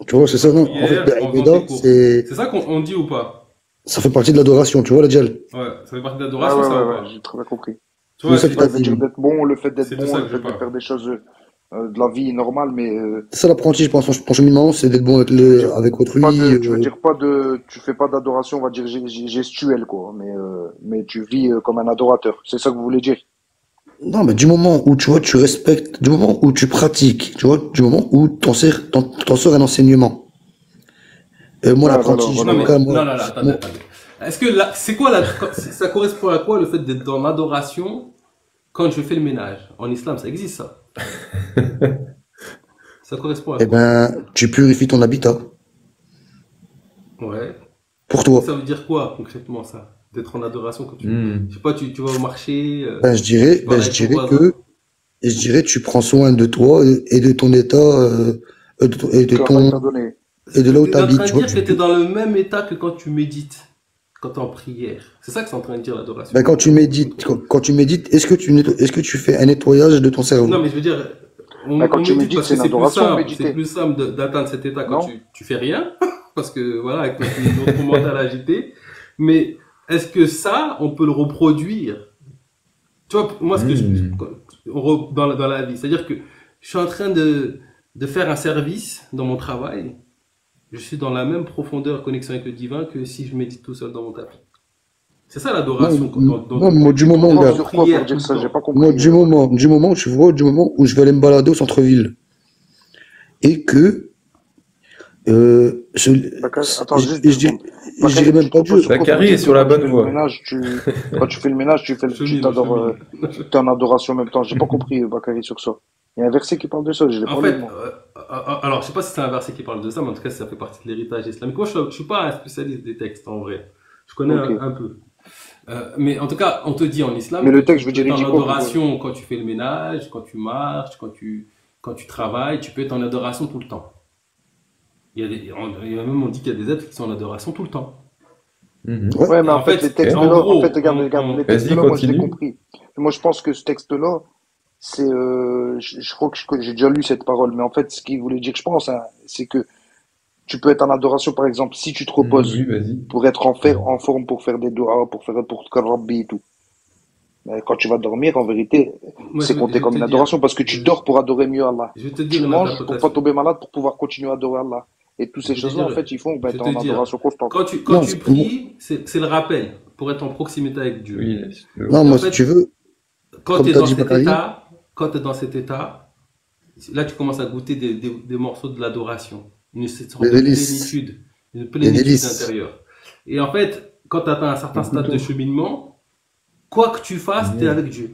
Tu vois, c'est ça, non? En fait, Prière, la en faisant ibada, tes courses. c'est, C'est ça qu'on dit ou pas? ça fait partie de l'adoration, tu vois, la Djel. Ouais, ça fait partie de Ah l'adoration, ouais, ça ou ouais, pas? j'ai très bien compris. Tu C'est vois, ça que Ouais, t'as veut dire dit. d'être bon, le fait d'être c'est de bon, ça le que je fait de parle. faire des choses de la vie normale, mais C'est ça l'apprenti, je pense, ton cheminement, c'est d'être bon avec, tu veux dire avec autrui. tu veux dire pas de, tu fais pas d'adoration, on va dire gestuelle quoi, mais tu vis comme un adorateur. C'est ça que vous voulez dire? Non, mais du moment où, tu vois, tu respectes, du moment où tu pratiques, tu vois, du moment où t'en sors un enseignement. Moi, Ouais, voilà, l'apprenti, Non, voilà, mais, voilà. non, non, non, attendez, moi, attendez. Est-ce que là, c'est quoi ça correspond à quoi le fait d'être dans l'adoration quand je fais le ménage? En islam, ça existe ça. Ça correspond à eh quoi? ben, tu purifies ton habitat. Ouais. Pour toi. Ça veut dire quoi concrètement ça? D'être en adoration quand tu, hmm. je sais pas, tu vas au marché, Ben, je dirais, tu parles avec ton voisin. je dirais, tu prends soin de toi et de ton état, et de Que Allah ton, t'a donné. et de là où T'es en t'habites, train de tu vois, dire que t'es dans le même état que quand tu médites, quand t'es en prière. C'est ça que c'est en train de dire l'adoration. ben, quand tu médites, quand tu médites, est-ce que tu fais un nettoyage de ton cerveau? Non, mais je veux dire, Ben, quand tu médite médites, parce c'est que une c'est plus adoration, simple, méditer. c'est plus simple d'atteindre cet état quand Non? tu fais rien, parce que voilà, avec notre mental agité. Mais est-ce que ça, on peut le reproduire? Tu vois, moi, ce que dans la vie, c'est-à-dire que je suis en train de faire un service dans mon travail, je suis dans la même profondeur connexion avec le divin que si je médite tout seul dans mon tapis. C'est ça l'adoration. Non, moi, du moment, Comment, regarde, sur quoi pour dire ça? J'ai pas moi, compris. du moment, tu vois, du moment où je vais aller me balader au centre-ville et que, Attends, juste je deux secondes. dirais même pas Dieu. Bakary est sur la bonne voie. Quand tu fais le ménage, tu t'adores, t'es en adoration en même temps. J'ai pas compris, Bakary, sur ça. Il y a un verset qui parle de ça, je l'ai pas En lu, fait, moi. alors je sais pas si c'est un verset qui parle de ça, mais en tout cas ça fait partie de l'héritage islamique. Moi je suis pas un spécialiste des textes en vrai. Je connais Ok. un peu. Mais en tout cas, on te dit en islam Mais le que texte, je tu veux dire, peux il être dit en quoi, adoration quand tu fais le ménage, quand tu marches, quand tu travailles, tu peux être en adoration tout le temps. Il y a même on dit qu'il y a des êtres qui sont en adoration tout le temps. Mhm. Ouais, mais en En fait, fait, les textes en là, gros, en fait, regarde, les textes Vas-y, là, moi, je l'ai continue. compris. Moi, je pense que ce texte-là, c'est, je crois que j'ai déjà lu cette parole, mais en fait, ce qu'il voulait dire, je pense, hein, c'est que tu peux être en adoration, par exemple, si tu te reposes Oui, vas-y. pour être en forme pour faire des doigts, pour te Rabbi et tout. Mais quand tu vas dormir, en vérité, Moi, c'est je compté vais comme te une dire- adoration parce que tu dors pour adorer mieux Allah. Je vais te Tu dire une manges pour pas interprétation. tomber malade pour pouvoir continuer à adorer Allah. Et toutes ces Je vais te choses-là, en dire- fait, ils font, je vais t'es te en dire, adoration constante. Quand Non, tu c'est- pries, c'est le rappel. pour être en proximité avec Dieu. Oui, Non, Et moi, en si fait, tu veux, quand comme tu es t'as dans dit cet Bakary, état, quand tu es dans cet état, là tu commences à goûter des morceaux de l'adoration, une sorte les de délices, une les plénitude délices. intérieure. Et en fait, quand tu atteins un certain stade de Écoutons. cheminement, quoi que tu fasses, tu es Bien. avec Dieu.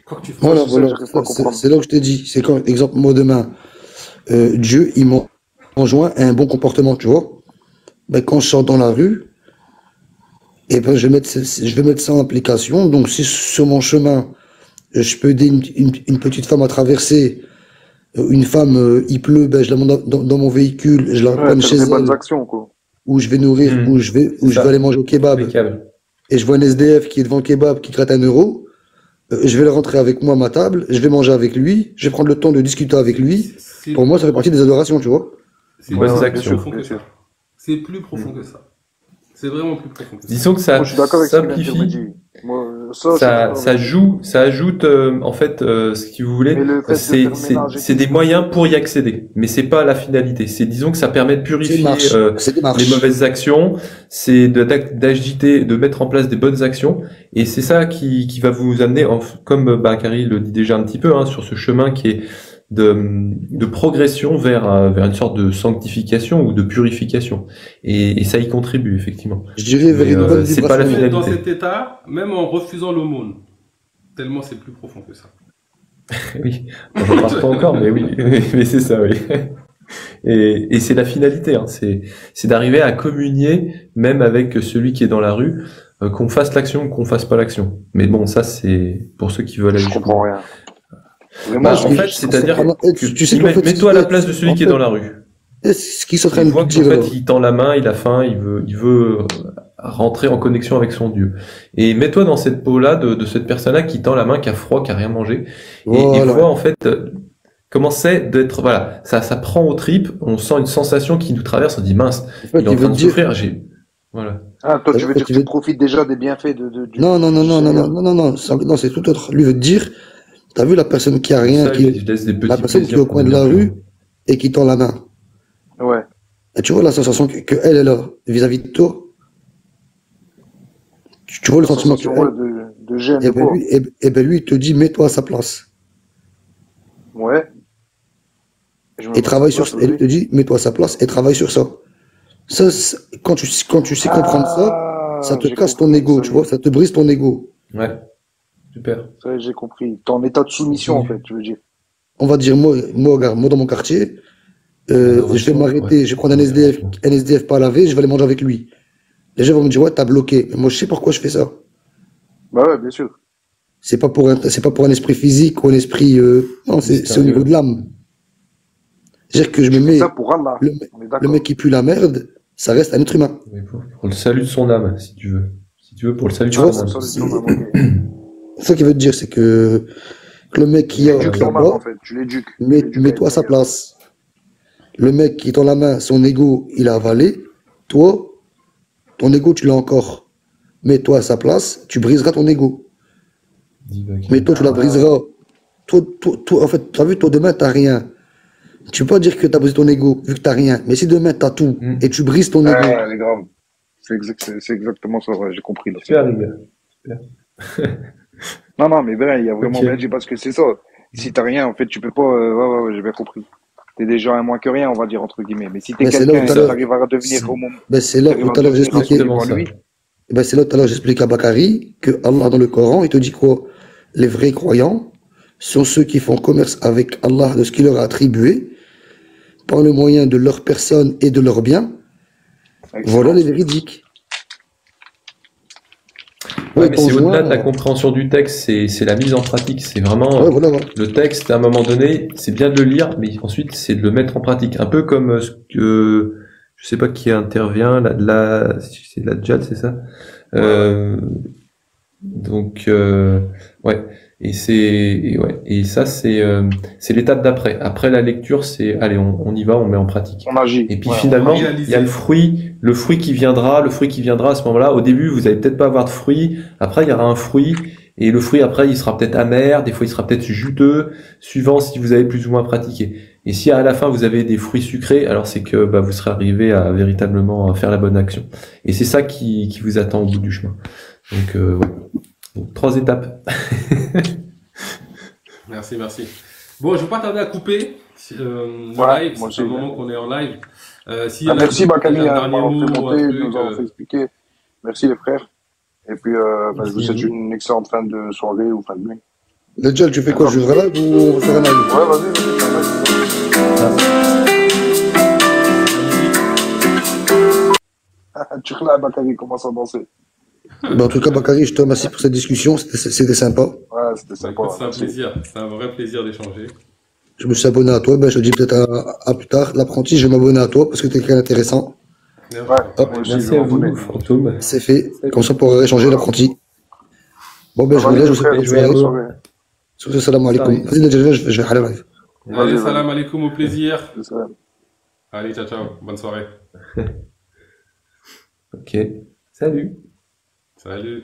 Quoi que tu fasses. Moi, Voilà, c'est ça que voilà. j'arrive pas à comprendre. C'est là que je t'ai dit. C'est quand, exemple, moi demain, Dieu, il m'enjoint à un bon comportement, tu vois. Ben, quand je sors dans la rue, et ben, je vais mettre ça en application. Donc, si sur mon chemin, je peux aider une petite femme à traverser, une femme, il pleut, ben, je la monte dans mon véhicule, je la Ouais, ramène faire chez des bonnes elle, actions, quoi. où je vais nourrir, Hmm. C'est où je vais ça. aller manger au kebab, Impeccable. et je vois un SDF qui est devant le kebab, qui gratte 1 euro, je vais le rentrer avec moi à ma table, je vais manger avec lui, je vais prendre le temps de discuter avec lui. C'est Pour moi, ça fait partie des adorations, tu vois. c'est Bonnes plus actions. profond que ça. C'est plus profond que ça. C'est vraiment plus profond que ça. Disons que Moi, ça je suis d'accord avec ce qu'il vient de dire, simplifie, Mehdi. Moi, ça, je suis d'accord ça avec lui. joue, ça ajoute en fait ce que vous voulez, Mais le fait de faire ménage et c'est tout, des moyens pour y accéder, mais c'est pas la finalité. C'est disons que ça permet de C'est une purifier marche. C'est des les marches. mauvaises actions, c'est d'agiter, de mettre en place des bonnes actions, et c'est ça qui va vous amener, comme Bakary le dit déjà un petit peu, hein, sur ce chemin qui est de progression vers une sorte de sanctification ou de purification, et ça y contribue effectivement. Je dirais vers Mais, une bonne c'est pas la vibration. Même dans finalité. cet état, même en refusant l'aumône, tellement c'est plus profond que ça. Oui, on ne parle pas encore, mais oui, mais c'est ça, oui. Et c'est la finalité, hein, c'est d'arriver à communier même avec celui qui est dans la rue, qu'on fasse l'action ou qu'on fasse pas l'action. Mais bon, ça c'est pour ceux qui veulent aller Je jusqu'au comprends bout. rien. Vraiment, Bah, je en suis fait, c'est-à-dire Tu sais qu'en fait, mets-toi à la place de celui qui est dans la rue. ce qu'ils sont en train Il de voit te qu'en dire, là. fait, il tend la main, il a faim, il veut rentrer en connexion avec son Dieu. Et mets-toi dans cette peau-là de cette personne-là qui tend la main, qui a froid, qui a rien mangé, et Voilà. vois en fait comment c'est d'être, voilà, ça prend aux tripes, on sent une sensation qui nous traverse, on dit mince, En fait, il est en il train veut de te dire, souffrir, voilà. Ah, toi, tu veux en fait, dire que il tu veut, profites déjà des bienfaits du non, non, non, du non, non, non, Seigneur. non, non, non, non, c'est tout autre. Lui veut te dire, t'as vu la personne qui a Comme rien, ça, je laisse des la petits personne qui est plaisirs au pour coin de les la enfants. rue et qui tend la main. Ouais. Et tu vois la sensation que elle a vis-à-vis de toi. Tu vois le La sentiment sensation, qu'elle, ouais, de gêne, et de ben quoi? lui, et ben lui, il te dit, mets-toi à sa place. Ouais. Je me Et mets à sa travaille sur, place, et il te vas-y. dit, mets-toi à sa place et travaille sur ça. Ça, quand tu sais comprendre ça, ça Ah, te j'ai casse ton compris, ego, ça tu y vois, est. ça te brise ton ego. Ouais, super. Ça y est, j'ai compris. T'es en état de soumission, en Continue. fait, tu veux dire. On va dire, regarde, moi dans mon quartier, je vais L'adoration, ouais. m'arrêter, je vais prendre un SDF pas lavé, je vais aller manger avec lui. Les gens vont me dire, ouais, t'as bloqué. Mais moi, je sais pourquoi je fais ça. Bah ouais, bien sûr. C'est pas pour un esprit physique ou un esprit, non, c'est au niveau de l'âme. C'est-à-dire que je me Tu fais mets, ça pour Allah. le, On est le d'accord. mec qui pue la merde, ça reste un être humain. Mais pour le salut de son âme, si tu veux. Si tu veux, pour le salut de Tu Ah, vois, son pour âme. ça, les gens, ok. ça qui veut dire, c'est que le mec Tu qui a l'éduques son âme, là-bas, en fait. Tu l'éduques. Tu l'éduques à mets-toi à être sa meilleur. place. Le mec qui est dans la main, son ego, il a avalé. Toi, ton ego, tu l'as encore. Mets-toi à sa place, tu briseras ton ego. Dis, Bakary. Mais toi, tu la briseras. Toi, en fait, t'as vu, toi, demain, t'as rien. Tu peux pas dire que t'as brisé ton ego, vu que t'as rien. Mais si demain, t'as tout, Mm. et tu brises ton ego, Ah, c'est grave. C'est exactement ça, ouais, j'ai compris, là. Super, les gars. Non, non, mais ben, il y a vraiment Ok. bien dit parce que c'est ça. Si t'as rien, en fait, tu peux pas. Ouais, j'ai bien compris. T'es déjà un moins que rien, on va dire, entre guillemets. Mais si t'es Mais c'est là quelqu'un où et tout à que l'heure, t'arrives à devenir au moment. ben c'est là où tout à l'heure j'expliquais, Exactement ça. lui. ben c'est là où tout à l'heure j'expliquais à Bakary que Allah dans le Coran, il te dit quoi? Les vrais croyants sont ceux qui font commerce avec Allah de ce qu'il leur a attribué, par le moyen de leur personne et de leurs biens. Voilà les véridiques. Ouais, Ouais, mais ton c'est au-delà joint, de la compréhension du texte, c'est la mise en pratique. C'est vraiment ouais, voilà, voilà. le texte, à un moment donné, c'est bien de le lire, mais ensuite, c'est de le mettre en pratique. Un peu comme ce que, je sais pas qui intervient, c'est la Djad, c'est ça? Donc, ouais. Et ça, c'est l'étape d'après. Après la lecture, allez, on y va, on met en pratique. On agit. Et puis Ouais, finalement, on réalise. il y a le fruit qui viendra à ce moment-là. Au début, vous allez peut-être pas avoir de fruit. Après, il y aura un fruit. Et le fruit, après, il sera peut-être amer. Des fois, il sera peut-être juteux, suivant si vous avez plus ou moins pratiqué. Et si à la fin vous avez des fruits sucrés, alors c'est que bah, vous serez arrivé à véritablement faire la bonne action. Et c'est ça qui vous attend au bout du chemin. Donc, ouais. Donc 3 étapes. Merci, merci. Bon, je ne vais pas tarder à couper le Ouais, live. moi C'est un aussi. moment qu'on est en live. S'il y Ah, en a merci qui Bakami ont un de dernier m'avoir mot ou un présenté, de truc, nous avoir fait expliquer. Merci les frères. Et puis, bah, je vous Merci à souhaite vous. une excellente fin de soirée ou fin de nuit. Nedjel, tu fais quoi? D'accord. Je vais live ou on va faire un live? Ouais, vas-y, tu relâches, Bakami commence à danser. Ben, en tout cas, Bakary, je te remercie pour cette discussion. C'était sympa. Ouais, c'était bah, sympa. écoute, c'est un Merci. plaisir. C'est un vrai plaisir d'échanger. Je me suis abonné à toi. Ben, je te dis peut-être à plus tard. L'apprenti, je vais m'abonner à toi parce que tu es quelqu'un d'intéressant. Ouais, Hop. moi aussi, Merci je vais à vous, m'abonner. Fantôme. C'est fait. Comme ça, on pourra échanger l'apprenti. Bon, ben, je vous Vas-y, laisse. Je les vous souhaite frères, une jouer à soirée. vous. soirée. Sur ce, salam alaikum. Salam. Vas-y, Nedjel, je vais aller live. Allez, Vas-y. salam alaikum, au plaisir. Salam. Allez, ciao, ciao. Bonne soirée. Ok. Salut. Salut.